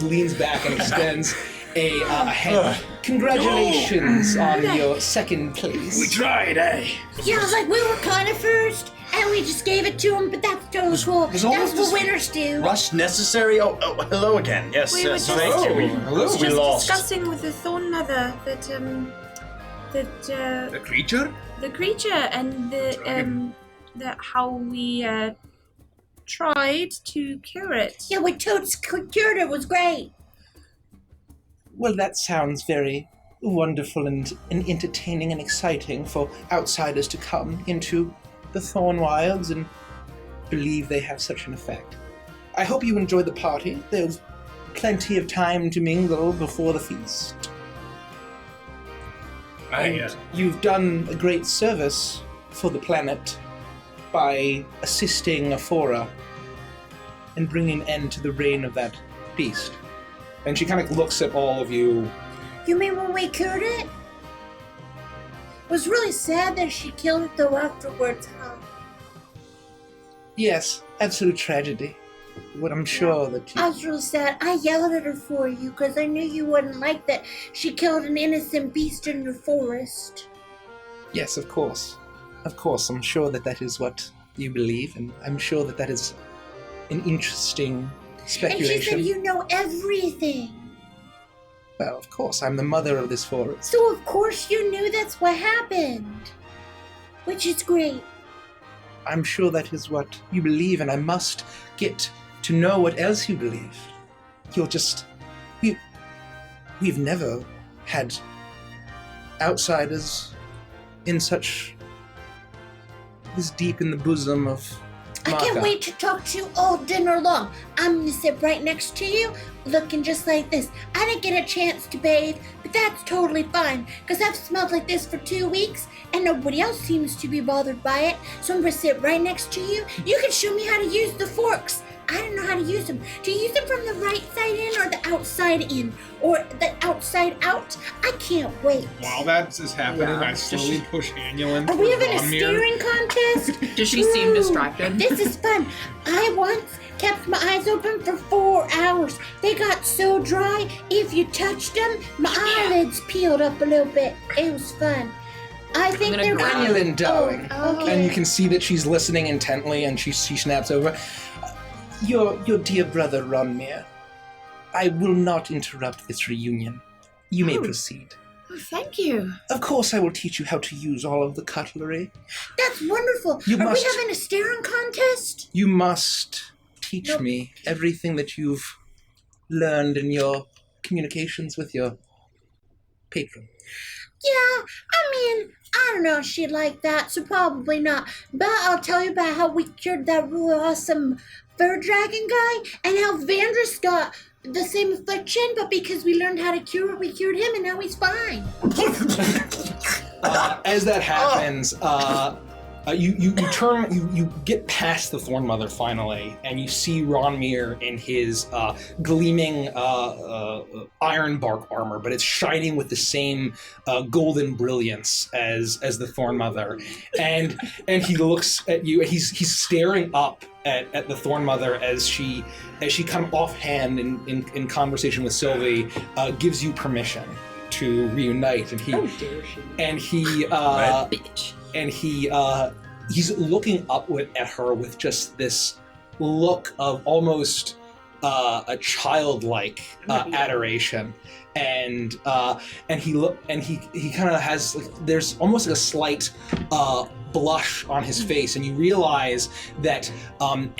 leans back and extends a hand. Congratulations on your second place. We tried, eh? Yeah, I was like, we were kind of first, and we just gave it to him, but that's totally cool. That's what winners do. Rush necessary? Oh, hello again. Yes, We were just- thank you. Hello. I was We just lost. discussing with the Thorn Mother that The creature? the creature and the how we tried to cure it. Yeah, we totes cured it. Was great. Well, that sounds very wonderful and entertaining and exciting for outsiders to come into the Thorn Wilds and believe they have such an effect. I hope you enjoyed the party. There's plenty of time to mingle before the feast. You've done a great service for the planet by assisting Ephora and bringing an end to the reign of that beast. And she kind of looks at all of you. You mean when we cured it? It was really sad that she killed it though afterwards, huh? Yes, absolute tragedy. But I'm sure that you... I was really sad. I yelled at her for you because I knew you wouldn't like that she killed an innocent beast in your forest. Yes, of course. Of course, I'm sure that is what you believe, and I'm sure that is an interesting speculation. And she said you know everything. Well, of course, I'm the mother of this forest. So of course you knew that's what happened. Which is great. I'm sure that is what you believe, and I must get to know what else you believe. We've never had outsiders in such... this deep in the bosom of Marka. I can't wait to talk to you all dinner long. I'm gonna sit right next to you, looking just like this. I didn't get a chance to bathe, but that's totally fine, because I've smelled like this for 2 weeks, and nobody else seems to be bothered by it, so I'm gonna sit right next to you. You can show me how to use the forks. I don't know how to use them. Do you use them from the right side in, or the outside in, or the outside out? I can't wait. While that is happening, Yeah. I slowly push Annulin. Are we having a Ronmir. steering contest? Does she seem Ooh, distracted? This is fun. I once kept my eyes open for 4 hours. They got so dry, if you touched them, my eyelids peeled up a little bit. It was fun. I think gonna they're grab Annulin, darling. Oh, okay. And you can see that she's listening intently, and she snaps over. Your dear brother Ronmir, I will not interrupt this reunion. You may proceed. Oh, thank you. Of course I will teach you how to use all of the cutlery. That's wonderful. You Are must- we having a staring contest? You must teach me everything that you've learned in your communications with your patron. Yeah, I mean, I don't know if she'd like that, so probably not. But I'll tell you about how we cured that really awesome fur dragon guy, and how Vandris got the same affliction, but because we learned how to cure it, we cured him, and now he's fine. As that happens, you get past the Thorn Mother finally, and you see Ronmir in his gleaming iron bark armor, but it's shining with the same golden brilliance as the Thorn Mother. And he looks at you. He's staring up at the Thorn Mother as she kind of offhand in conversation with Sylvie gives you permission to reunite, and he's looking up at her with just this look of almost a childlike adoration, and he kind of has there's almost like a slight blush on his face, and you realize that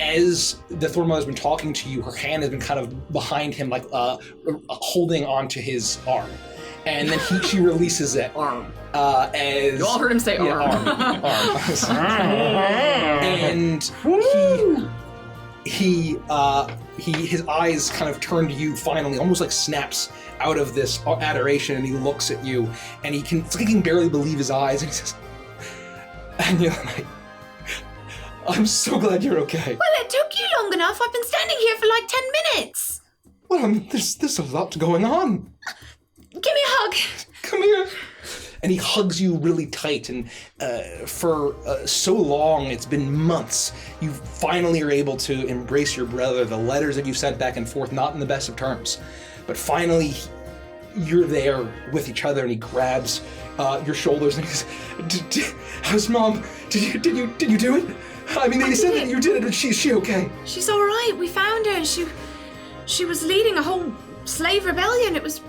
as the Thorn Mother's been talking to you, her hand has been kind of behind him, like holding onto his arm, and then she releases it. Arm. As You all heard him say arm. And he his eyes kind of turn to you finally, almost like snaps out of this adoration, and he looks at you, and he can barely believe his eyes, and he says, and you're like, I'm so glad you're okay. Well, it took you long enough. I've been standing here for like 10 minutes. Well, I mean, there's a lot going on. Give me a hug. Come here. And he hugs you really tight, and for so long, it's been months, you finally are able to embrace your brother. The letters that you sent back and forth, not in the best of terms, but finally you're there with each other, and he grabs your shoulders and he says, how's Mom? Did you do it? I mean, they said that you did it, but is she okay? She's all right. We found her. She was leading a whole slave rebellion. It was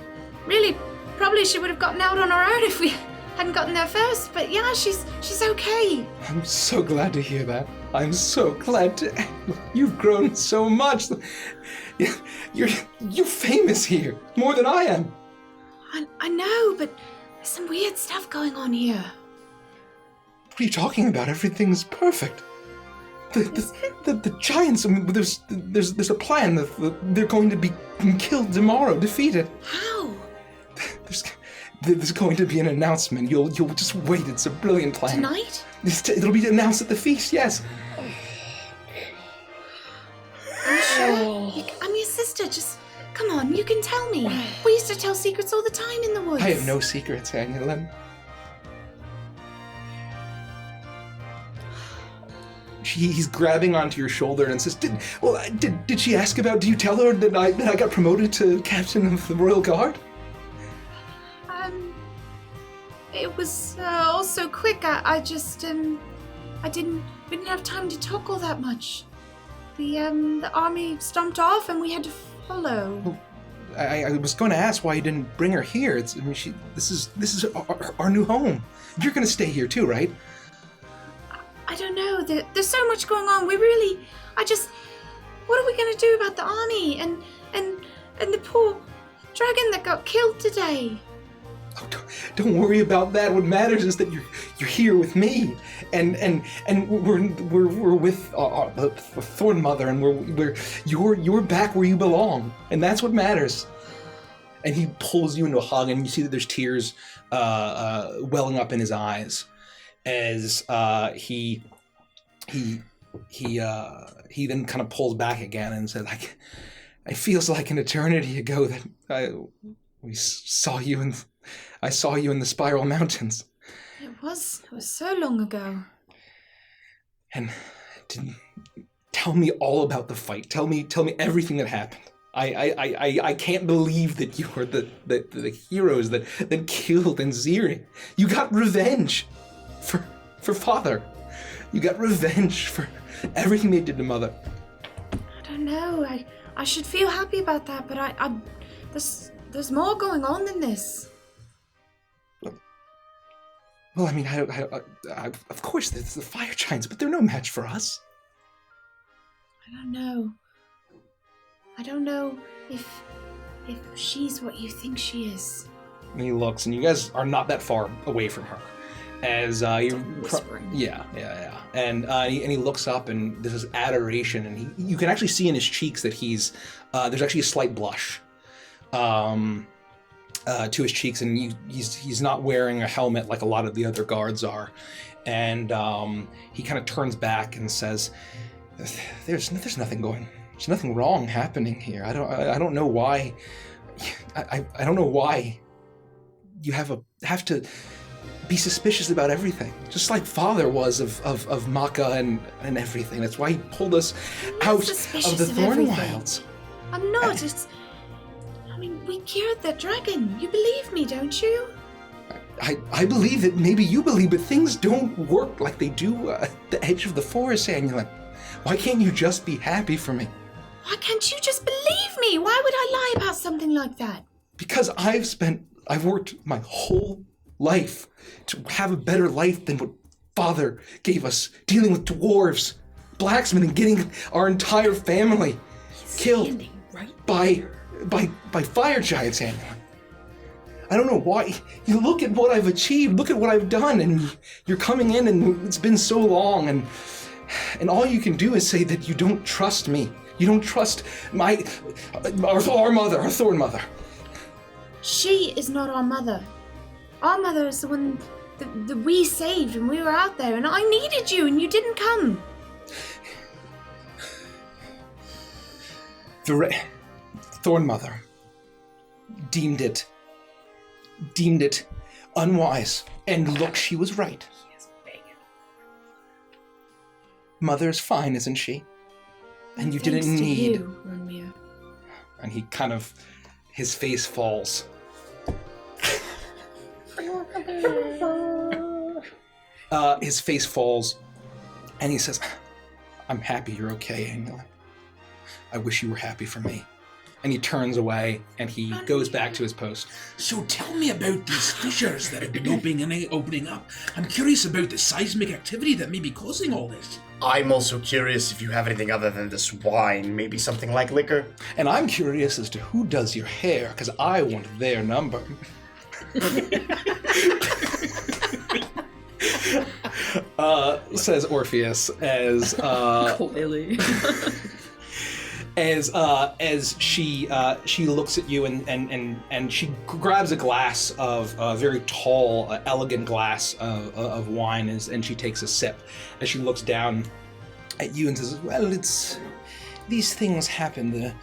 really... Probably she would have gotten out on her own if we hadn't gotten there first, but yeah, she's okay. I'm so glad to hear that. I'm so glad to... You've grown so much. You're famous here, more than I am. I know, but there's some weird stuff going on here. What are you talking about? Everything's perfect. The giants, I mean, there's a plan. They're going to be killed tomorrow, defeated. How? There's going to be an announcement. You'll just wait. It's a brilliant plan. Tonight? It'll be announced at the feast. Yes. Are you sure? I'm your sister. Just come on. You can tell me. We used to tell secrets all the time in the woods. I have no secrets, Angela. He's grabbing onto your shoulder and says, "Did she ask about? Do you tell her that I got promoted to captain of the Royal Guard?" It was all so quick. I just we didn't have time to talk all that much. The army stomped off and we had to follow. Well, I was going to ask why you didn't bring her here. This is our new home. You're going to stay here too, right? I don't know. There's so much going on. What are we going to do about the army and the poor dragon that got killed today? Oh, don't worry about that. What matters is that you're here with me, and we're with the Thorn Mother, and you're back where you belong, and that's what matters. And he pulls you into a hug, and you see that there's tears welling up in his eyes as he then kind of pulls back again and says, "It feels like an eternity ago that I saw you in the Spiral Mountains." It was so long ago. And tell me all about the fight. Tell me everything that happened. I can't believe that you were the heroes that killed Nziri. You got revenge for Father. You got revenge for everything they did to Mother. I don't know. I should feel happy about that, but there's more going on than this. Well, I mean, I of course there's the fire giants, but they're no match for us. I don't know. I don't know if she's what you think she is. And he looks, and you guys are not that far away from her. As you whispering. Yeah. And he looks up, and there's this adoration, and you can actually see in his cheeks that there's actually a slight blush to his cheeks, and he's not wearing a helmet like a lot of the other guards are, and he kind of turns back and says, "There's nothing wrong happening here. I don't know why. I don't know why you have to be suspicious about everything, just like Father was of Maka and everything. That's why he pulled us out of the Thorn Wilds." I'm not. We cured the dragon. You believe me, don't you? I believe that maybe you believe, but things don't work like they do at the edge of the forest, Annulan. Why can't you just be happy for me? Why can't you just believe me? Why would I lie about something like that? because I've worked my whole life to have a better life than what Father gave us, dealing with dwarves, blacksmithing, getting our entire family killed by fire giants, Anna. I don't know why. You look at what I've achieved, look at what I've done, and you're coming in and it's been so long, and all you can do is say that you don't trust me. You don't trust our mother, our Thorn mother. She is not our mother. Our mother is the one that we saved when we were out there, and I needed you and you didn't come. The Thorn mother deemed it unwise, and look, she was right. Mother's fine, isn't she? And you didn't need. You, Romeo. And he kind of, his face falls. His face falls, and he says, "I'm happy you're okay, Angela. I wish you were happy for me." And he turns away, and he goes back to his post. So tell me about these fissures that have been opening up. I'm curious about the seismic activity that may be causing all this. I'm also curious if you have anything other than this wine, maybe something like liquor. And I'm curious as to who does your hair, because I want their number. Says Orpheus as Clearly. as she looks at you and she grabs a glass of a very tall, elegant glass of wine and she takes a sip as she looks down at you and says, "Well, these things happen.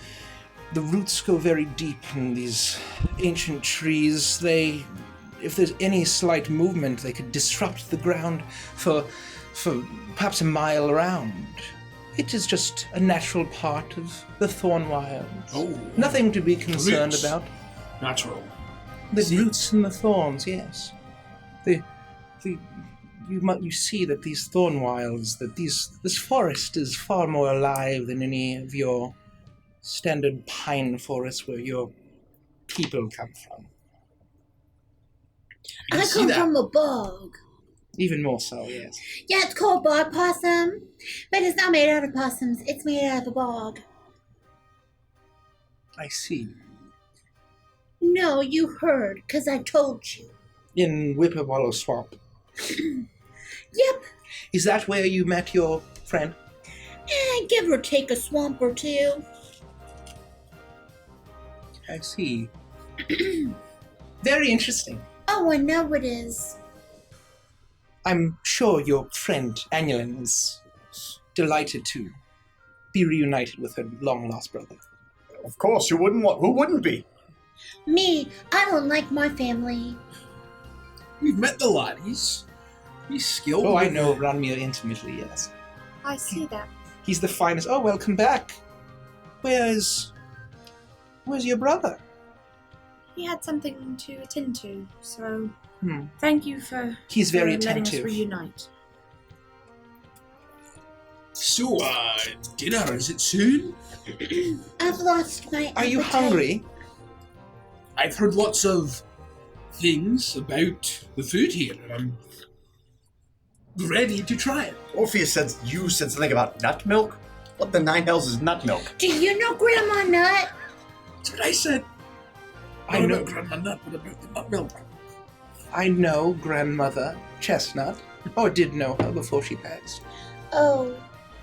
The roots go very deep in these ancient trees. If there's any slight movement, they could disrupt the ground for perhaps a mile around. It is just a natural part of the Thorn Wilds. Oh, nothing to be concerned roots. about. Natural. The roots and the thorns, yes. You see that these Thorn Wilds, that this forest is far more alive than any of your standard pine forests where your people come from. I come from a bog. Even more so, yes. Yeah, it's called bog possum, but it's not made out of possums. It's made out of a bog. I see. No, you heard, because I told you. In Whippoorwillow Swamp. Yep. Is that where you met your friend? Give or take a swamp or two. I see. Very interesting. Oh, I know it is. I'm sure your friend, Annulin, is delighted to be reunited with her long-lost brother. Of course, who wouldn't be? Me, I don't like my family. We've met the lad. He's skilled. Oh, I know Ranmir intimately, yes. I see that. He's the finest. Oh, welcome back. Where's your brother? He had something to attend to, so thank you for He's very letting us attentive. reunite. So, dinner, is it soon? I've lost my Are you appetite. hungry? I've heard lots of things about the food here, and I'm ready to try it. Orpheus said you said something about nut milk? What the nine hells is nut milk? Do you know Grandma Nut? That's what I said. I Not know. about Grandma Nut, but about the nut milk. I know Grandmother Chestnut, or did know her before she passed. Oh,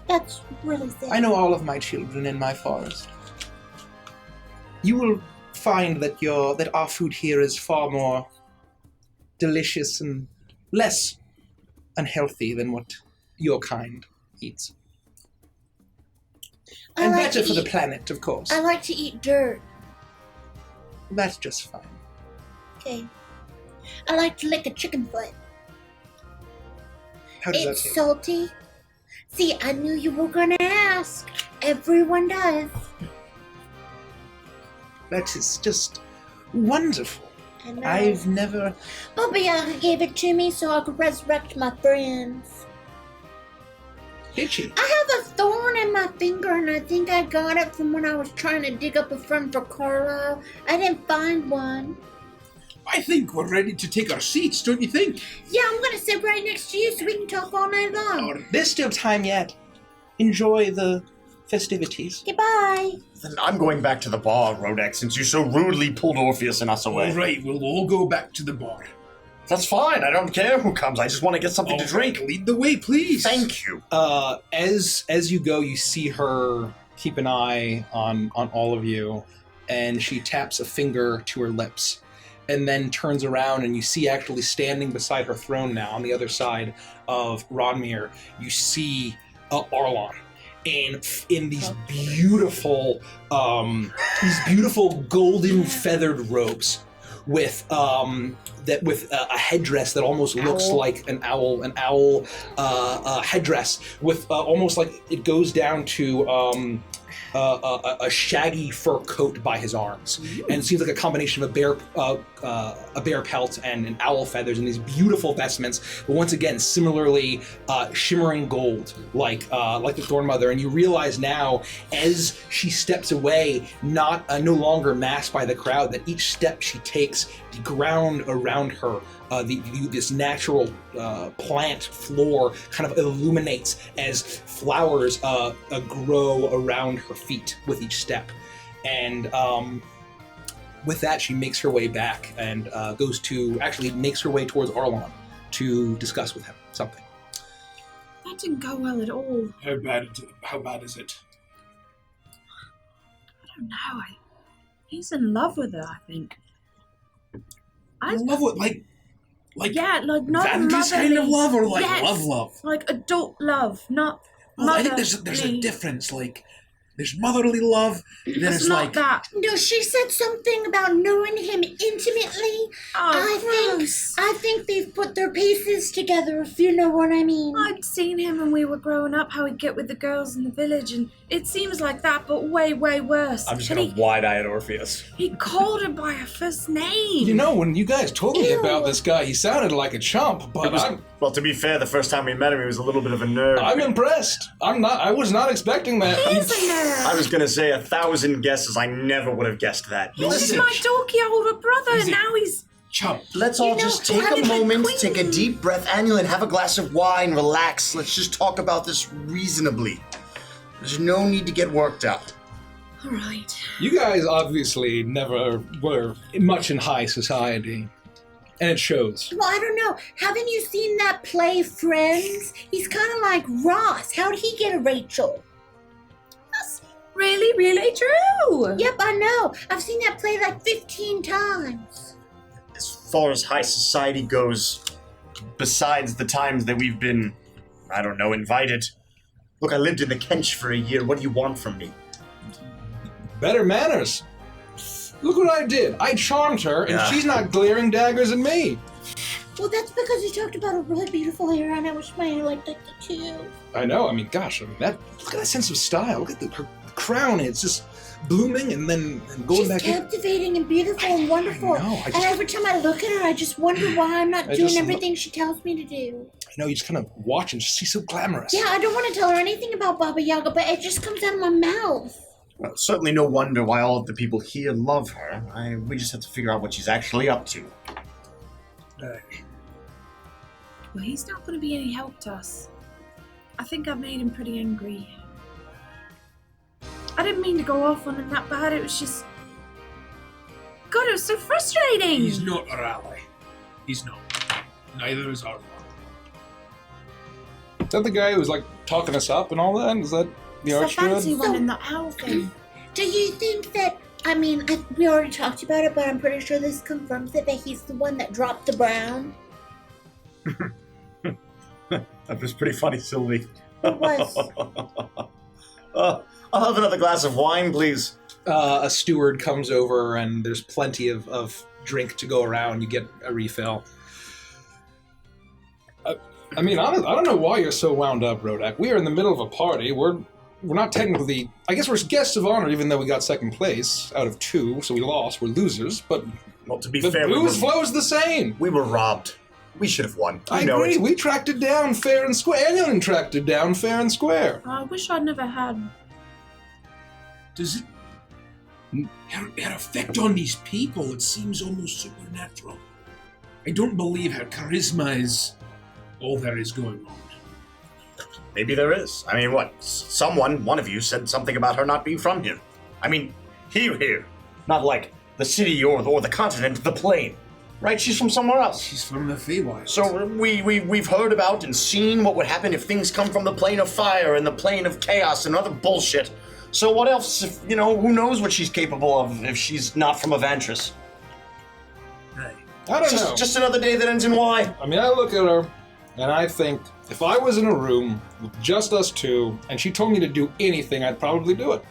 that's really sad. I know all of my children in my forest. You will find that our food here is far more delicious and less unhealthy than what your kind eats. And like better to for the eat- planet, of course. I like to eat dirt. That's just fine. Okay. I like to lick a chicken foot. How does that It's taste? salty. See, I knew you were gonna ask. Everyone does. That is just wonderful. I know. I've never... Bobby gave it to me so I could resurrect my friends. Did she? I have a thorn in my finger, and I think I got it from when I was trying to dig up a friend for Carlisle. I didn't find one. I think we're ready to take our seats, don't you think? Yeah, I'm gonna sit right next to you so we can talk all night long. There's still time yet. Enjoy the festivities. Goodbye. Then I'm going back to the bar, Rodak, since you so rudely pulled Orpheus and us away. All right, we'll all go back to the bar. That's fine. I don't care who comes. I just want to get something to drink. Lead the way, please. Thank you. As you go, you see her keep an eye on all of you, and she taps a finger to her lips, and then turns around, and you see actually standing beside her throne now, on the other side of Rodmir, you see Arlon. And in these beautiful golden feathered robes, with a headdress that almost looks like an owl headdress, with almost like it goes down to a shaggy fur coat by his arms, and it seems like a combination of a bear pelt and owl feathers, and these beautiful vestments. But once again, similarly shimmering gold, like the Thorn Mother. And you realize now, as she steps away, no longer masked by the crowd, that each step she takes, the ground around her, this natural plant floor kind of illuminates as flowers grow around her feet with each step. And with that, she makes her way back and makes her way towards Arlon to discuss with him something. That didn't go well at all. How bad is it? I don't know. He's in love with her, I think. In love with, like yeah, like not Vandy's motherly. kind of love, or like Yes, love? like adult love, not Well, I think there's a motherly. difference. Like, there's motherly love, and then It's it's not like that. No, she said something about knowing him intimately. I think they've put their pieces together, if you know what I mean. I'd seen him when we were growing up, how he'd get with the girls in the village, and it seems like that, but way, way worse. I'm just And going to wide-eye at Orpheus. he called her by her first name. You know, when you guys told me about this guy, he sounded like a chump, but Well, to be fair, the first time we met him, he was a little bit of a nerd. I'm impressed. I was not expecting that. He's a nerd. I was going to say 1,000 guesses. I never would have guessed that. He's just my dorky older brother, and now he's... chump. Let's all just take a moment, take a deep breath, Annual, have a glass of wine, relax. Let's just talk about this reasonably. There's no need to get worked out. All right. You guys obviously never were much in high society, and it shows. Well, I don't know. Haven't you seen that play, Friends? He's kind of like Ross. How'd he get a Rachel? That's really, really true. Yep, I know. I've seen that play like 15 times. As far as high society goes, besides the times that we've been, I don't know, invited. Look, I lived in the Kench for a year. What do you want from me? Better manners. Look what I did. I charmed her, and Yeah. she's not glaring daggers at me. Well, that's because you talked about a really beautiful hair, and I wish my hair looked like that too. I know. I mean, gosh. Look at that sense of style. Look at her crown. It's just blooming and then going She's back in. captivating and beautiful and wonderful. I know, and every time I look at her, I just wonder why I'm not I doing just everything she tells me to do. You know, you just kind of watch and she's so glamorous. Yeah, I don't want to tell her anything about Baba Yaga, but it just comes out of my mouth. Well, certainly no wonder why all of the people here love her. We just have to figure out what she's actually up to. Well, he's not going to be any help to us. I think I've made him pretty angry. I didn't mean to go off on him that bad. It was just... God, it was so frustrating. He's not our ally. He's not. Neither is our one. Is that the guy who was like talking us up and all that? Is that the It's the fancy archdruid? one in the owl thing. Do you think that, we already talked about it, but I'm pretty sure this confirms it, that he's the one that dropped the brown? That was pretty funny, Sylvie. It was. I'll have another glass of wine, please. A steward comes over and there's plenty of drink to go around. You get a refill. I mean, I don't know why you're so wound up, Rodak. We are in the middle of a party. We're not technically... I guess we're guests of honor, even though we got second place out of 2, so we lost. We're losers, but Well, to be the fair, booze flows the same. we were robbed. We should have won. I agree. We tracked it down fair and square. Anyone tracked it down fair and square. I wish I'd never had. Does it... Her effect on these people, it seems almost supernatural. I don't believe her charisma is all there is going on. Maybe there is. I mean, what? One of you said something about her not being from here. I mean, here. Not like the city or the continent, the plane. Right? She's from somewhere else. She's from the Feywild. So we've heard about and seen what would happen if things come from the plane of fire and the plane of chaos and other bullshit. So what else, who knows what she's capable of if she's not from Avantris? Right. I don't know. Just another day that ends in Y. I mean, I look at her, and I think, if I was in a room with just us two, and she told me to do anything, I'd probably do it.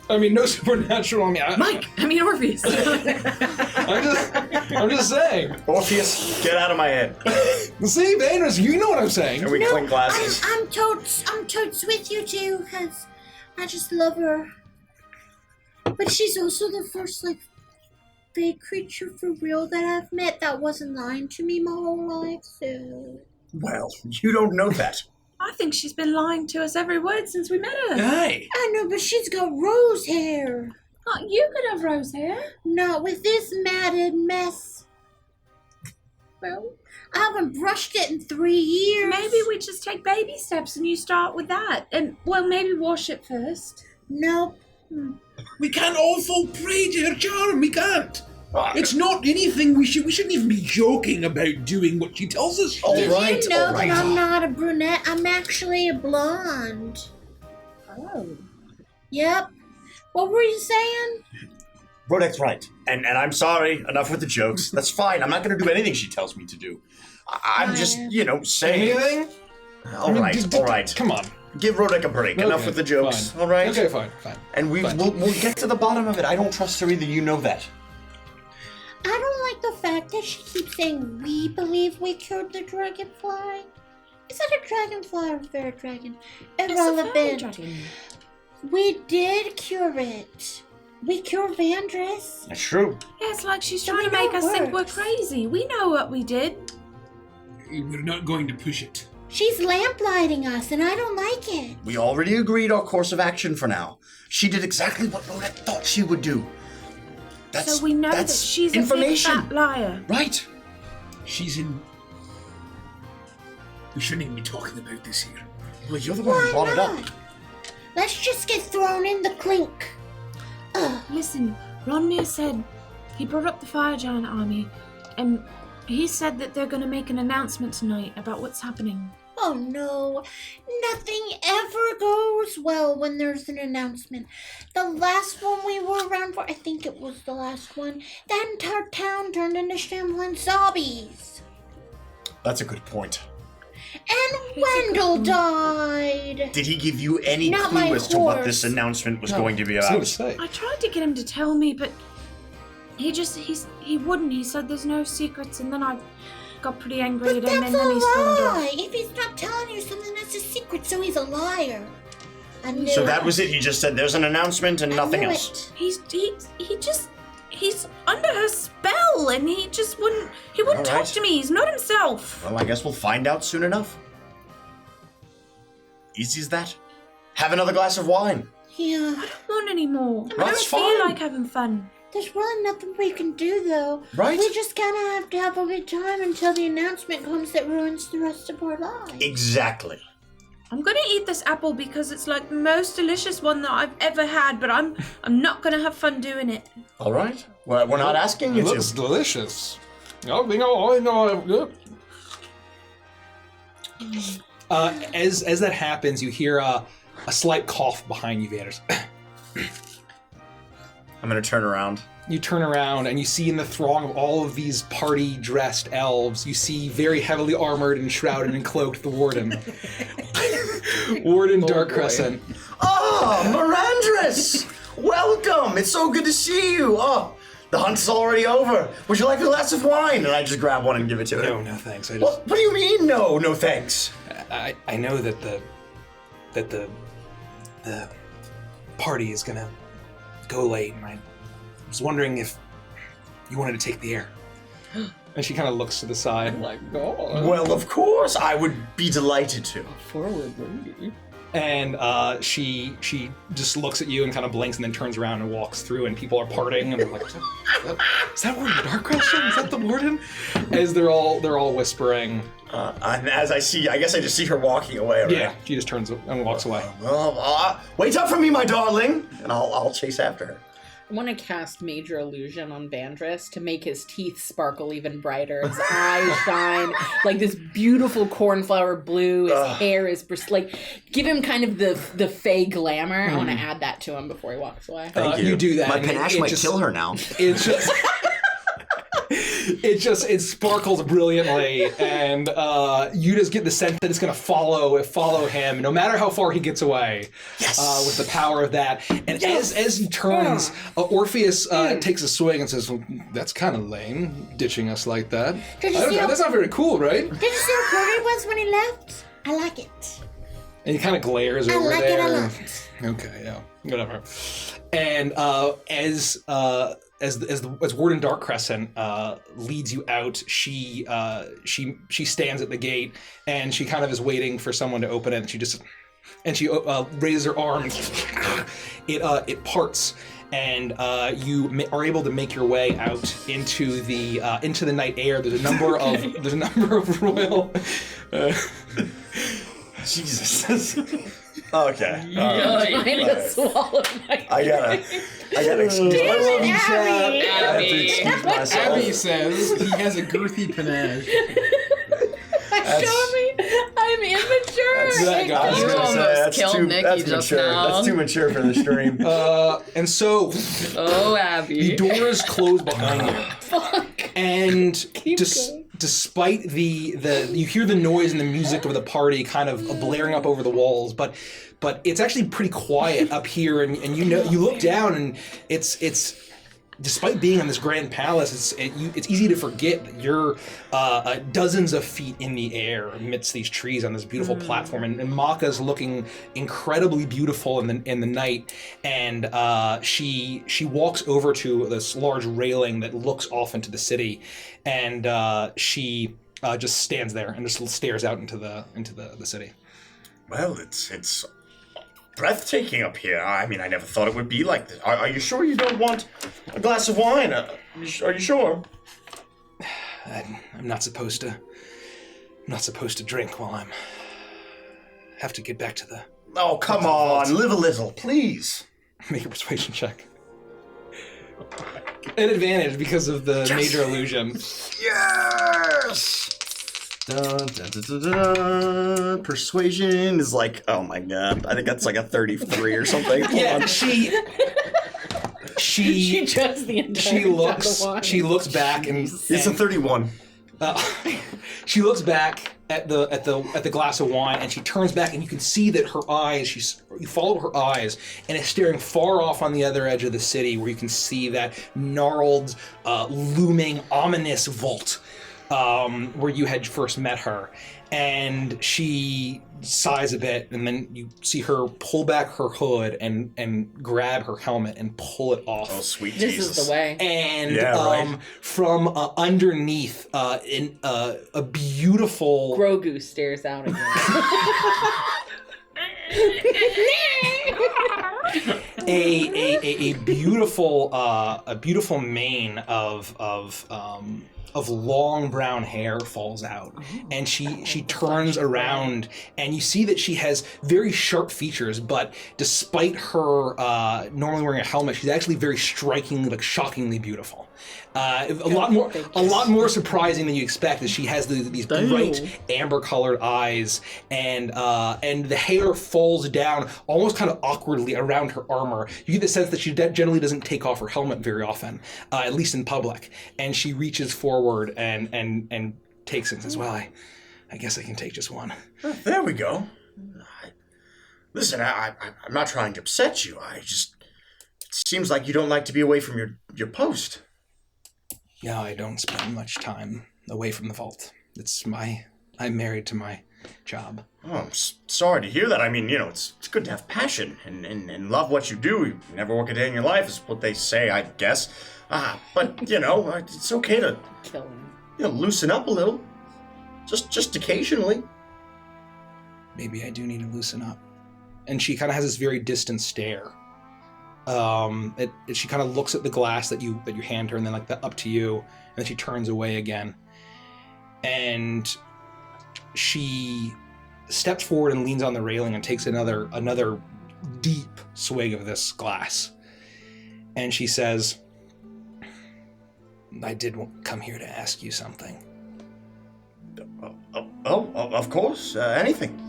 I mean, no supernatural. Orpheus. I'm just saying. Orpheus, get out of my head. See, Vaners, you know what I'm saying. And we clink glasses. I'm totes with you too, because I just love her. But she's also the first, big creature for real that I've met that wasn't lying to me my whole life, so... Well, you don't know that. I think she's been lying to us every word since we met her. Aye. I know, but she's got rose hair. Oh, you could have rose hair. Not with this matted mess. Well, I haven't brushed it in 3 years. maybe we just take baby steps and you start with that. And, maybe wash it first. Nope. We can't all fall prey to her charm. We can't. It's not anything we shouldn't even be joking about doing what she tells us to do. Did you know that I'm not a brunette? I'm actually a blonde. Oh. Yep. What were you saying? Rodek's right. And I'm sorry, enough with the jokes. That's fine. I'm not going to do anything she tells me to do. I'm just, saying... Anything? All right. Come on. Give Rodek a break. Okay, enough with the jokes. fine. All right? Okay, fine. And we'll get to the bottom of it. I don't trust her either. You know that. I don't like the fact that she keeps saying we believe we cured the dragonfly. Is that a dragonfly or a fairy dragon? Irrelevant. We did cure it. We cured Vandris. That's true. Yeah, it's like she's So trying to we know make us it think we're works. crazy. We know what we did. We're not going to push it. She's lamplighting us, and I don't like it. We already agreed our course of action for now. She did exactly what Rodek thought she would do. So we know that she's information. a big fat liar. Right. She's in... We shouldn't even be talking about this here. Well, you're the one who brought it up. Let's just get thrown in the clink. Listen, Ronmir said he brought up the Fire Giant army, and he said that they're going to make an announcement tonight about what's happening. Oh no, nothing ever goes well when there's an announcement. The last one we were around for, I think it was the last one, that entire town turned into shambling zombies. That's a good point. And Wendell died. Did he give you any Not my clue as to what horse. this announcement was No, going to be so about? to say. I tried to get him to tell me, but he wouldn't. He said there's no secrets, and then I got pretty angry But at him, that's and then a he stormed off. lie. If he's not telling you something, that's a secret, so he's a liar. I knew So it. that was it. He just said there's an announcement and I nothing knew else. it. He's under her spell, and he wouldn't All talk right. to me. He's not himself. Well, I guess we'll find out soon enough. Easy as that. Have another glass of wine. Yeah. I don't want any more. I That's don't fine. feel like having fun. There's really nothing we can do, though. Right? We just kind of have to have a good time until the announcement comes that ruins the rest of our lives. Exactly. I'm gonna eat this apple because it's like the most delicious one that I've ever had, but I'm not gonna have fun doing it. All right. Well, we're not asking you It looks to. delicious. I know. As that happens, you hear a slight cough behind you, Vanders. I'm going to turn around. You turn around and you see in the throng of all of these party-dressed elves, you see very heavily armored and shrouded and cloaked the Warden. Warden Dark Crescent. Oh, Mirandris! Welcome! It's so good to see you! Oh, the hunt's already over. Would you like a glass of wine? And I just grab one and give it to him. No, thanks. What do you mean, no thanks? I know that the party is gonna go late, and I was wondering if you wanted to take the air. And she kind of looks to the side. Oh my god. Well, of course, I would be delighted to. Forward lady. And she just looks at you and kind of blinks and then turns around and walks through, and people are parting and they're like, is that Warden Darkcrescent? Is that the Warden? As they're all whispering. And as I guess I just see her walking away, right? Yeah, she just turns and walks away. Well, wait up for me, my darling, and I'll chase after her. I want to cast Major Illusion on Vandris to make his teeth sparkle even brighter, his eyes shine like this beautiful cornflower blue, his hair is like, give him kind of the fey glamour. I want to add that to him before he walks away. Thank you. You do that. My panache might kill her now. It's just... It sparkles brilliantly, and you just get the sense that it's going to follow him, no matter how far he gets away. Yes. With the power of that, and as he turns, Orpheus takes a swing and says, well, "That's kind of lame, ditching us like that. That's not very cool, right?" Did you see how cool it was when he left? I like it. And he kind of glares I over like there. it a lot. Okay, yeah, whatever. And as Warden Darkcrescent leads you out, she stands at the gate and she kind of is waiting for someone to open it. And she raises her arm. It parts, and you are able to make your way out into the night air. There's a number of royal. Jesus. Okay. Trying to swallow my I gotta excuse Damn myself. it, Abby. I have to excuse myself. Abby says he has a girthy panache. Show me, I'm immature. That guy. You almost killed Nikki just now. That's too mature for the stream. And so Oh, Abby. the doors close behind you. Fuck. And Keep going. despite the you hear the noise and the music of the party kind of blaring up over the walls, but it's actually pretty quiet up here, and you look down and it's despite being in this grand palace, it's easy to forget that you're dozens of feet in the air amidst these trees on this beautiful platform, and Maka's looking incredibly beautiful in the night, and she walks over to this large railing that looks off into the city, and she just stands there and just stares out into the city. Well, it's breathtaking up here. I mean, I never thought it would be like this. Are you sure you don't want a glass of wine? Are you sure? I'm not supposed to drink while I'm have to get back to the. Oh, come on, live a little, please. Make a persuasion check. An advantage because of the major illusion. Yes. Persuasion is like, oh my god, I think that's like a 33 or something. Yeah, she just the entire she looks back and it's a 31. She looks back at the glass of wine, and she turns back, and you can see that her eyes, you follow her eyes, and it's staring far off on the other edge of the city, where you can see that gnarled, looming, ominous vault where you had first met her. And she sighs a bit, and then you see her pull back her hood and grab her helmet and pull it off. Oh, sweet This Jesus. is the way. And from underneath, in a beautiful Grogu stares out again. a beautiful mane of long brown hair falls out, and she turns around, and you see that she has very sharp features, but despite her normally wearing a helmet, she's actually very strikingly, like shockingly beautiful. A lot more surprising than you expect is she has these bright amber-colored eyes, and the hair falls down almost kind of awkwardly around her armor. You get the sense that she generally doesn't take off her helmet very often, at least in public. And she reaches forward and takes it and says, "Well, I guess I can take just one." There we go. Listen, I'm not trying to upset you. It seems like you don't like to be away from your post. No, I don't spend much time away from the vault. I'm married to my job. Oh, I'm sorry to hear that. I mean, it's good to have passion and love what you do. You never work a day in your life is what they say, I guess. But, it's okay to... Kill him. loosen up a little. Just occasionally. Maybe I do need to loosen up. And she kind of has this very distant stare. She kind of looks at the glass that you hand her, and then like up to you, and then she turns away again. And she steps forward and leans on the railing and takes another deep swig of this glass. And she says, I did come here to ask you something. Of course. Anything.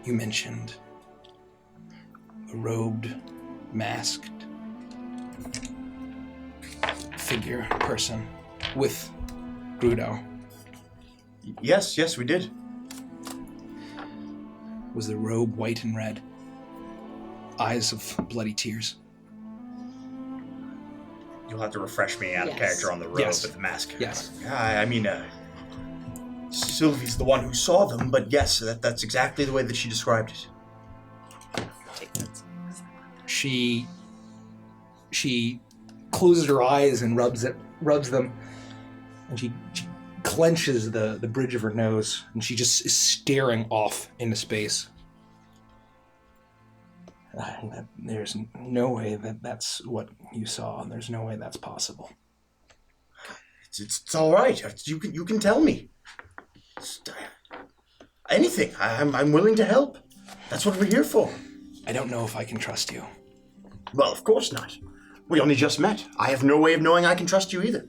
You mentioned a robed, masked person with Grudo. Yes, we did. Was the robe white and red? Eyes of bloody tears? You'll have to refresh me out of character on the robe with the mask. Yes. I mean, Sylvie's the one who saw them, but yes, that's exactly the way that she described it. She closes her eyes and rubs them, and she clenches the bridge of her nose, and she just is staring off into space. There's no way that's what you saw. There's no way that's possible. It's all right. You can tell me. Anything. I'm willing to help. That's what we're here for. I don't know if I can trust you. Well, of course not. We only just met. I have no way of knowing I can trust you either.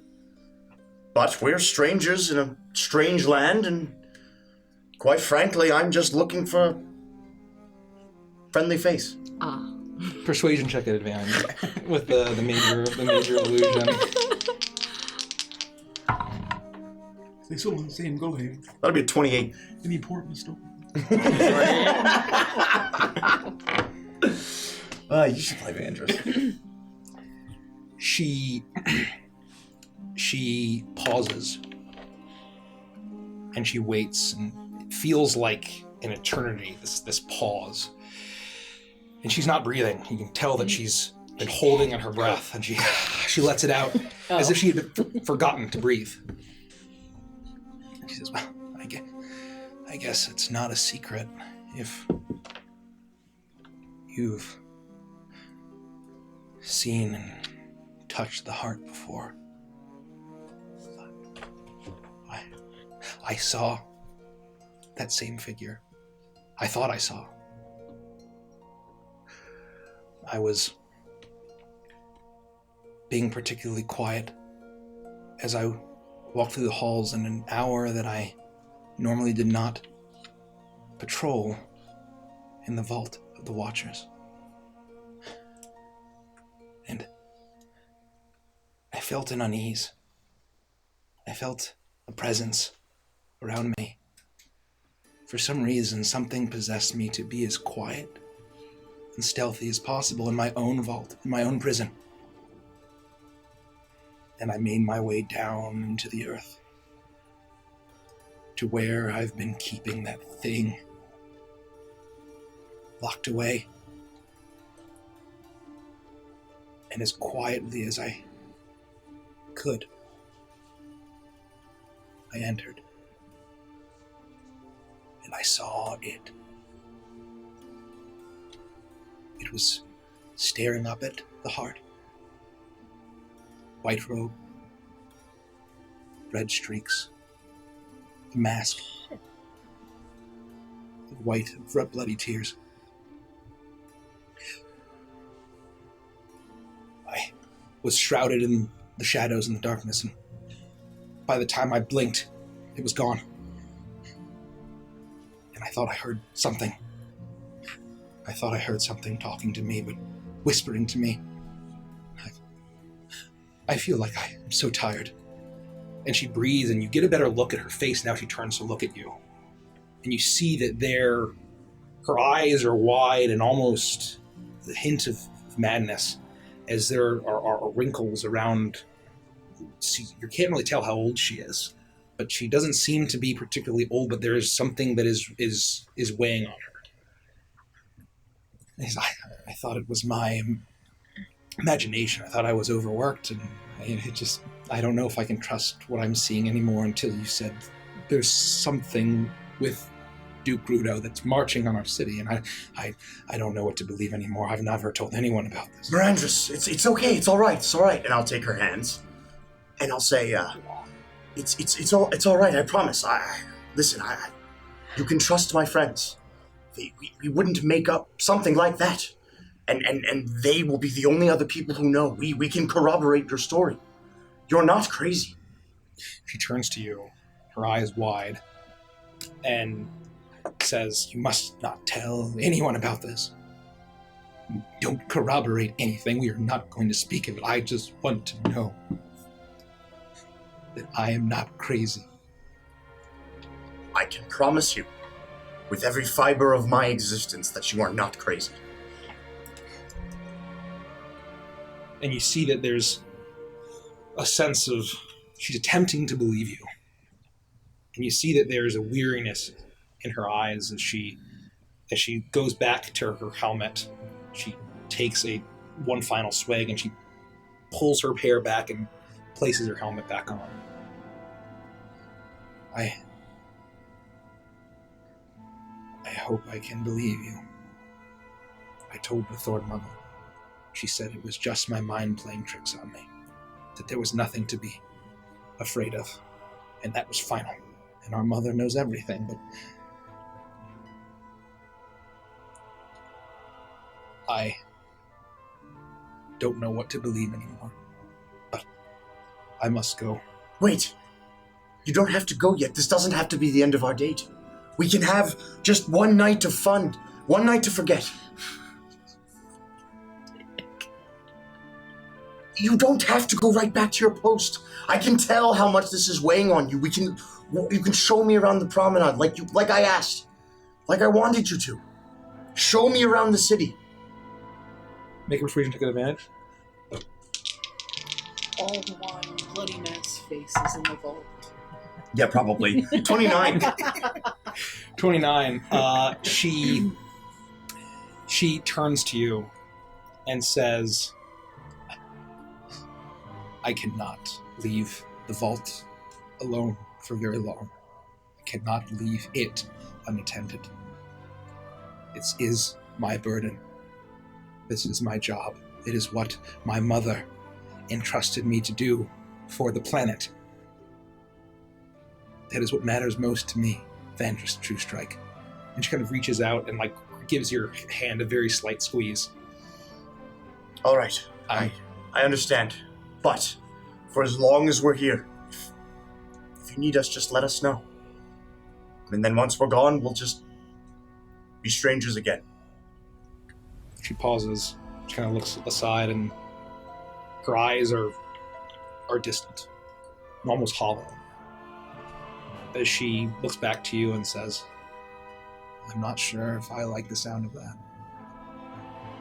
But we're strangers in a strange land, and quite frankly, I'm just looking for a friendly face. Persuasion check at advantage with the major illusion. They still in the same go ahead. That'll be a 28. Any important stuff? You should play Vandress. She pauses and she waits, and it feels like an eternity, this pause. And she's not breathing. You can tell that she's been holding in her breath, and she lets it out as if she had forgotten to breathe. And she says, well, I guess it's not a secret if you've seen and touched the heart before. I saw that same figure. I thought I saw. I was being particularly quiet as I walked through the halls in an hour that I normally did not patrol in the vault of the Watchers. And I felt an unease. I felt a presence around me. For some reason, something possessed me to be as quiet and stealthy as possible in my own vault, in my own prison. And I made my way down into the earth to where I've been keeping that thing locked away. And as quietly as I could, I entered. And I saw it. It was staring up at the heart. White robe, red streaks, a mask, white, bloody tears. I was shrouded in the shadows and the darkness, and by the time I blinked, it was gone. And I thought I heard something. I thought I heard something talking to me, but whispering to me. I feel like I am so tired. And she breathes, and you get a better look at her face. Now she turns to look at you. And you see that her eyes are wide and almost the hint of madness, as there are wrinkles around. You can't really tell how old she is, but she doesn't seem to be particularly old, but there is something that is weighing on her. I thought it was my imagination. I thought I was overworked, and it just I don't know if I can trust what I'm seeing anymore until you said there's something with Duke Rudo that's marching on our city, and I don't know what to believe anymore. I've never told anyone about this. Mirandris, it's okay, it's all right. And I'll take her hands, and I'll say, it's all right. I promise. Listen. You can trust my friends. We wouldn't make up something like that, and they will be the only other people who know. We can corroborate your story. You're not crazy. She turns to you, her eyes wide, and says, you must not tell anyone about this. Don't corroborate anything. We are not going to speak of it. I just want to know that I am not crazy. I can promise you, with every fiber of my existence, that you are not crazy. And you see that there's a sense of, she's attempting to believe you. And you see that there's a weariness in her eyes as she goes back to her helmet. She takes one final swig and she pulls her hair back and places her helmet back on. I hope I can believe you. I told the Thorn mother. She said it was just my mind playing tricks on me. That there was nothing to be afraid of. And that was final. And our mother knows everything, but I don't know what to believe anymore. But I must go. Wait. You don't have to go yet. This doesn't have to be the end of our date. We can have just one night of fun. One night to forget. You don't have to go right back to your post. I can tell how much this is weighing on you. You can show me around the promenade like I asked. Like I wanted you to. Show me around the city. Make a persuasion to get advantage. All the while, Bloody Matt's face is in the vault. Yeah, probably. 29. 29. She turns to you and says, I cannot leave the vault alone for very long. I cannot leave it unattended. It is my burden. This is my job. It is what my mother entrusted me to do for the planet. That is what matters most to me, Vandris True Strike. And she kind of reaches out and gives your hand a very slight squeeze. All right, I understand. But for as long as we're here, if you need us, just let us know. And then once we're gone, we'll just be strangers again. She pauses. She kind of looks aside, and her eyes are distant, and almost hollow. As she looks back to you and says, I'm not sure if I like the sound of that.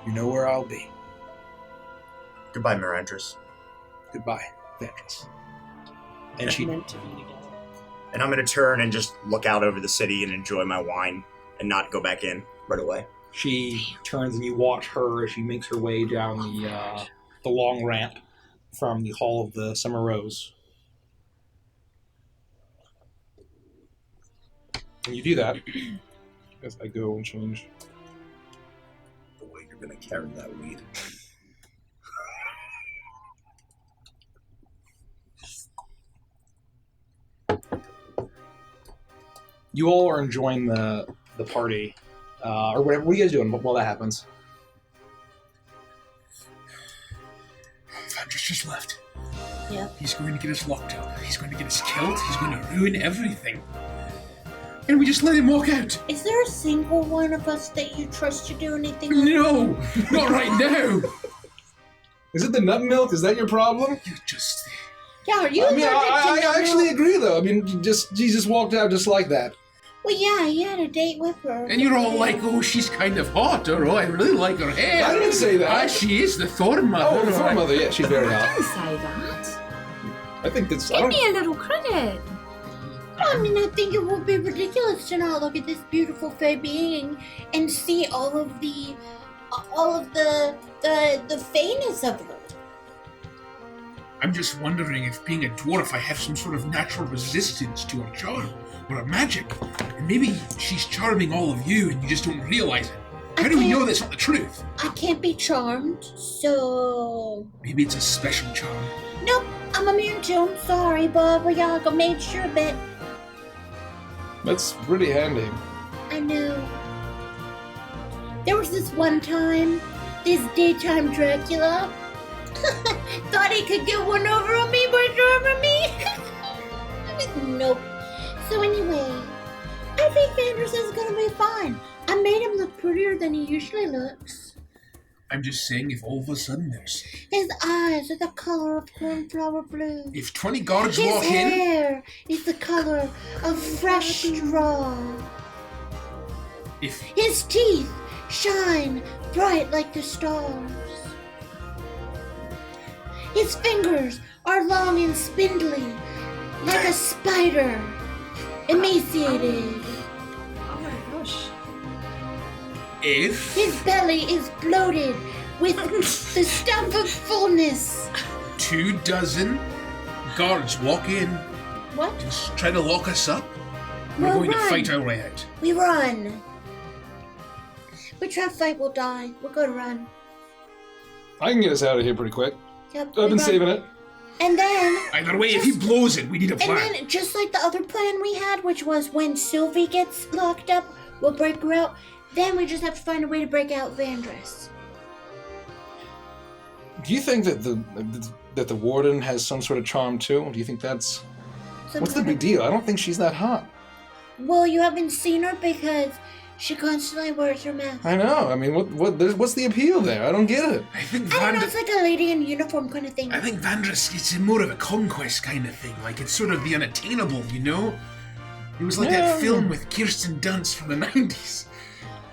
You know where I'll be. Goodbye, Mirandris. Goodbye, Vandris. And And I'm going to turn and just look out over the city and enjoy my wine and not go back in right away. She turns and you watch her as she makes her way down the long ramp from the Hall of the Summer Rose. And you do that as I go and change. The way you're going to carry that weed. You all are enjoying the party, or whatever. What are you guys doing while that happens? Vandris just left. Yeah. He's going to get us locked up. He's going to get us killed. He's going to ruin everything. And we just let him walk out. Is there a single one of us that you trust to do anything? No, not right now. Is it the nut milk? Is that your problem? You just... Yeah, are you allergic to I nut actually milk? agree, though. I mean, he just walked out just like that. Well, yeah, he had a date with her. And you're all like, oh, she's kind of hot, or oh, I really like her hair. I didn't say that. Ah, she is the Thorn mother. Oh, the Thorn mother, yeah, she's very I hot. didn't say that. I think that's... Give me a little credit. I mean, I think it would be ridiculous to not look at this beautiful fair being and see all of the fairness of her. I'm just wondering if being a dwarf I have some sort of natural resistance to her charm or her magic. And maybe she's charming all of you and you just don't realize it. How do we know that's not the truth? I can't be charmed, so... Maybe it's a special charm. Nope, I'm immune to them. Sorry, Baba Yaga made sure of it. That's pretty handy. I know. There was this one time, this daytime Dracula thought he could get one over on me by charming me. Nope. So anyway, I think Vanders is gonna be fine. I made him look prettier than he usually looks. I'm just saying if all of a sudden there's... His eyes are the color of cornflower blue. If 20 guards His walk in... hair is the color of fresh straw. If... His teeth shine bright like the stars. His fingers are long and spindly, like a spider, emaciated. Oh my gosh. If... His belly is bloated with the stuff of fullness. 24 guards walk in, What? just try to lock us up. We're We'll going to run. fight our way out. We run. We try to fight, we'll die. We're gonna run. I can get us out of here pretty quick. Yep. I've we been run. saving it. And then, Either way, if he blows it, we need a and plan. then, just like the other plan we had, which was when Sylvie gets locked up, we'll break her out. Then we just have to find a way to break out Vandress. Do you think that the warden has some sort of charm too? Do you think that's... What's the big deal? I don't think she's that hot. Well, you haven't seen her because she constantly wears her mask. I know. I mean, what's the appeal there? I don't get it. I think I don't know, it's like a lady in uniform kind of thing. I think Vandress, it's more of a conquest kind of thing. Like, it's sort of the unattainable, you know? It was like that film with Kirsten Dunst from the 90s.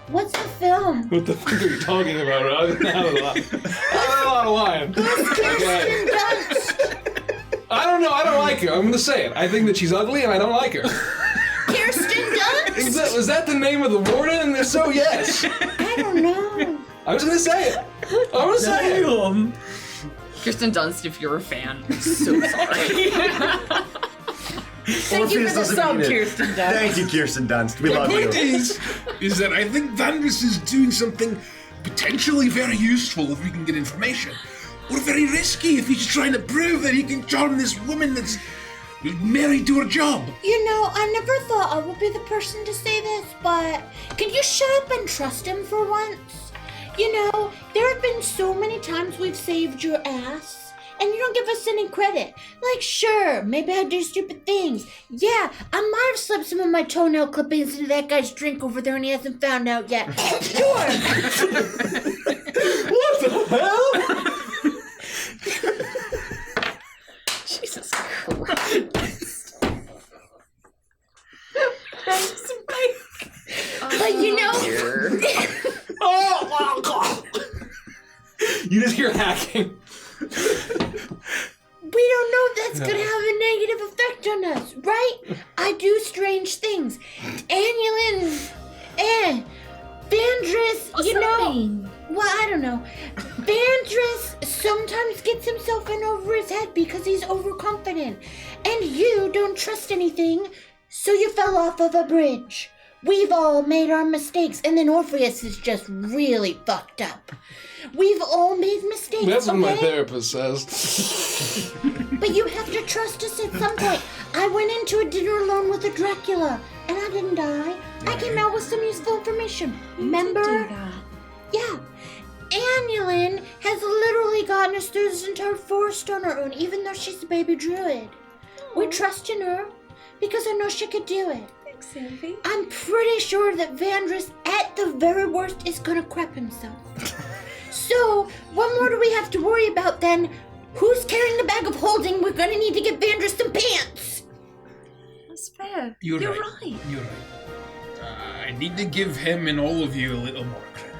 What's the film? What the fuck are you talking about? I'm not out of line. Kirsten Dunst. I don't know. I don't like her. I'm going to say it. I think that she's ugly and I don't like her. Kirsten Dunst? Is that the name of the warden? And if so, yes. I don't know. I was going to say it. I'm going to say it. Kirsten Dunst, if you're a fan, so sorry. Thank you for the sub, Kirsten Dunst. Thank you, Kirsten Dunst. We My love point you. is that I think Vandress is doing something potentially very useful if we can get information. Or very risky if he's trying to prove that he can charm this woman that's married to her job. You know, I never thought I would be the person to say this, but can you shut up and trust him for once? You know, there have been so many times we've saved your ass, and you don't give us any credit. Like, sure, maybe I do stupid things. Yeah, I might have slipped some of my toenail clippings into that guy's drink over there and he hasn't found out yet. Sure. What the hell? Jesus Christ. Thanks, Mike. But you know... Oh, God. You just hear hacking. We don't know if that's gonna have a negative effect on us, right? I do strange things. Annulin, Vandress, you know... Well, I don't know. Vandress sometimes gets himself in over his head because he's overconfident. And you don't trust anything, so you fell off of a bridge. We've all made our mistakes, and then Orpheus is just really fucked up. We've all made mistakes, That's what my okay? therapist says. But you have to trust us at some point. I went into a dinner alone with a Dracula, and I didn't die. I came out with some useful information. Remember? You did do that. Yeah. Annulin has literally gotten us through this entire forest on her own, even though she's a baby druid. We trust in her because I know she could do it. Thanks, Sylvie. I'm pretty sure that Vandress, at the very worst, is gonna crap himself. So, what more do we have to worry about then? Who's carrying the bag of holding? We're gonna need to get Vandress some pants. That's fair. You're right. You're right. I need to give him and all of you a little more credit.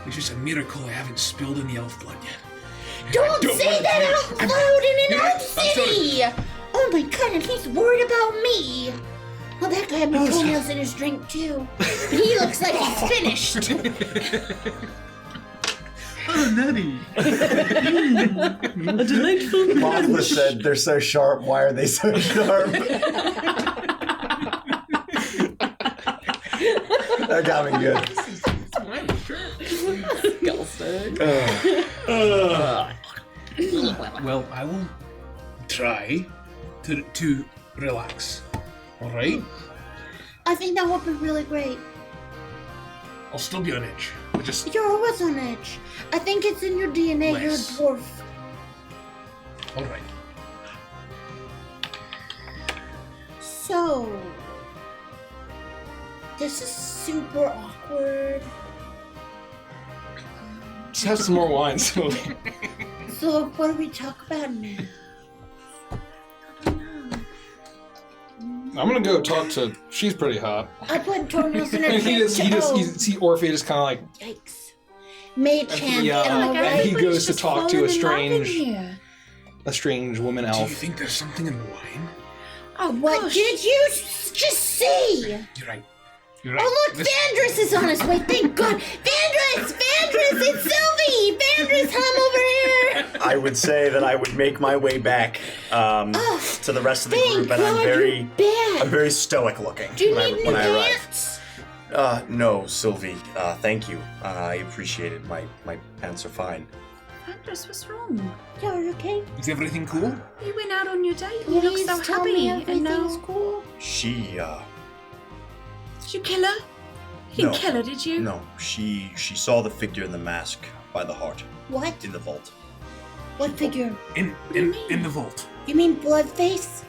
It's just a miracle I haven't spilled any elf blood yet. Don't say that out loud in an You're right. elf I'm sorry. city! Oh my god, and he's worried about me! Well, that guy had my toenails in his drink too. He looks like he's finished. Oh, nutty. A delightful Mothra said they're so sharp. Why are they so sharp? That got me good. Well, I will try to relax. All right? I think that would be really great. I'll still be on edge. But just You're always on edge. I think it's in your DNA. Less. You're a dwarf. all right. So, this is super awkward. Just have some more wine, Sylvie. So, what do we talk about now? I'm gonna go talk to. She's pretty hot. I put toenails in her And you toe. see Orpheus just kind of like. Yikes. Mage hand. Yeah. Am I right? He goes to talk to a strange woman Do elf. you think there's something in the wine? Oh, What gosh. did you just see? You're right. You're right. Oh, look, Vandris is on his way. Thank God. Vandris! It's Sylvie! Vandris, come over here! I would say that I would make my way back to the rest of the Thank group, and God I'm you're back. very stoic looking Do you when need I new arrive. pants? No, Sylvie. Thank you. I appreciate it. My pants are fine. Andres, what's wrong? Yeah, are you okay? Is everything cool? You went out on your date. You look Please so tell me happy. And everything's now, cool. She did you kill her? You No. didn't kill her, did you? no, she saw the figure in the mask by the heart What? in the vault. What figure? In the vault. You mean Bloodface?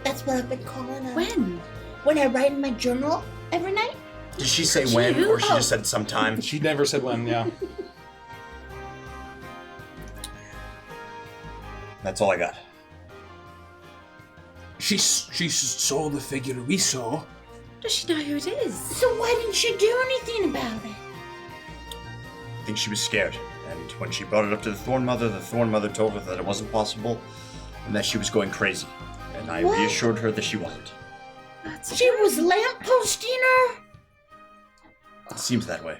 That's what I've been calling her. When? When I write in my journal every night? Did she say when, or she just said sometime? She never said when. Yeah. That's all I got. She saw the figure we saw. Does she know who it is? So why didn't she do anything about it? I think she was scared, and when she brought it up to the Thorn Mother told her that it wasn't possible, and that she was going crazy. And I What? reassured her that she wasn't. That's She was lampposting her? It seems that way.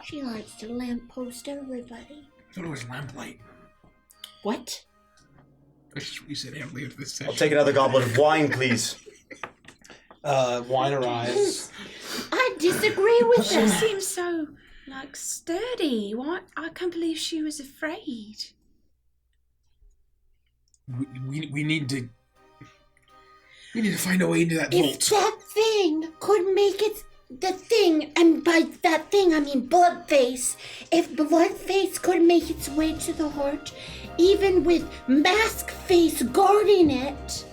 She likes to lamppost everybody. I thought it was lamplight. What? That's just what you said earlier this session. I'll take another goblet of wine, please. Wine arrives. I disagree with She that. seems so, like, sturdy. What? I can't believe she was afraid. We need to find a way into that If vault. that thing could make it the thing, and by that thing I mean Bloodface, if Bloodface could make its way to the heart, even with Mask Face guarding it,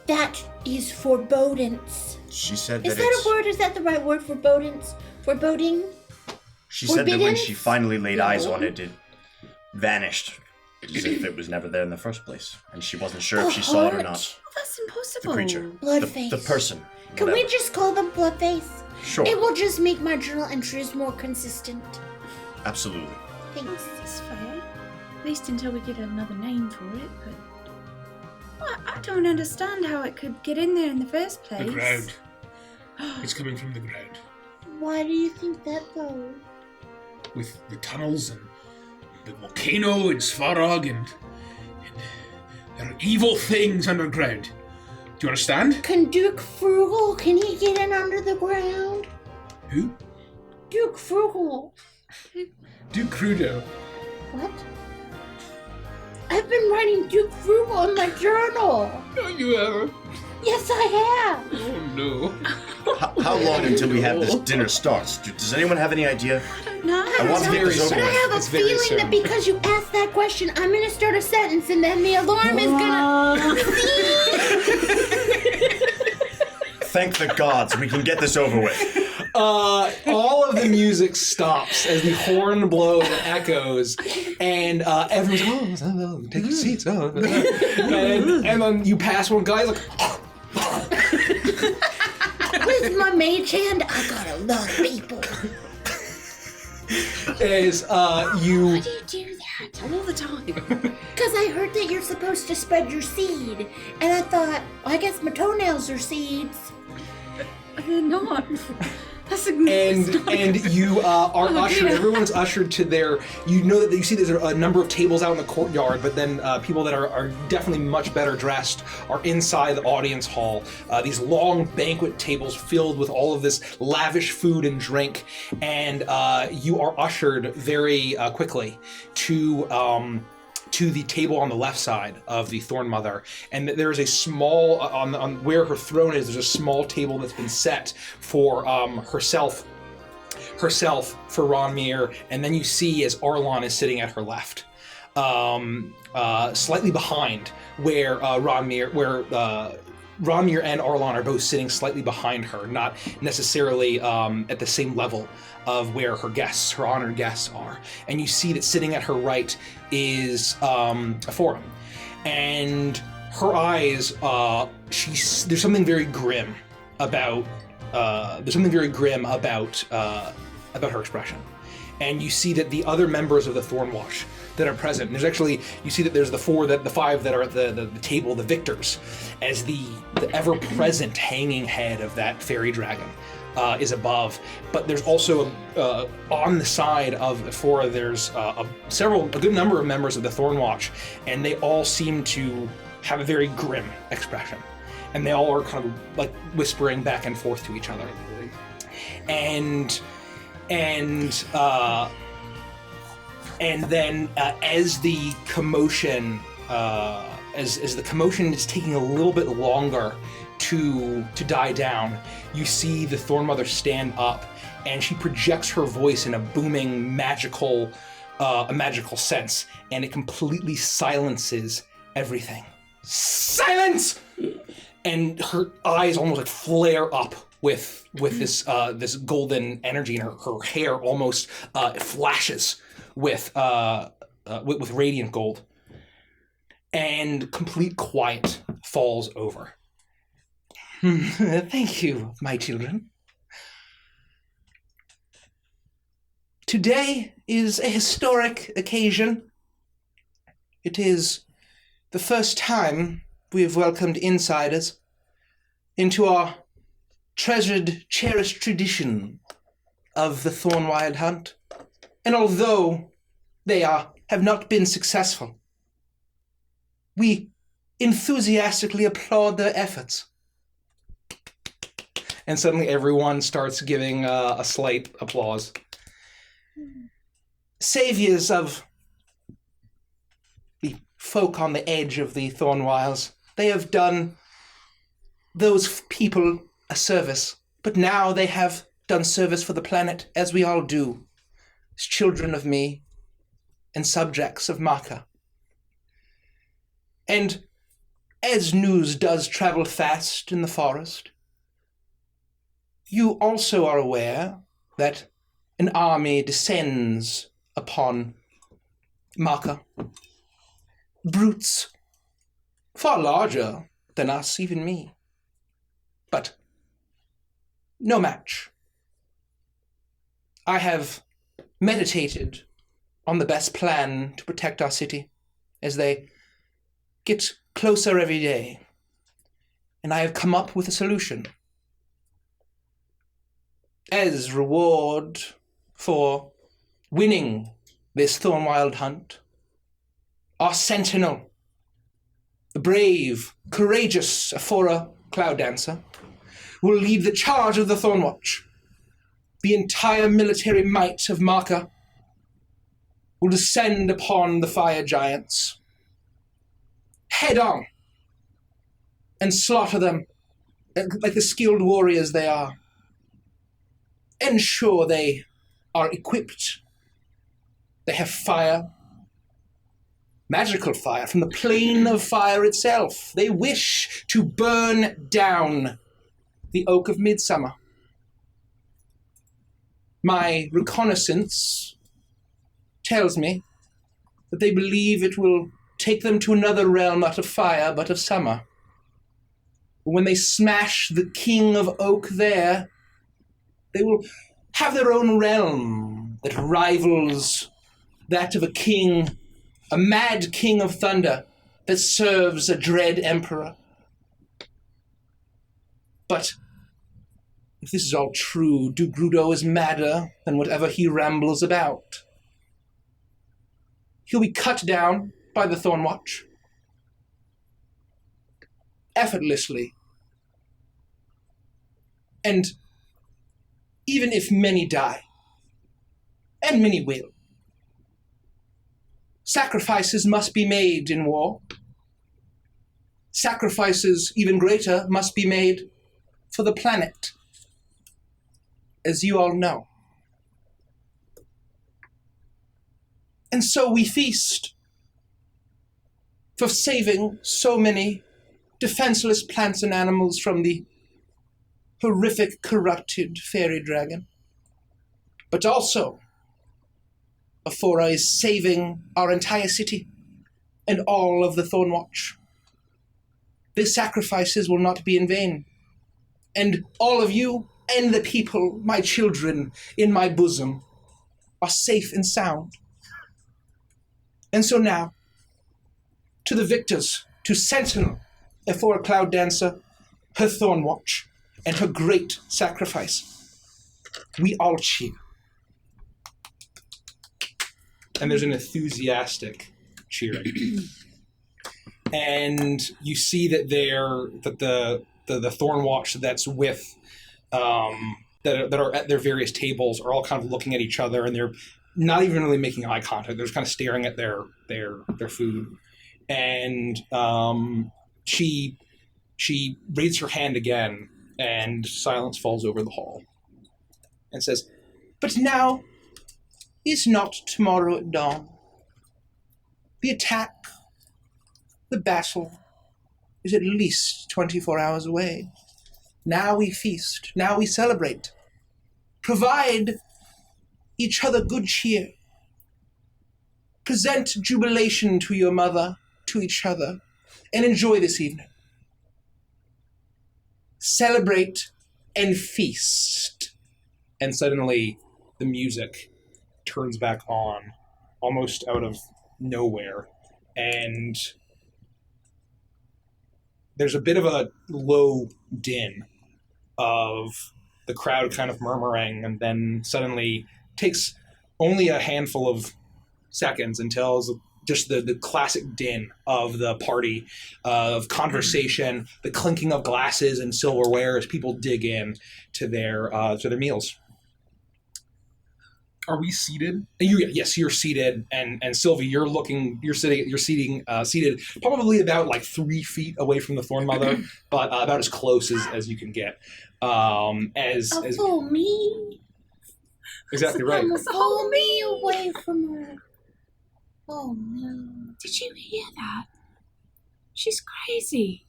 that is forebodance. She said Is that that it's... a word? Is that the right word? Forebodance? Foreboding? She said that when Forbidden? she finally laid eyes on No. it, it vanished. As if it was never there in the first place. And she wasn't sure The if she saw it or heart. not. Oh, that's The impossible. creature. Bloodface. The person. Can we whatever. just call them Bloodface? Sure. It will just make my journal entries more consistent. Absolutely. Thanks. That's fair. At least until we get another name for it, but... Well, I don't understand how it could get in there in the first place. The ground. It's coming from the ground. Why do you think that though? With the tunnels and the volcano and Svarog and there are evil things underground. Do you understand? Can Duke Frugal, can he get in under the ground? Who? Duke Frugal. Duke Crudo. What? I've been writing Duke Frugal in my journal. Don't you ever? Yes, I have. Oh no. How long until we have this dinner starts? Does anyone have any idea? I don't know. I want to get this over But I with. have a It's very feeling soon. that because you asked that question, I'm gonna start a sentence and then the alarm is gonna... Thank the gods, we can get this over with. All of the music stops as the horn blows and echoes, and everyone's like, oh, take your seats. Oh. And then you pass one guy, like, With my mage hand, I gotta love people. as you Why do you do that? All the time. Because I heard that you're supposed to spread your seed. And I thought, well, I guess my toenails are seeds. They're not. and you are ushered. dear. Everyone's ushered to their. You know that you see there's a number of tables out in the courtyard, but then people that are definitely much better dressed are inside the audience hall. These long banquet tables filled with all of this lavish food and drink, and you are ushered very quickly to the table on the left side of the Thorn Mother, and there is a small on where her throne is. There's a small table that's been set for herself for Ronmir, and then you see as Arlon is sitting at her left, slightly behind where Ronmir and Arlon are both sitting slightly behind her, not necessarily at the same level of where her honored guests are. And you see that sitting at her right is a forum. And her eyes, there's something very grim about her expression. And you see that the other members of the Thornwatch that are present, and you see that there's the five that are at the table, the victors, as the ever-present hanging head of that fairy dragon is above. But there's also on the side of Ephora, there's a good number of members of the Thornwatch, and they all seem to have a very grim expression, and they all are kind of like whispering back and forth to each other, and then as the commotion as the commotion is taking a little bit longer to die down, you see the Thorn Mother stand up, and she projects her voice in a booming magical sense, and it completely silences everything. Silence! And her eyes almost like flare up with this golden energy, and her hair almost flashes with radiant gold, and complete quiet falls over. Thank you, my children. Today is a historic occasion. It is the first time we have welcomed insiders into our treasured, cherished tradition of the Thornwild Hunt. And although they have not been successful, we enthusiastically applaud their efforts. And suddenly everyone starts giving a slight applause. Saviors of the folk on the edge of the Thornwilds, they have done those people a service, but now they have done service for the planet, as we all do, as children of me and subjects of Maka. And as news does travel fast in the forest, you also are aware that an army descends upon Maka. Brutes, far larger than us, even me, but no match. I have meditated on the best plan to protect our city as they get closer every day, and I have come up with a solution. As reward for winning this Thornwild Hunt, our sentinel, the brave, courageous Ephora Cloud Dancer, will lead the charge of the Thornwatch. The entire military might of Maka will descend upon the fire giants, head on, and slaughter them like the skilled warriors they are. Ensure they are equipped. They have fire, magical fire from the plane of fire itself. They wish to burn down the Oak of Midsummer. My reconnaissance tells me that they believe it will take them to another realm, not of fire, but of summer. When they smash the King of Oak there, they will have their own realm that rivals that of a king, a mad king of thunder that serves a dread emperor. But if this is all true, Dugrudo is madder than whatever he rambles about. He'll be cut down by the Thornwatch. Effortlessly. And even if many die, and many will, sacrifices must be made in war. Sacrifices even greater must be made for the planet, as you all know. And so we feast for saving so many defenseless plants and animals from the horrific, corrupted fairy dragon. But also, Aphora is saving our entire city and all of the Thornwatch. Their sacrifices will not be in vain. And all of you and the people, my children, in my bosom, are safe and sound. And so now, to the victors, to Sentinel, Aphora Cloud Dancer, her Thornwatch, and her great sacrifice, we all cheer. And there's an enthusiastic cheering. And you see that the Thornwatch that's with that are at their various tables are all kind of looking at each other, and they're not even really making eye contact. They're just kind of staring at their food. And she raises her hand again, and silence falls over the hall, and says, "But now is not tomorrow at dawn. The attack, the battle, is at least 24 hours away. Now we feast, now we celebrate. Provide each other good cheer. Present jubilation to your mother, to each other, and enjoy this evening. Celebrate and feast." And suddenly the music turns back on, almost out of nowhere, and there's a bit of a low din of the crowd kind of murmuring, and then suddenly takes only a handful of seconds until just the classic din of the party, of conversation, the clinking of glasses and silverware as people dig in to their meals. Are we seated? Yes, you're seated, and Sylvie, you're seated probably about like 3 feet away from the Thorn Mother, but about as close as you can get. Pull me. Exactly right. Pull me away from her. Oh no. Did you hear that? She's crazy.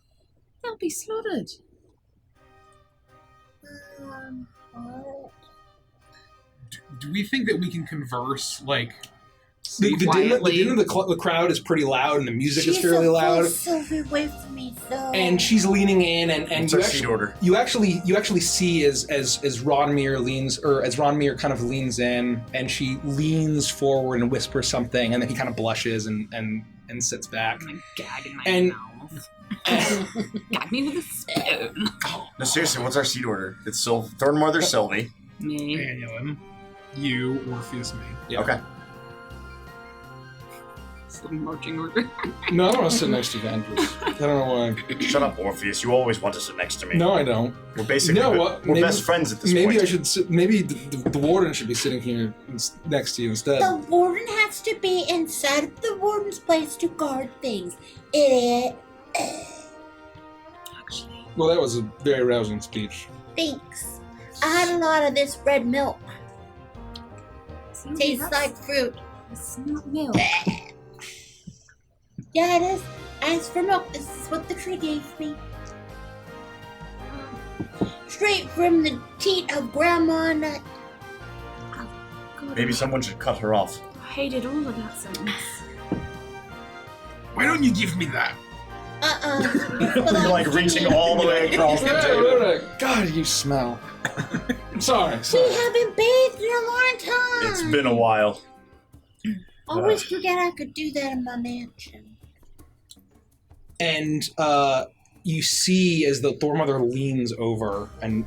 They'll be slaughtered. What? Do we think that we can converse, like, The din of the crowd is pretty loud, and the music is fairly loud. She's so away from me, though. And she's leaning in, and you actually see as Ronmir kind of leans in, and she leans forward and whispers something, and then he kind of blushes and sits back. I'm gag in my And- mouth. Gag me with a spoon. No, seriously, what's our seat order? It's Thorn Mother, Sylvie. Me. Danielin, you, Orpheus, me? Yeah. Okay. Marching order. No, I don't want to sit next to Vandals. I don't know why. Shut up, Orpheus. You always want to sit next to me. No, I don't. We're basically we're best friends at this point. Maybe I should sit, maybe the warden should be sitting here next to you instead. The warden has to be inside of the warden's place to guard things. Idiot. Actually. Well, that was a very rousing speech. Thanks. I had a lot of this red milk. Tastes like fruit. It's not milk. Yeah, it is. As for milk, this is what the tree gave me. Straight from the teat of Grandma Nut. God, Maybe someone should cut her off. I hated all of that sentence. Why don't you give me that? You're like reaching all the way across the table. God, you smell. Sorry. We haven't bathed in a long time. It's been a while. Always forget I could do that in my mansion. And you see as the Thorn Mother leans over and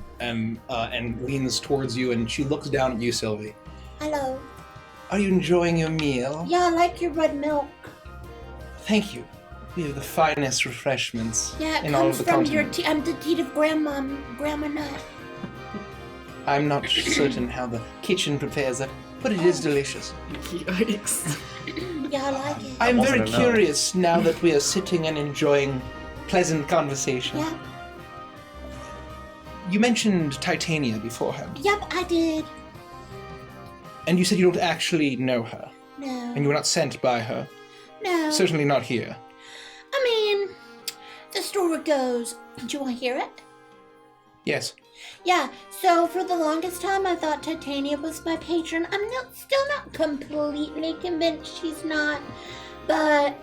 leans towards you, and she looks down at you, Sylvie. Hello. Are you enjoying your meal? Yeah, I like your red milk. Thank you. We have the finest refreshments Yeah, it in all of comes the from your continent. I'm the teat of Grandma Nut. I'm not certain how the kitchen prepares it, but it is delicious. Yikes. Yeah, I like it. I'm very wasn't enough. curious now that we are sitting and enjoying pleasant conversation. Yeah. You mentioned Titania beforehand, Yep, I did. and you said you don't actually know her, No. and you were not sent by her. No. Certainly not here. I mean, the story goes. Do you want to hear it? Yes. Yeah, so for the longest time I thought Titania was my patron. I'm still not completely convinced she's not, but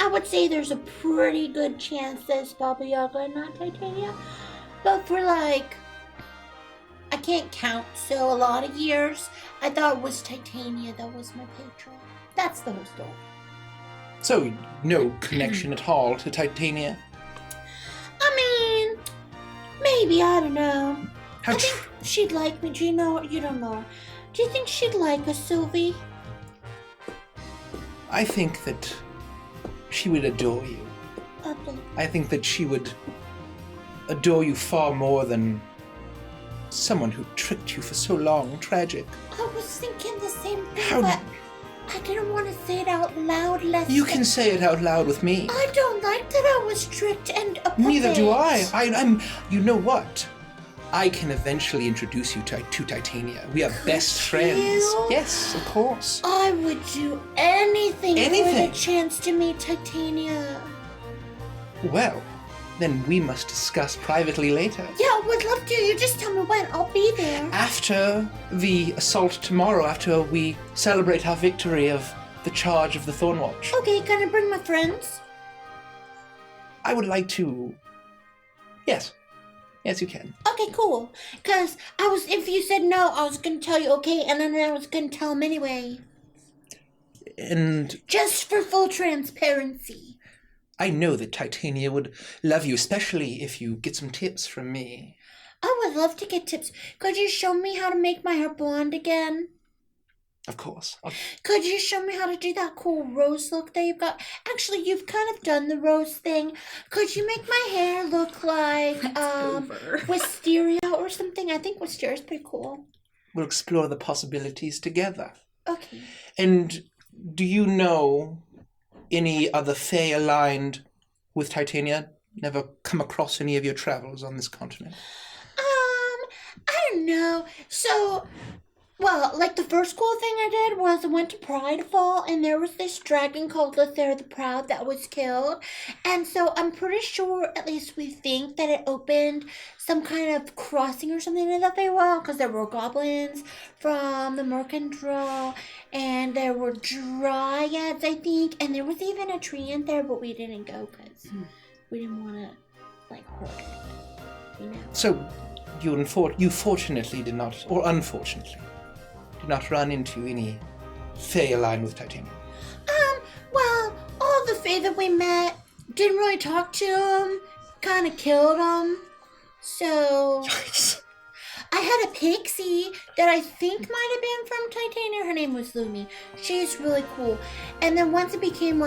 I would say there's a pretty good chance that it's Baba Yaga and not Titania. But for I can't count, so a lot of years, I thought it was Titania that was my patron. That's the whole story. So, no connection at all to Titania? I mean, maybe, I don't know. How I think she'd like me. Do you know? You don't know. Do you think she'd like us, Sylvie? I think that she would adore you. Okay. I think that she would adore you far more than someone who tricked you for so long. Tragic. I was thinking the same thing, How- but I didn't want to say it out loud. You can say it out loud with me. I don't like that I was tricked and a Neither do puppet. I'm. You know what? I can eventually introduce you to Titania. We are best friends. you? Yes, of course. I would do anything for Anything? the chance to meet Titania. Well, then we must discuss privately later. Yeah, I would love to. You just tell me when. I'll be there. After the assault tomorrow, after we celebrate our victory of the charge of the Thornwatch, Okay, can I bring my friends? I would like to. Yes. Yes, you can. Okay, cool. Because if you said no, I was going to tell you okay, and then I was going to tell them anyway. And Just for full transparency. I know that Titania would love you, especially if you get some tips from me. I would love to get tips. Could you show me how to make my hair blonde again? Of course. Could you show me how to do that cool rose look that you've got? Actually, you've kind of done the rose thing. Could you make my hair look like wisteria or something? I think wisteria is pretty cool. We'll explore the possibilities together. Okay. And do you know any other Fae aligned with Titania? Never come across any of your travels on this continent? I don't know. So, well, like the first cool thing I did was I went to Pridefall, and there was this dragon called Lothair the Proud that was killed. And so I'm pretty sure, at least we think, that it opened some kind of crossing or something in the Feywild, because there were goblins from the Mercantile, and there were dryads, I think, and there was even a tree in there, but we didn't go because we didn't want to, hurt it, you know? So, you fortunately did not, or unfortunately, did not run into any Fae aligned with Titania. Well, all the Fae that we met didn't really talk to him, kind of killed him. So, I had a pixie that I think might have been from Titania. Her name was Lumi. She's really cool. And then once it became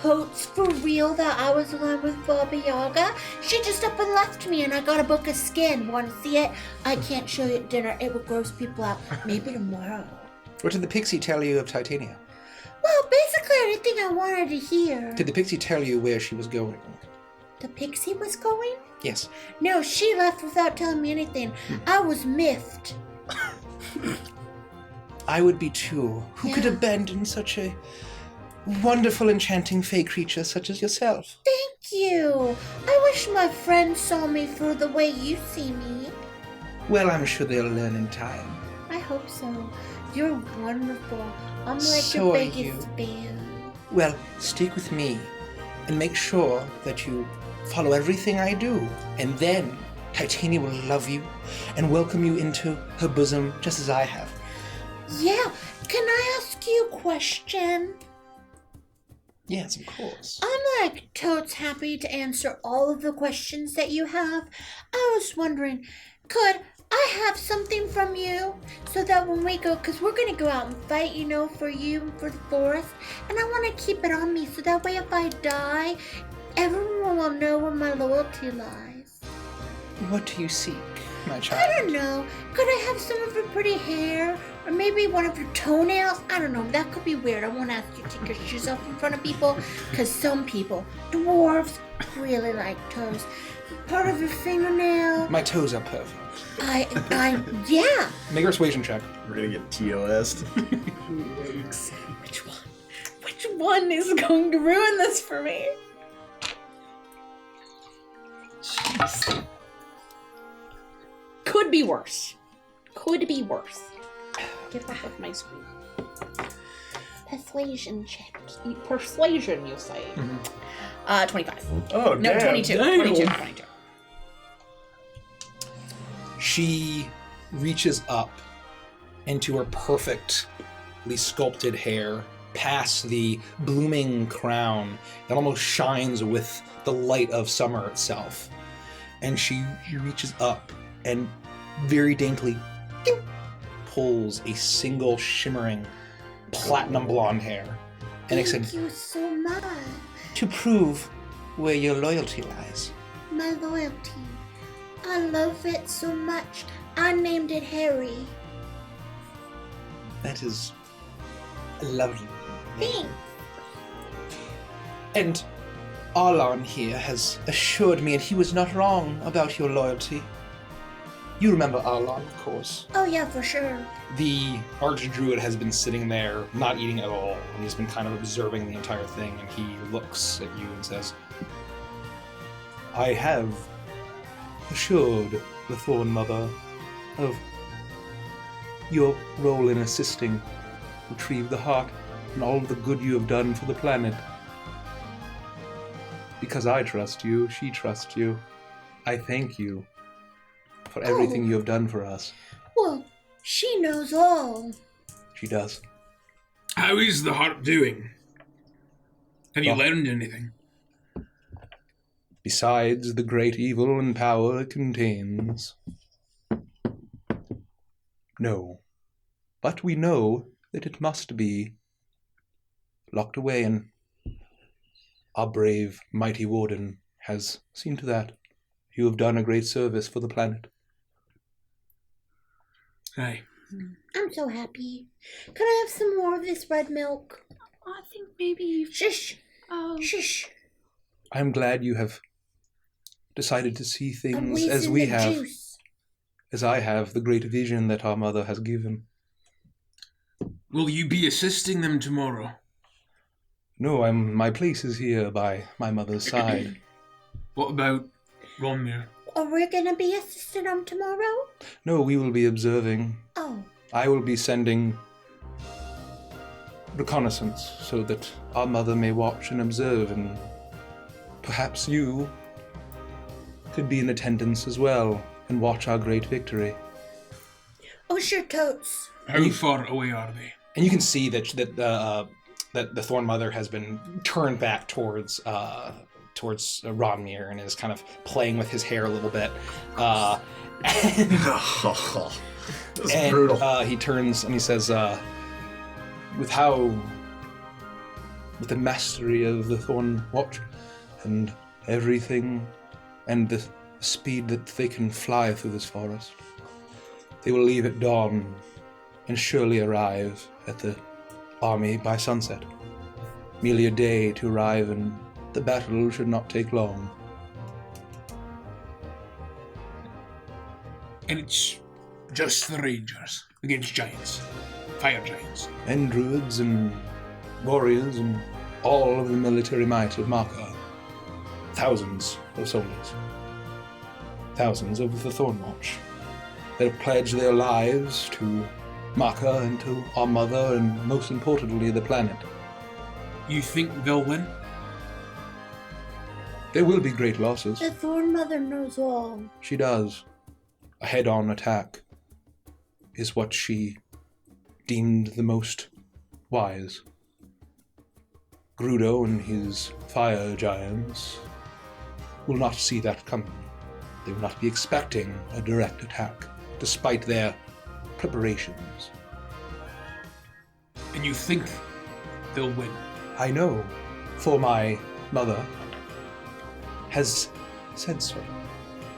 totes for real that I was alone with Baba Yaga, she just up and left me, and I got a book of skin. Want to see it? I can't show you at dinner. It would gross people out. Maybe tomorrow. What did the pixie tell you of Titania? Well, basically everything I wanted to hear. Did the pixie tell you where she was going? The pixie was going? Yes. No, she left without telling me anything. I was miffed. I would be too. Who could Yeah. abandon such a wonderful, enchanting Fae creature such as yourself? Thank you. I wish my friends saw me for the way you see me. Well, I'm sure they'll learn in time. I hope so. You're wonderful. I'm So your are biggest you. fan. Well, stick with me and make sure that you follow everything I do. And then Titania will love you and welcome you into her bosom just as I have. Yeah, can I ask you a question? Yes, of course. I'm like totes happy to answer all of the questions that you have. I was wondering, could I have something from you so that when we go, because we're going to go out and fight, for you and for the forest, and I want to keep it on me so that way if I die, everyone will know where my loyalty lies. What do you seek, my I child? don't know. Could I have some of her pretty hair? Or maybe one of her toenails? I don't know. That could be weird. I won't ask you to take your shoes off in front of people. Because some people, dwarves, really like toes. Part of your fingernail. My toes are perfect. Yeah. Make a persuasion check. We're gonna get TOS'd. Which one? Which one is going to ruin this for me? Jeez. Could be worse. Could be worse. Get off of my screen. Persuasion check. Persuasion, you say? 25. Oh, No, damn. 22. Damn. 22. She reaches up into her perfectly sculpted hair, past the blooming crown that almost shines with the light of summer itself. And she reaches up and very daintily pulls a single shimmering platinum blonde hair. And Thank you so much. To prove where your loyalty lies. My loyalty. I love it so much. I named it Harry. That is lovely. Thanks. And Arlon here has assured me, and he was not wrong about your loyalty. You remember Arlon, of course. Oh yeah, for sure. the archdruid has been sitting there, not eating at all, and he's been kind of observing the entire thing, and he looks at you and says, I have assured the Thorn Mother of your role in assisting retrieve the heart and all of the good you have done for the planet. Because I trust you, she trusts you. I thank you for everything you have done for us. Well, she knows all. She does. How is the heart doing? Have you Well- learned anything? Besides the great evil and power it contains. No. But we know that it must be locked away, and our brave, mighty warden has seen to that. You have done a great service for the planet. Aye. I'm so happy. Can I have some more of this red milk? I think maybe you've... Shush. Oh, Shush. I'm glad you have decided to see I'm things as wheezing we the have, juice. as I have, the great vision that our mother has given. Will you be assisting them tomorrow? No, my place is here by my mother's side. What about Romnir? Are we gonna be assisting them tomorrow? No, we will be observing. Oh. I will be sending reconnaissance so that our mother may watch and observe, and perhaps you could be in attendance as well and watch our great victory. Oh, sure, totes. How far away are they? And you can see that the Thorn Mother has been turned back towards Romnir and is kind of playing with his hair a little bit. That's And brutal. he turns and he says, with the mastery of the Thorn Watch and everything, and the speed that they can fly through this forest, they will leave at dawn and surely arrive at the army by sunset. Merely a day to arrive, and the battle should not take long. And it's just the Rangers against giants. Fire giants. And druids and warriors and all of the military might of Marka. Thousands of soldiers. Thousands of the Thornwatch that have pledged their lives to Marka and to our mother, and most importantly, the planet. You think they'll win? There will be great losses. The Thorn Mother knows all. She does. A head-on attack is what she deemed the most wise. Grudo and his fire giants will not see that coming. They will not be expecting a direct attack, despite their preparations. And you think they'll win? I know, for my mother has said so,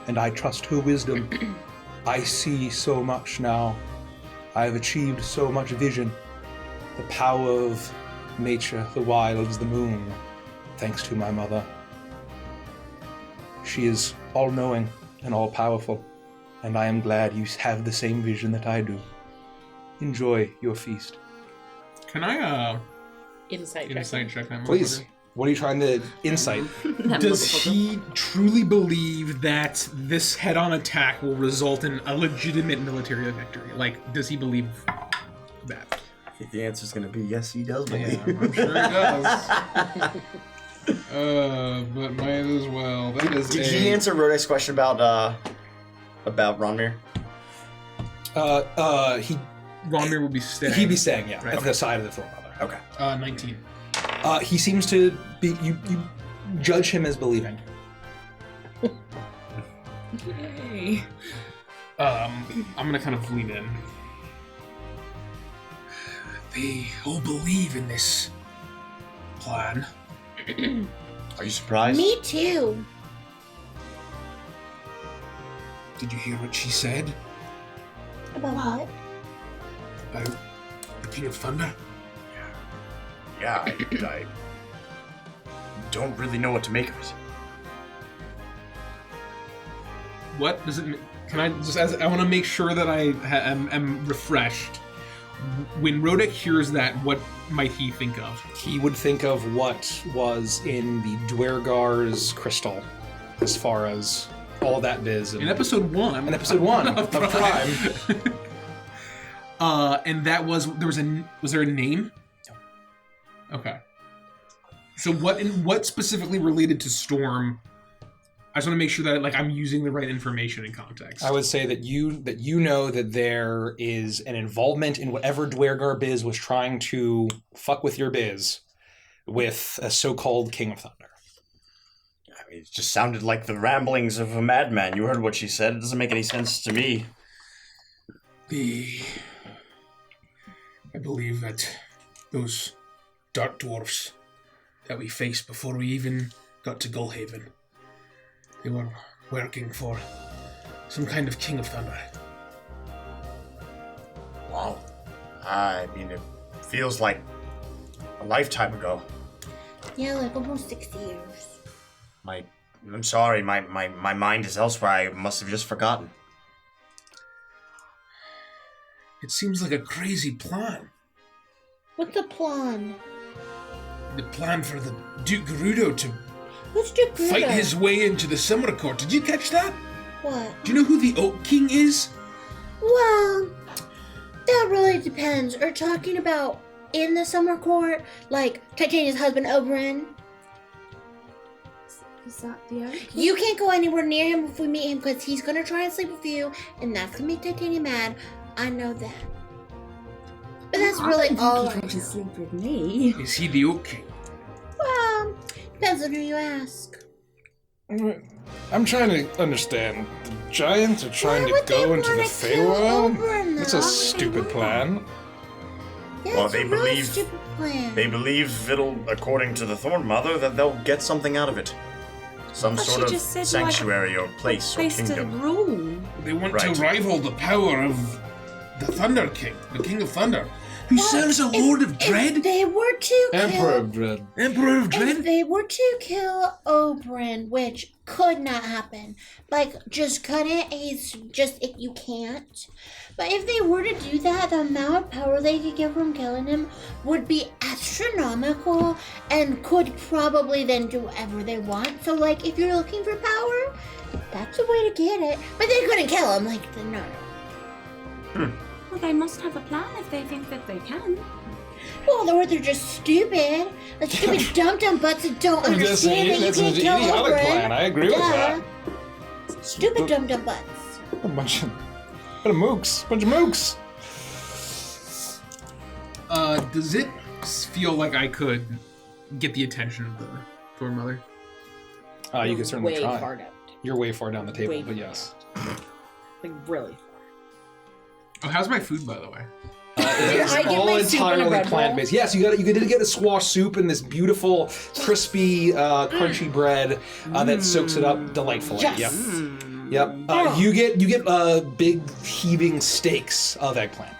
and I trust her wisdom. I see so much now. I have achieved so much vision. The power of nature, the wilds, the moon, thanks to my mother. She is all-knowing and all-powerful, and I am glad you have the same vision that I do. Enjoy your feast. Can I, Insight check that? Please. What are you trying to insight? Does he truly believe that this head-on attack will result in a legitimate military victory? Like, does he believe that? I think the answer's going to be yes, he does believe. Yeah, I'm sure he does. But might as well. That is Did he answer Rodek's question about Ronmir? Ronmir will be staying. He'd be staying, yeah, Right. at the side of the Thorn Mother. Okay. 19. He seems to be. You judge him as believing. Yay. I'm gonna kind of lean in. They all believe in this plan. Are you surprised? Me too. Did you hear what she said About what? about the King of Thunder? Yeah, I don't really know what to make of it. What does it mean? Can I just? I want to make sure that I am refreshed. When Rodek hears that, what might he think of? He would think of what was in the Dwergar's crystal, as far as all that biz. In episode 1. In episode 1 of Prime. And that was was there a name? No. Okay. So what specifically related to Storm? I just want to make sure that I'm using the right information in context. I would say that you know that there is an involvement in whatever Dwergar biz was trying to fuck with your biz with a so-called King of Thunder. I mean, it just sounded like the ramblings of a madman. You heard what she said. It doesn't make any sense to me. I believe that those dark dwarfs that we faced before we even got to Gullhaven, they were working for some kind of King of Thunder. Wow. I mean, it feels like a lifetime ago. Yeah, like almost 60 years. I'm sorry, my mind is elsewhere. I must have just forgotten. It seems like a crazy plan. What's the plan? The plan for the Duke Gerudo to What's Duke Grudo? fight his way into the Summer Court. Did you catch that? What? Do you know who the Oak King is? Well, that really depends. Are you talking about in the summer court, like Titania's husband Oberyn? Is that the Oak King? You can't go anywhere near him if we meet him because he's gonna try and sleep with you, and that's gonna make Titania mad. I know that. But that's really all I Trying to know. sleep with me. Is he the Oak King? Well, depends on who you ask. I'm trying to understand. The giants are trying Why to would they go into the wanna kill Feywild? Oberyn, That's though? a stupid plan. Yeah, Well, it's they a really believe- stupid plan. They believe it'll, according to the Thorn Mother, that they'll get something out of it. Some But sort she of just said, sanctuary or place or Place to kingdom. rule. They want Right. to rival the power of the Thunder King, the King of Thunder, who Well, serves a Lord of If Dread, they were to Emperor kill of Dread. Emperor of If Dread. they were to kill Oberyn, which could not happen, just couldn't, you can't. But if they were to do that, the amount of power they could get from killing him would be astronomical and could probably then do whatever they want. So, if you're looking for power, that's a way to get it. But they couldn't kill him, no. Well, they must have a plan if they think that they can. Well, or they're just stupid. Like stupid dumb butts that don't understand that you That's an can't kill idiotic Oberyn. plan. I agree with that. Stupid dumb butts. A bunch of mooks. Bunch of mooks. Does it feel like I could get the attention of the Thorn Mother? You can certainly way try. far down. You're way far down the table, Way but far yes. Like really. Oh, how's my food, by the way? It's I get all my soup in a entirely bread bowl. plant-based. Yes, you did get a squash soup and this beautiful, crispy, crunchy bread that soaks it up delightfully. Yes. Yep. Yep. You get big heaving steaks of eggplant.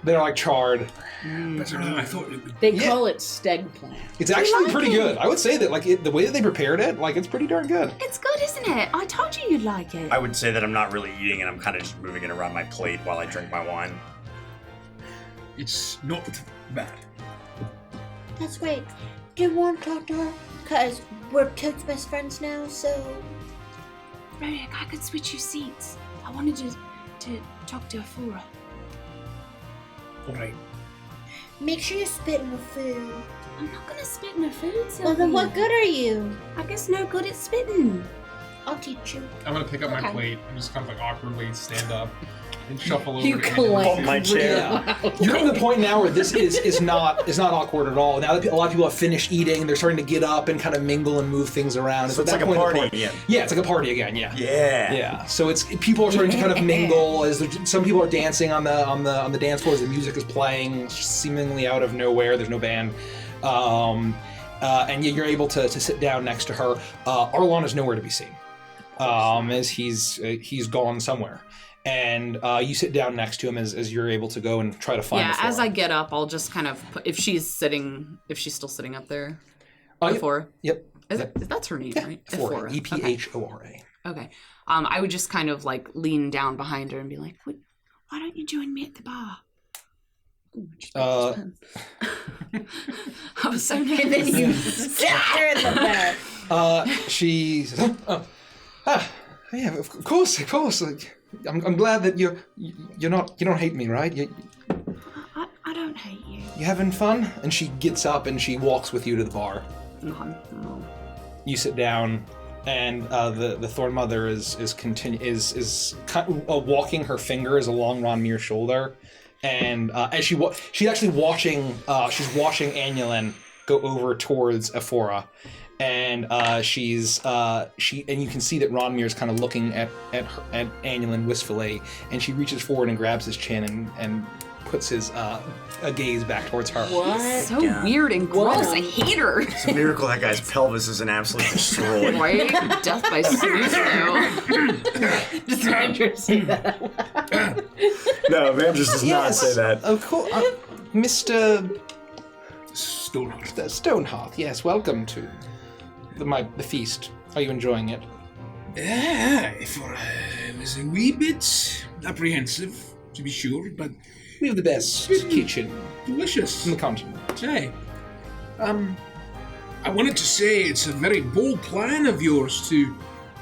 They're like charred. Better than I thought it would. They call it stegplant. It's actually pretty good. I would say that the way that they prepared it, it's pretty darn good. It's good, isn't it? I told you you'd like it. I would say that I'm not really eating, and I'm kind of just moving it around my plate while I drink my wine. It's not bad. That's great. Do you want to talk to her? Because we're totes best friends now, so... Roderick, I could switch you seats. I wanted to talk to Afura. All right. Make sure you spit in the food. I'm not gonna spit in her food, Sylvie. Well, then what good are you? I guess no good at spitting. I'll teach you. I'm gonna pick up my Okay. plate and just kind of awkwardly stand up and shuffle over You to collect Angela. my chair. real- You're at the point now where this is not awkward at all. Now that a lot of people have finished eating, they're starting to get up and kind of mingle and move things around. So it's at that like a point, party again. Yeah, it's like a party again. Yeah. Yeah. Yeah. So it's people are starting to kind of mingle as some people are dancing on the dance floor as the music is playing, seemingly out of nowhere. There's no band. And you're able to sit down next to her. Arlon is nowhere to be seen, as he's gone somewhere. And you sit down next to him as you're able to go and try to find. Yeah, Afora. as I get up, I'll just kind of put, if she's still sitting up there. Yep. Afora. Yep. That's her name, Yeah. right? Ephora. Afora. Ephora. Okay. I would just kind of like lean down behind her and be like, Why don't you join me at the bar? I was so nervous. And then you stick her in the bed. She says, yeah, of course. Like, I'm glad that you don't hate me, right? I don't hate you. You having fun? And she gets up and she walks with you to the bar. No. You sit down, and the Thorn Mother is walking her fingers along Ronmir's shoulder, and as she's actually watching Annulin go over towards Ephora, and and you can see that Ronmir's kind of looking at Annulin wistfully, and she reaches forward and grabs his chin and puts his a gaze back towards her. What? So Yeah. weird and gross. I hate her. It's a miracle that guy's pelvis isn't absolutely destroyed. Right? Death by snooze. Just Andrew say that. No, Vam just does not say that. Of course, Mr. Stoneheart. Stonehearth. Yes, welcome to the feast. Are you enjoying it? Yeah, I was a wee bit apprehensive, to be sure, but We have the best kitchen delicious. on the continent. Say, I wanted to say it's a very bold plan of yours to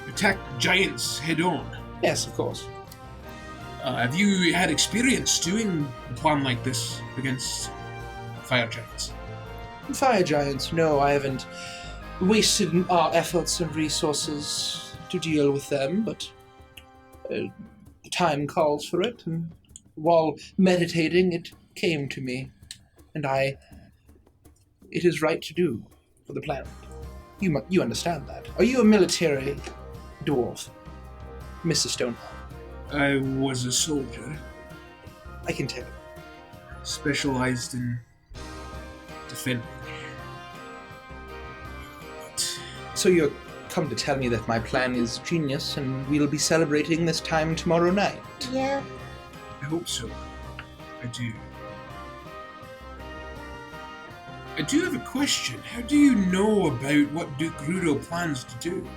attack giants head on. Yes, of course. Have you had experience doing a plan like this against fire giants? Fire giants, no, I haven't wasted our efforts and resources to deal with them, but time calls for it, and while meditating, it came to me, and it is right to do for the planet. You understand that. Are you a military dwarf, Mr. Stoneheart? I was a soldier, I can tell. specialized in defending. But So you're come to tell me that my plan is genius, and we'll be celebrating this time tomorrow night. Yeah. I hope so. I do. I do have a question. How do you know about what Duke Rudo plans to do?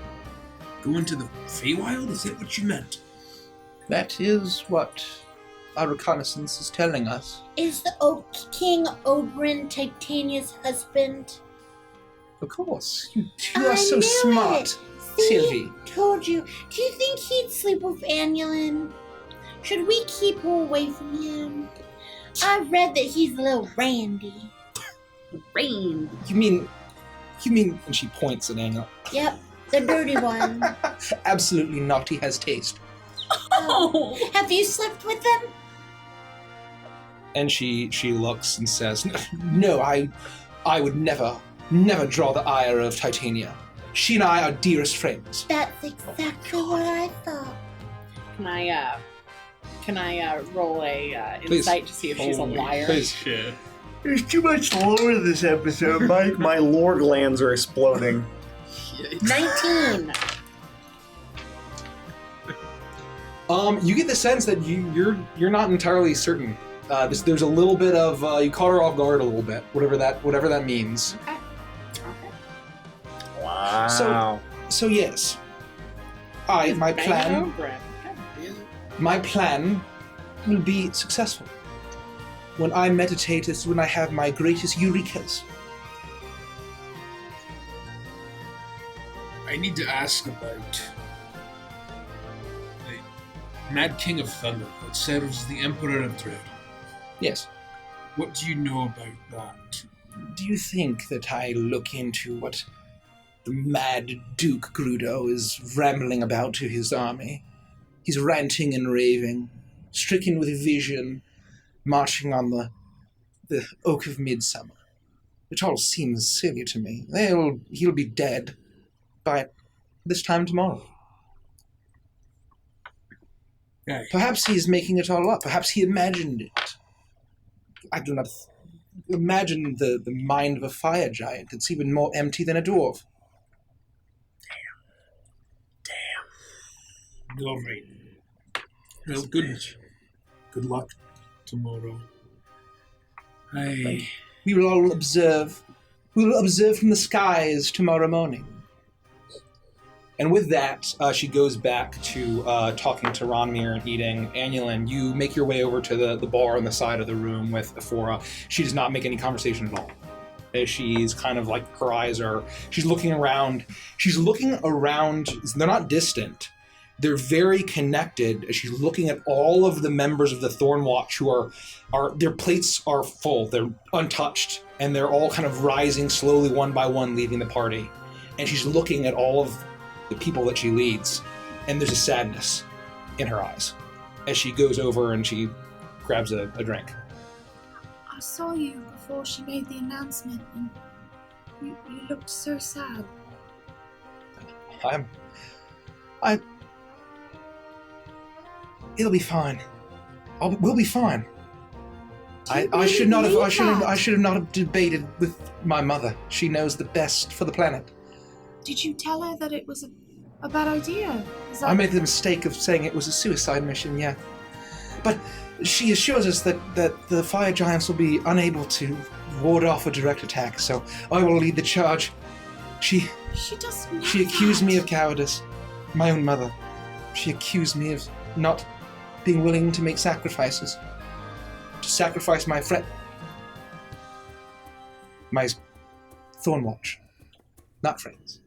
Go into the Feywild? Is that what you meant? That is what our reconnaissance is telling us. Is the Oak King Oberyn Titania's husband? Of course. You I are so knew smart, it. See? Sylvie. Told you. Do you think he'd sleep with Annulin? Should we keep her away from him? I read that he's a little randy. Rain. You mean, and she points at Angel. Yep, the dirty one. Absolutely not, he has taste. Oh. Have you slept with them? And she looks and says, no, I I would never draw the ire of Titania. She and I are dearest friends. That's exactly what I thought. Can I roll a Please. insight to see if she's a liar? Please. Shit. There's too much lore in this episode. My lore glands are exploding. 19. You get the sense that you're not entirely certain. There's a little bit of you caught her off guard a little bit, whatever that means. Okay. Wow. So yes, my plan will be successful. When I meditate is when I have my greatest eurekas. I need to ask about the Mad King of Thunder that serves the Emperor of Dread. Yes. What do you know about that? Do you think that I look into what the mad Duke Grudo is rambling about to his army? He's ranting and raving, stricken with vision, marching on the Oak of Midsummer. It all seems silly to me. He'll be dead by this time tomorrow. Aye. Perhaps he's making it all up. Perhaps he imagined it. I do not imagine the mind of a fire giant. It's even more empty than a dwarf. All right. Well, good luck tomorrow. We will all observe. We will observe from the skies tomorrow morning. And with that, she goes back to talking to Ronmir and eating. Annulin, you make your way over to the bar on the side of the room with Ephora. She does not make any conversation at all. She's kind of like, her eyes are, she's looking around. She's looking around, they're not distant. They're very connected. She's looking at all of the members of the Thorn Watch who are their plates are full. They're untouched. And they're all kind of rising slowly one by one, leaving the party. And she's looking at all of the people that she leads, and there's a sadness in her eyes as she goes over and she grabs a drink. I saw you before she made the announcement, and you looked so sad. It'll be fine. We'll be fine. I should not have. I should have not have debated with my mother. She knows the best for the planet. Did you tell her that it was a bad idea? I made the mistake of saying it was a suicide mission, yeah. But she assures us that the fire giants will be unable to ward off a direct attack, so I will lead the charge. She doesn't know She accused that. me of cowardice. My own mother. She accused me of not being willing to make sacrifices. To sacrifice my friend. My Thornwatch. Not friends.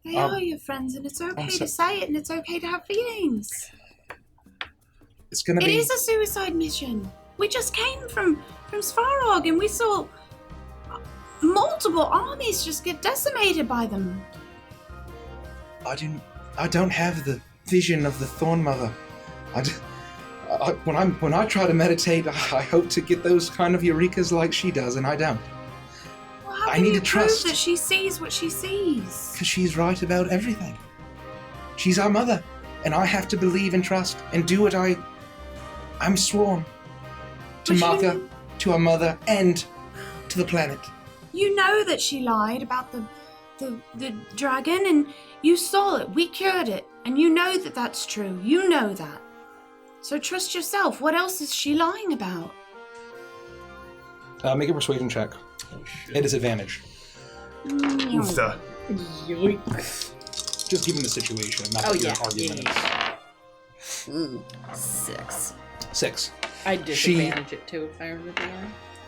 They are your friends, and it's okay to say it, and it's okay to have feelings. It's gonna It be... is a suicide mission. We just came from Svarog, and we saw multiple armies just get decimated by them. I don't have the vision of the Thorn Mother. When I try to meditate, I hope to get those kind of eurekas like she does, and I don't. Well, how I can need you to trust. prove that she sees what she sees? Because she's right about everything. She's our mother, and I have to believe and trust and do what I'm sworn to But Maka, to our mother, and to the planet. You know that she lied about the dragon, and you saw it. We cured it, and you know that that's true. You know that. So trust yourself. What else is she lying about? Make a persuasion check. Oh, shit. At disadvantage. Oofta. Just given the situation, not that you're arguing. Ooh, 6. 6. I disadvantage it too if I remember.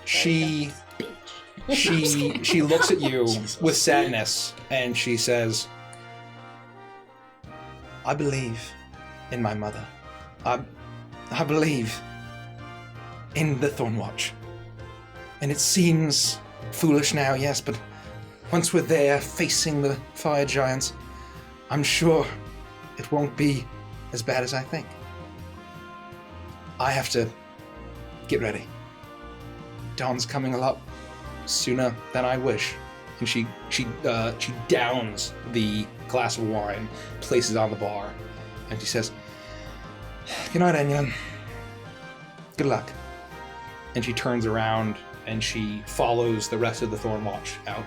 She looks at you with sadness and she says, I believe in my mother. I believe in the Thornwatch. And it seems foolish now, yes, but once we're there facing the fire giants, I'm sure it won't be as bad as I think. I have to get ready. Dawn's coming a lot sooner than I wish. And she downs the glass of wine, places it on the bar, and she says, "Good night, Anya. Good luck." And she turns around and she follows the rest of the Thorn Watch out.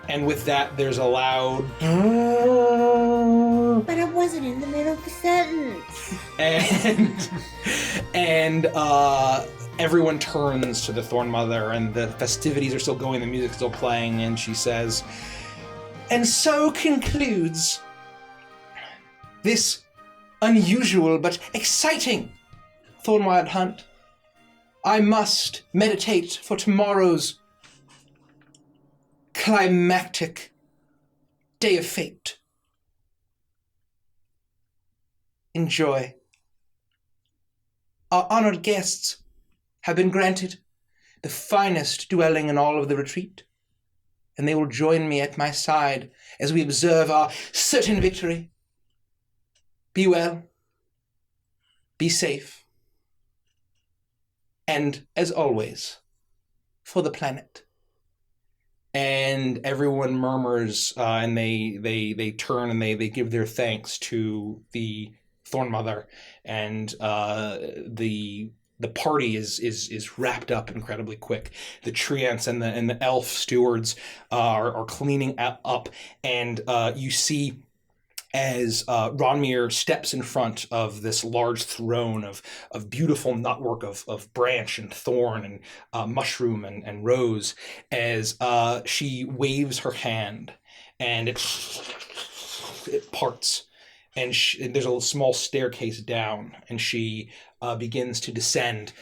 And with that, there's a loud... But I wasn't in the middle of the sentence. And everyone turns to the Thorn Mother, and the festivities are still going, the music's still playing, and she says, "And so concludes this unusual but exciting Thornwild hunt. I must meditate for tomorrow's climactic day of fate. Enjoy. Our honored guests have been granted the finest dwelling in all of the retreat, and they will join me at my side as we observe our certain victory. Be well. Be safe. And, as always, for the planet." And everyone murmurs, and they turn and they give their thanks to the Thorn Mother, and the party is wrapped up incredibly quick. The treants and the elf stewards are cleaning up, and you see as Ronmir steps in front of this large throne of beautiful knotwork of branch and thorn and mushroom and rose, as she waves her hand, and it parts, and there's a small staircase down, and she begins to descend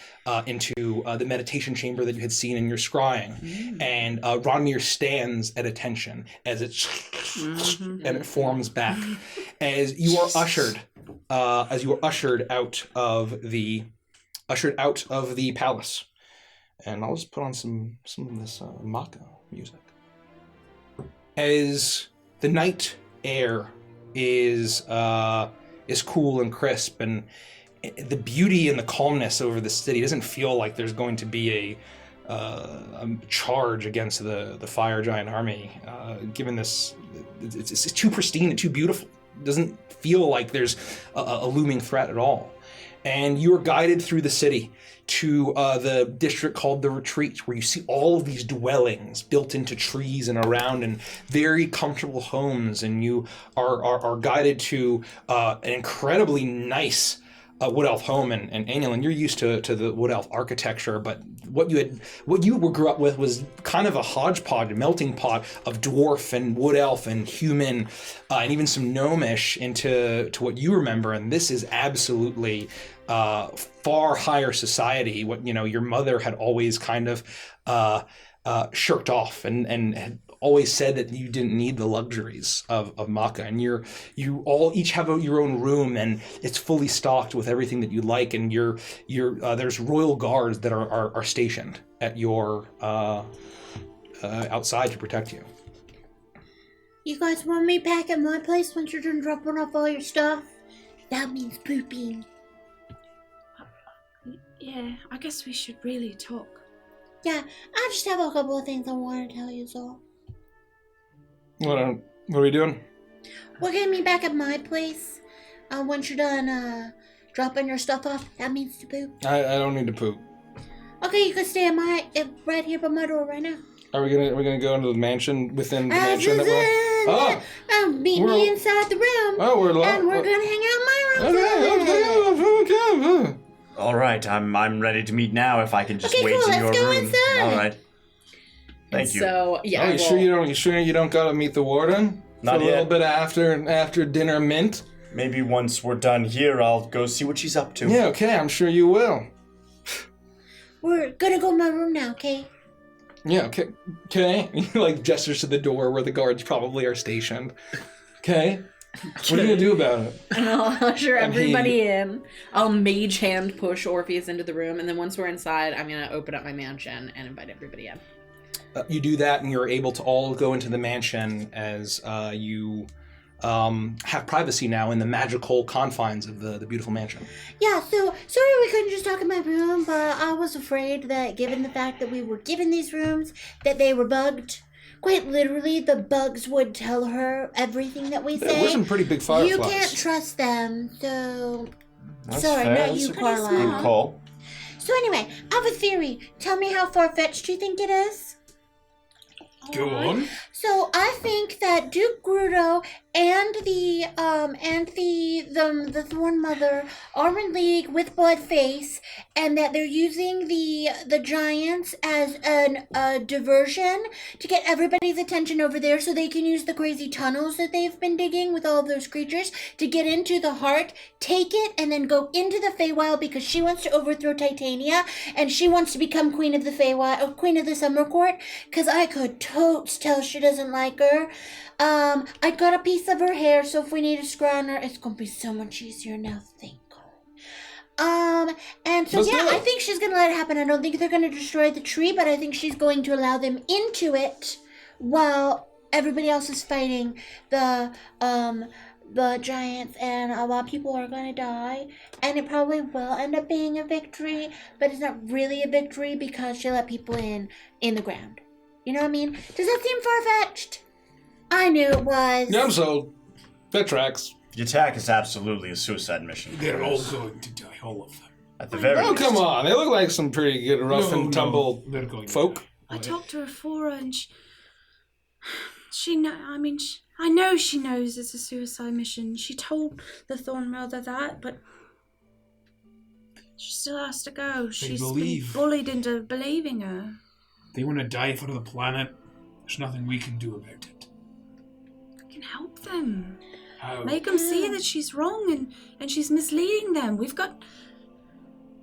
into the meditation chamber that you had seen in your scrying. And Ronmir stands at attention as it and it forms back. As you are ushered out of the palace. And I'll just put on some of this Maka music. As the night air is cool and crisp, and the beauty and the calmness over the city doesn't feel like there's going to be a charge against the fire giant army. Given this, it's too pristine and too beautiful. It doesn't feel like there's a looming threat at all. And you are guided through the city to the district called the Retreat, where you see all of these dwellings built into trees and around, and very comfortable homes. And you are guided to an incredibly nice Wood Elf home. And Anilin, you're used to the Wood Elf architecture, but what you grew up with was kind of a hodgepodge, a melting pot of dwarf and Wood Elf and human, and even some gnomish into what you remember. And this is absolutely far higher society. What your mother had always kind of shirked off and had always said that you didn't need the luxuries of Maka, and you all each have your own room, and it's fully stocked with everything that you like, and there's royal guards that are stationed at your outside to protect you. You guys want me back at my place once you're done dropping off all your stuff? That means pooping. Yeah, I guess we should really talk. Yeah, I just have a couple of things I want to tell you, so. What are we doing? We're gonna meet back at my place. Once you're done dropping your stuff off, that means to poop. I don't need to poop. Okay, you can stay at right here by my door right now. Are we gonna go into the mansion within the mansion that we're? Meet me inside the room. Oh, we're and we're gonna hang out in my room. Okay. All right, I'm ready to meet now. If I can just wait cool, in your let's go room. inside. All right. Thank you. So yeah. Oh, you sure you don't gotta meet the warden? Not for a yet. little bit after dinner mint. Maybe once we're done here, I'll go see what she's up to. Yeah, okay, I'm sure you will. We're gonna go in my room now, okay? Yeah, okay. He gestures to the door where the guards probably are stationed. Okay. What are you gonna do about it? And I'll usher everybody in. I'll mage hand push Orpheus into the room, and then once we're inside, I'm gonna open up my mansion and invite everybody in. You do that, and you're able to all go into the mansion as you have privacy now in the magical confines of the beautiful mansion. Yeah, so sorry we couldn't just talk in my room, but I was afraid that given the fact that we were given these rooms, that they were bugged. Quite literally, the bugs would tell her everything that we say. There were some pretty big fireflies. You can't trust them, so... That's sorry, fair. not That's you, a Carlisle. good call. So anyway, I have a theory. Tell me how far-fetched you think it is. Go on. So I think that Duke Grudo and the Thorn Mother are in league with Bloodface, and that they're using the giants as a diversion to get everybody's attention over there, so they can use the crazy tunnels that they've been digging with all of those creatures to get into the heart, take it, and then go into the Feywild because she wants to overthrow Titania, and she wants to become Queen of the Feywild, or Queen of the Summer Court. Because I could totes tell she doesn't like her. I got a piece of her hair, so if we need to screw on her, it's gonna be so much easier now. Thank God. And so Let's yeah, do it. I think she's gonna let it happen. I don't think they're gonna destroy the tree, but I think she's going to allow them into it while everybody else is fighting the giants, and a lot of people are gonna die, and it probably will end up being a victory, but it's not really a victory because she let people in the ground. You know what I mean? Does that seem far-fetched? I knew it was. Yeah, I'm sold. That tracks. The attack is absolutely a suicide mission. They're all going to die, all of them. At the very Oh, least. come on. They look like some pretty good rough and tumble they're going to folk. die. I talked to her before, and I know she knows it's a suicide mission. She told the Thorn Mother that, but she still has to go. She's been bullied into believing her. They want to die for the planet. There's nothing we can do about it. We can help them. How? Make them see that she's wrong and she's misleading them. We've got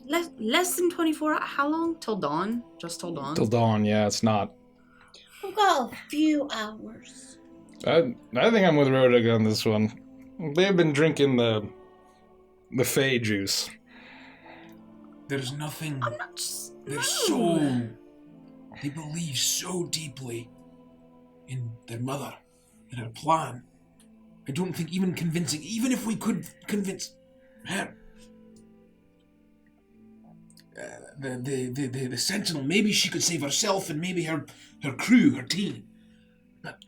less than 24 hours. How long? Till dawn? Just till dawn? Till dawn, yeah, it's not. We've got a few hours. I think I'm with Rodig on this one. They've been drinking the Fey juice. There's nothing. I'm not just... They're no. so. They believe so deeply in their mother, in her plan. I don't think even convincing, even if we could convince her, the Sentinel, maybe she could save herself and maybe her crew, her team. But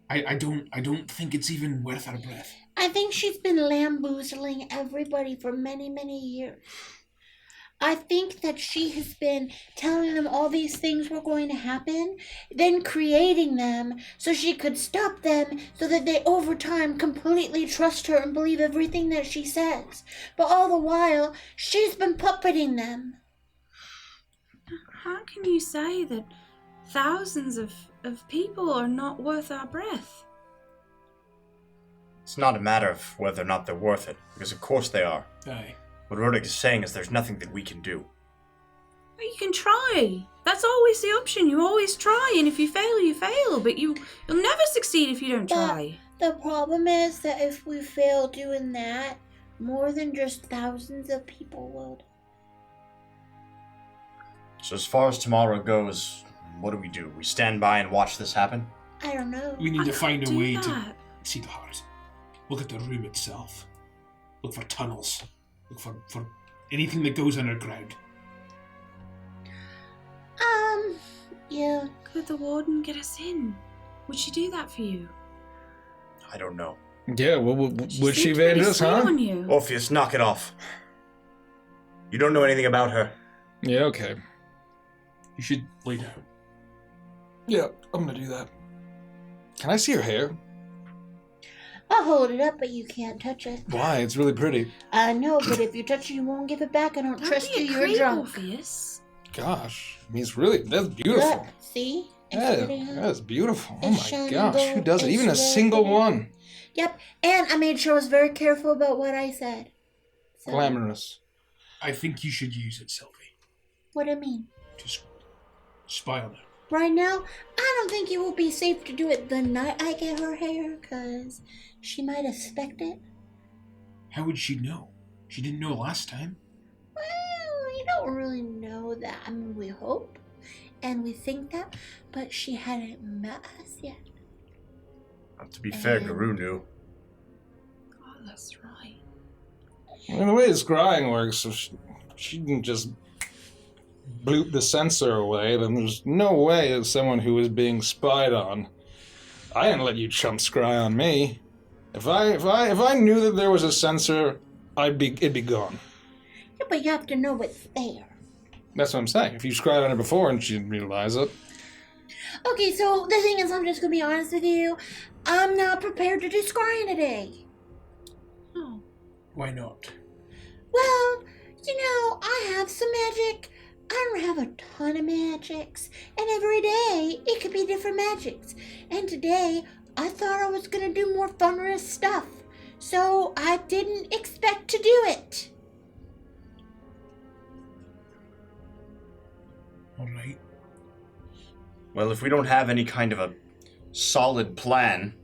I don't think it's even worth our breath. I think she's been lamboozling everybody for many, many years. I think that she has been telling them all these things were going to happen, then creating them so she could stop them so that they over time completely trust her and believe everything that she says. But all the while, she's been puppeting them. How can you say that thousands of people are not worth our breath? It's not a matter of whether or not they're worth it, because of course they are. Aye. What Rodig is saying is there's nothing that we can do. Well, you can try. That's always the option. You always try, and if you fail, you fail. But you'll never succeed if you don't try. The problem is that if we fail doing that, more than just thousands of people will. So as far as tomorrow goes, what do? We stand by and watch this happen? I don't know. We need to I find a can't do way that. to see the heart. Look at the room itself. Look for tunnels. Look for anything that goes underground. Yeah. Could the warden get us in? Would she do that for you? I don't know. Yeah, would she seemed pretty avenge us, sweet huh? on you. Orpheus, knock it off. You don't know anything about her. Yeah, okay. You should lay down. Yeah, I'm gonna do that. Can I see her hair? I'll hold it up, but you can't touch it. Why? It's really pretty. I know, but if you touch it, you won't give it back. I don't trust be you. a You're creep, drunk. Orpheus. Gosh, I mean, that's beautiful. Look, see? It's pretty, huh? That's beautiful. Oh It's my shining gosh, who gold. does it? It's Even a really single pretty. one. Yep, and I made sure I was very careful about what I said. So, Glamorous. I think you should use it, Sylvie. what do you mean? Just spy on her. Right now, I don't think it will be safe to do it the night I get her hair, because she might expect it. How would she know? She didn't know last time. Well, we don't really know that. I mean, we hope, and we think that, but she hadn't met us yet. To be fair, Guru knew. Oh, that's right. I mean, the way scrying works, if she didn't just bloop the sensor away, then there's no way it's someone who was being spied on. I didn't let you chump scry on me. If I knew that there was a sensor, it'd be gone. Yeah, but you have to know it's there. That's what I'm saying. If you scried on her before and she didn't realize it. Okay, so the thing is, I'm just gonna be honest with you. I'm not prepared to do scrying today. Oh. Why not? Well, I have some magic. I don't have a ton of magics. And every day, it could be different magics. And today, I thought I was gonna do more thunderous stuff. So I didn't expect to do it. Alright. Well, if we don't have any kind of a solid plan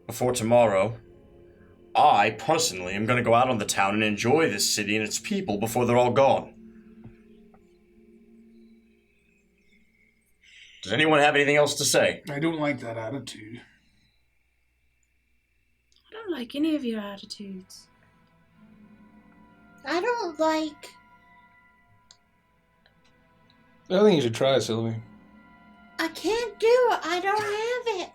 before tomorrow, I personally am going to go out on the town and enjoy this city and its people before they're all gone. Does anyone have anything else to say? I don't like that attitude. I don't like any of your attitudes. I don't like... I think you should try, Sylvie. I can't do it. I don't have it.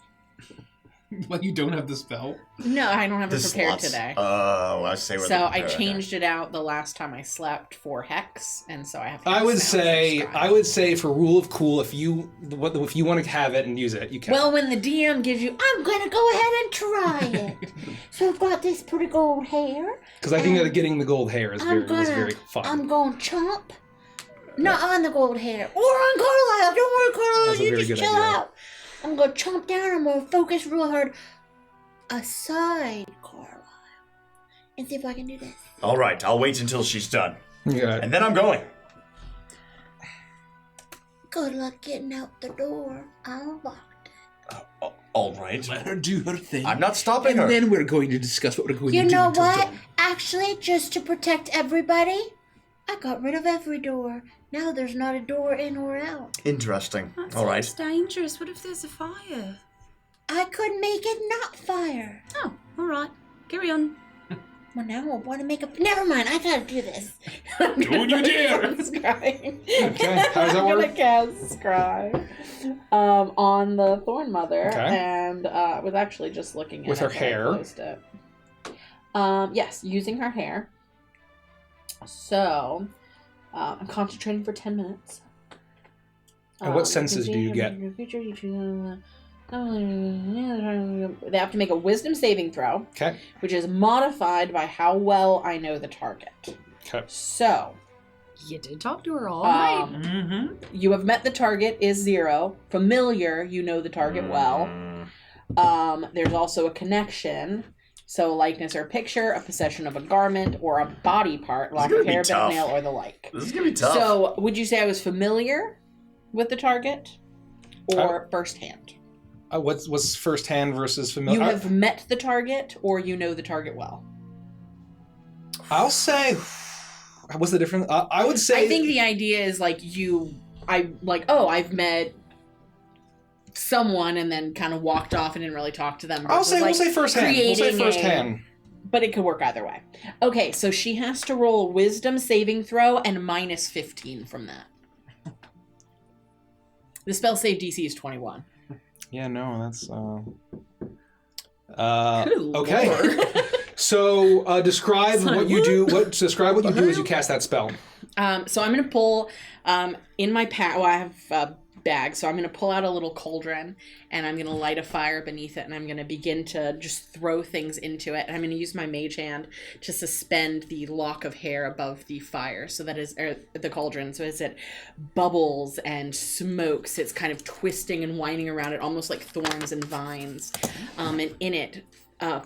Like you don't have the spell? No, I don't have it The prepared slots. today. Oh, I say. So I changed it out the last time I slept for Hex, and so I have. I Hex would now say, for Scry. I would say, for rule of cool, if you want to have it and use it, you can. Well, when the DM gives you, I'm gonna go ahead and try it. So I've got this pretty gold hair. because I think that getting the gold hair is very fun. I'm going to chomp. Not on the gold hair. Or on Carlisle. Don't worry, Carlisle. That's a You very just good chill idea. out. I'm going to chomp down. I'm going to focus real hard. Aside Carlisle. And see if I can do this. All right, I'll wait until she's done, Yeah. and then I'm going. Good luck getting out the door. I unlocked it. All right. Let her do her thing. I'm not stopping and her. then we're going to discuss what we're going You to do. know until what? dawn. Actually, just to protect everybody, I got rid of every door. Now there's not a door in or out. Interesting. That All right. seems dangerous. What if there's a fire? I could make it not fire. Oh, all right. Carry on. Well, now I want to make a... Never mind, I gotta do this. Don't you dare! Scry. Okay, how does that I'm work? gonna cast Scry on the Thorn Mother, Okay. and I was actually just looking at With it her when I hair? closed it. Yes, using her hair. So, I'm concentrating for 10 minutes. And what senses do you get? They have to make a wisdom saving throw, Okay. which is modified by how well I know the target. Okay. So, You did talk to her all right. Mm-hmm. you have met the target is 0. Familiar, you know the target well. There's also a connection. So, likeness or picture, a possession of a garment, or a body part, lock gonna of be hair, bit tough. of nail, or the like. This is gonna be tough. So, would you say I was familiar with the target, or firsthand? What's first hand versus familiar? You have met the target, or you know the target well. I'll say. What's the difference? I would say. I think the idea is like I've met someone and then kind of walked off and didn't really talk to them. I'll versus, say. like, We'll say first hand. We'll say creating first a- hand. But it could work either way. Okay, so she has to roll a wisdom saving throw and minus 15 from that. The spell save DC is 21. Yeah, no, that's Good Okay. lord. So describe Sorry, what you do. Describe what you do as you cast that spell. So I'm going to pull in my pack. Well, I have a bag, so I'm going to pull out a little cauldron and I'm going to light a fire beneath it, and I'm going to begin to just throw things into it. And I'm going to use my mage hand to suspend the lock of hair above the fire, so that is the cauldron. So as it bubbles and smokes, it's kind of twisting and winding around it, almost like thorns and vines. And in it,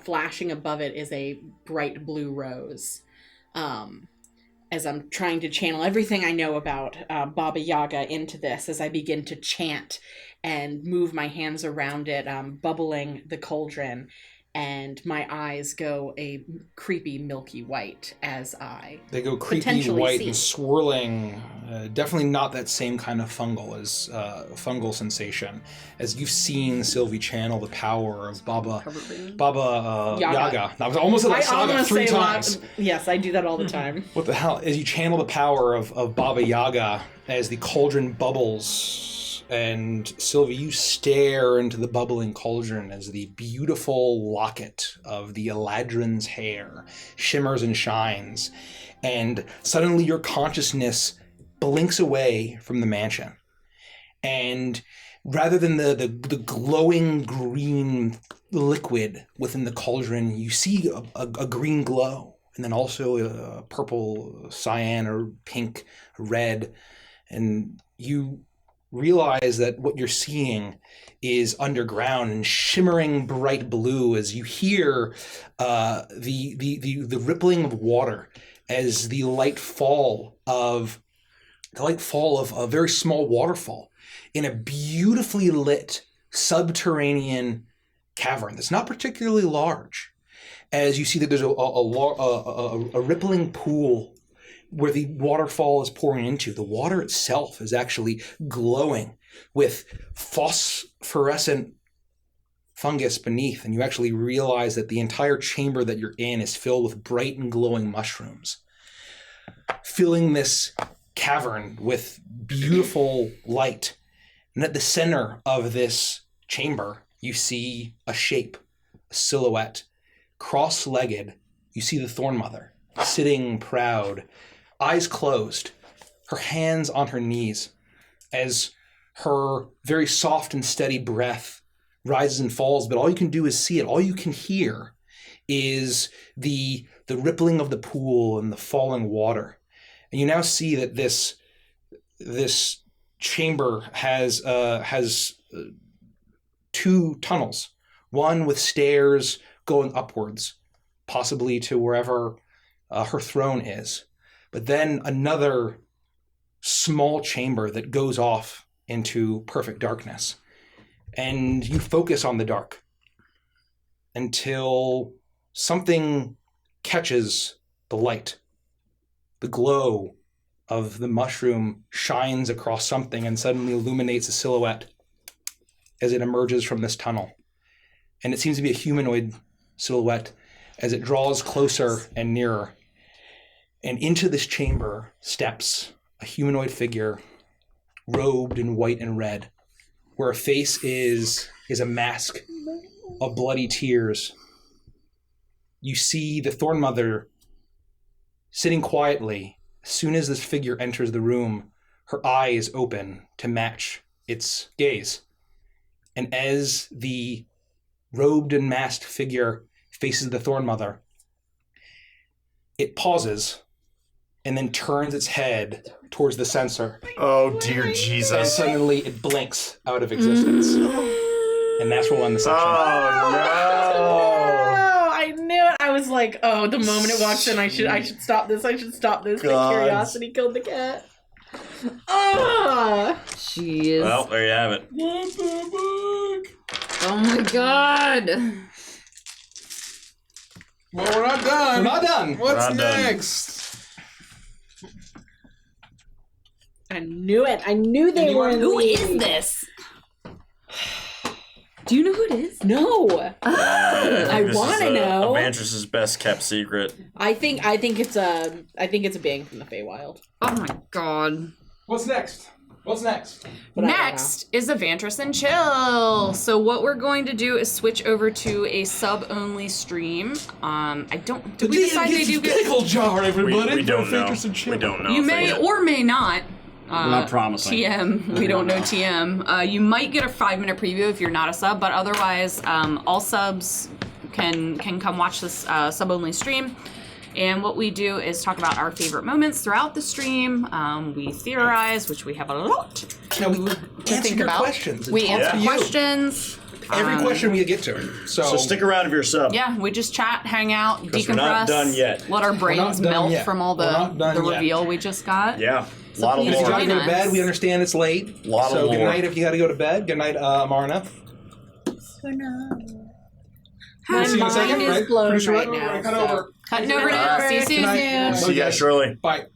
flashing above it, is a bright blue rose. As I'm trying to channel everything I know about Baba Yaga into this, as I begin to chant and move my hands around it, bubbling the cauldron. and my eyes go a creepy milky white as I They go creepy potentially white see. and swirling. Definitely not that same kind of fungal sensation as you've seen Sylvie channel the power of Baba Yaga. I was almost at I Saga almost 3 say times. yes, I do that all the time. What the hell? As you channel the power of Baba Yaga, as the cauldron bubbles, and Sylvie, you stare into the bubbling cauldron as the beautiful locket of the Eladrin's hair shimmers and shines, and suddenly your consciousness blinks away from the mansion. And rather than the glowing green liquid within the cauldron, you see a green glow, and then also a purple, cyan, or pink, red, and you realize that what you're seeing is underground and shimmering bright blue as you hear the rippling of water as the light fall of a very small waterfall in a beautifully lit subterranean cavern that's not particularly large. As you see that there's a rippling pool where the waterfall is pouring into. The water itself is actually glowing with phosphorescent fungus beneath, and you actually realize that the entire chamber that you're in is filled with bright and glowing mushrooms, filling this cavern with beautiful light. And at the center of this chamber, you see a shape, a silhouette, cross-legged. You see the Thorn Mother, sitting proud, eyes closed, her hands on her knees, as her very soft and steady breath rises and falls, but all you can do is see it. All you can hear is the rippling of the pool and the falling water. And you now see that this chamber has two tunnels, one with stairs going upwards, possibly to wherever her throne is. But then another small chamber that goes off into perfect darkness. And you focus on the dark until something catches the light. The glow of the mushroom shines across something and suddenly illuminates a silhouette as it emerges from this tunnel. And it seems to be a humanoid silhouette as it draws closer and nearer. And into this chamber steps a humanoid figure, robed in white and red, where a face is a mask of bloody tears. You see the Thorn Mother sitting quietly. As soon as this figure enters the room, her eyes open to match its gaze. And as the robed and masked figure faces the Thorn Mother, it pauses and then turns its head towards the sensor. Oh, dear And Jesus. suddenly it blinks out of existence. And that's where we'll end the section. Oh, Oh, I knew it. I was like, oh, the moment it walks in, I should stop this. I should stop this. God. My curiosity killed the cat. Ah! Jeez. Well, there you have it. What the fuck? Oh my god. Well, we're not done. We're not done. What's We're not done. next? I knew it. I knew they were in Who league. is this? Do you know who it is? No. I This is wanna know. Evantress's best kept secret. I think it's a being from the Feywild. Oh my god. What's next? What's next? But I don't Next is Evantress and Chill. So what we're going to do is switch over to a sub-only stream. Did we decide they do get... pickle jar, everybody. We don't for know. Fakers and Chill. We don't know. You if they may get- or may not. We're not promising. TM. We don't know TM. You might get a 5-minute preview if you're not a sub, but otherwise, all subs can come watch this sub-only stream. And what we do is talk about our favorite moments throughout the stream. We theorize, which we have a lot Now we to answer think your about. questions. It's We all answer up to you. questions. Every question we get to. So stick around if you're a sub. Yeah, we just chat, hang out, 'Cause decompress. we're not done yet. Let our not brains done melt yet. from all We're not the done yet. reveal we just got. Yeah. So Lot of please If you lore. gotta go to Join bed, us. we understand it's late. Lot of so good lore. night if you gotta go to bed. Good night, Marna. My See you in a second, mind is right? blown Pretty sure right we're now. gonna cut so. over. Cutting over now. See you soon. Good night. See you guys shortly. Bye.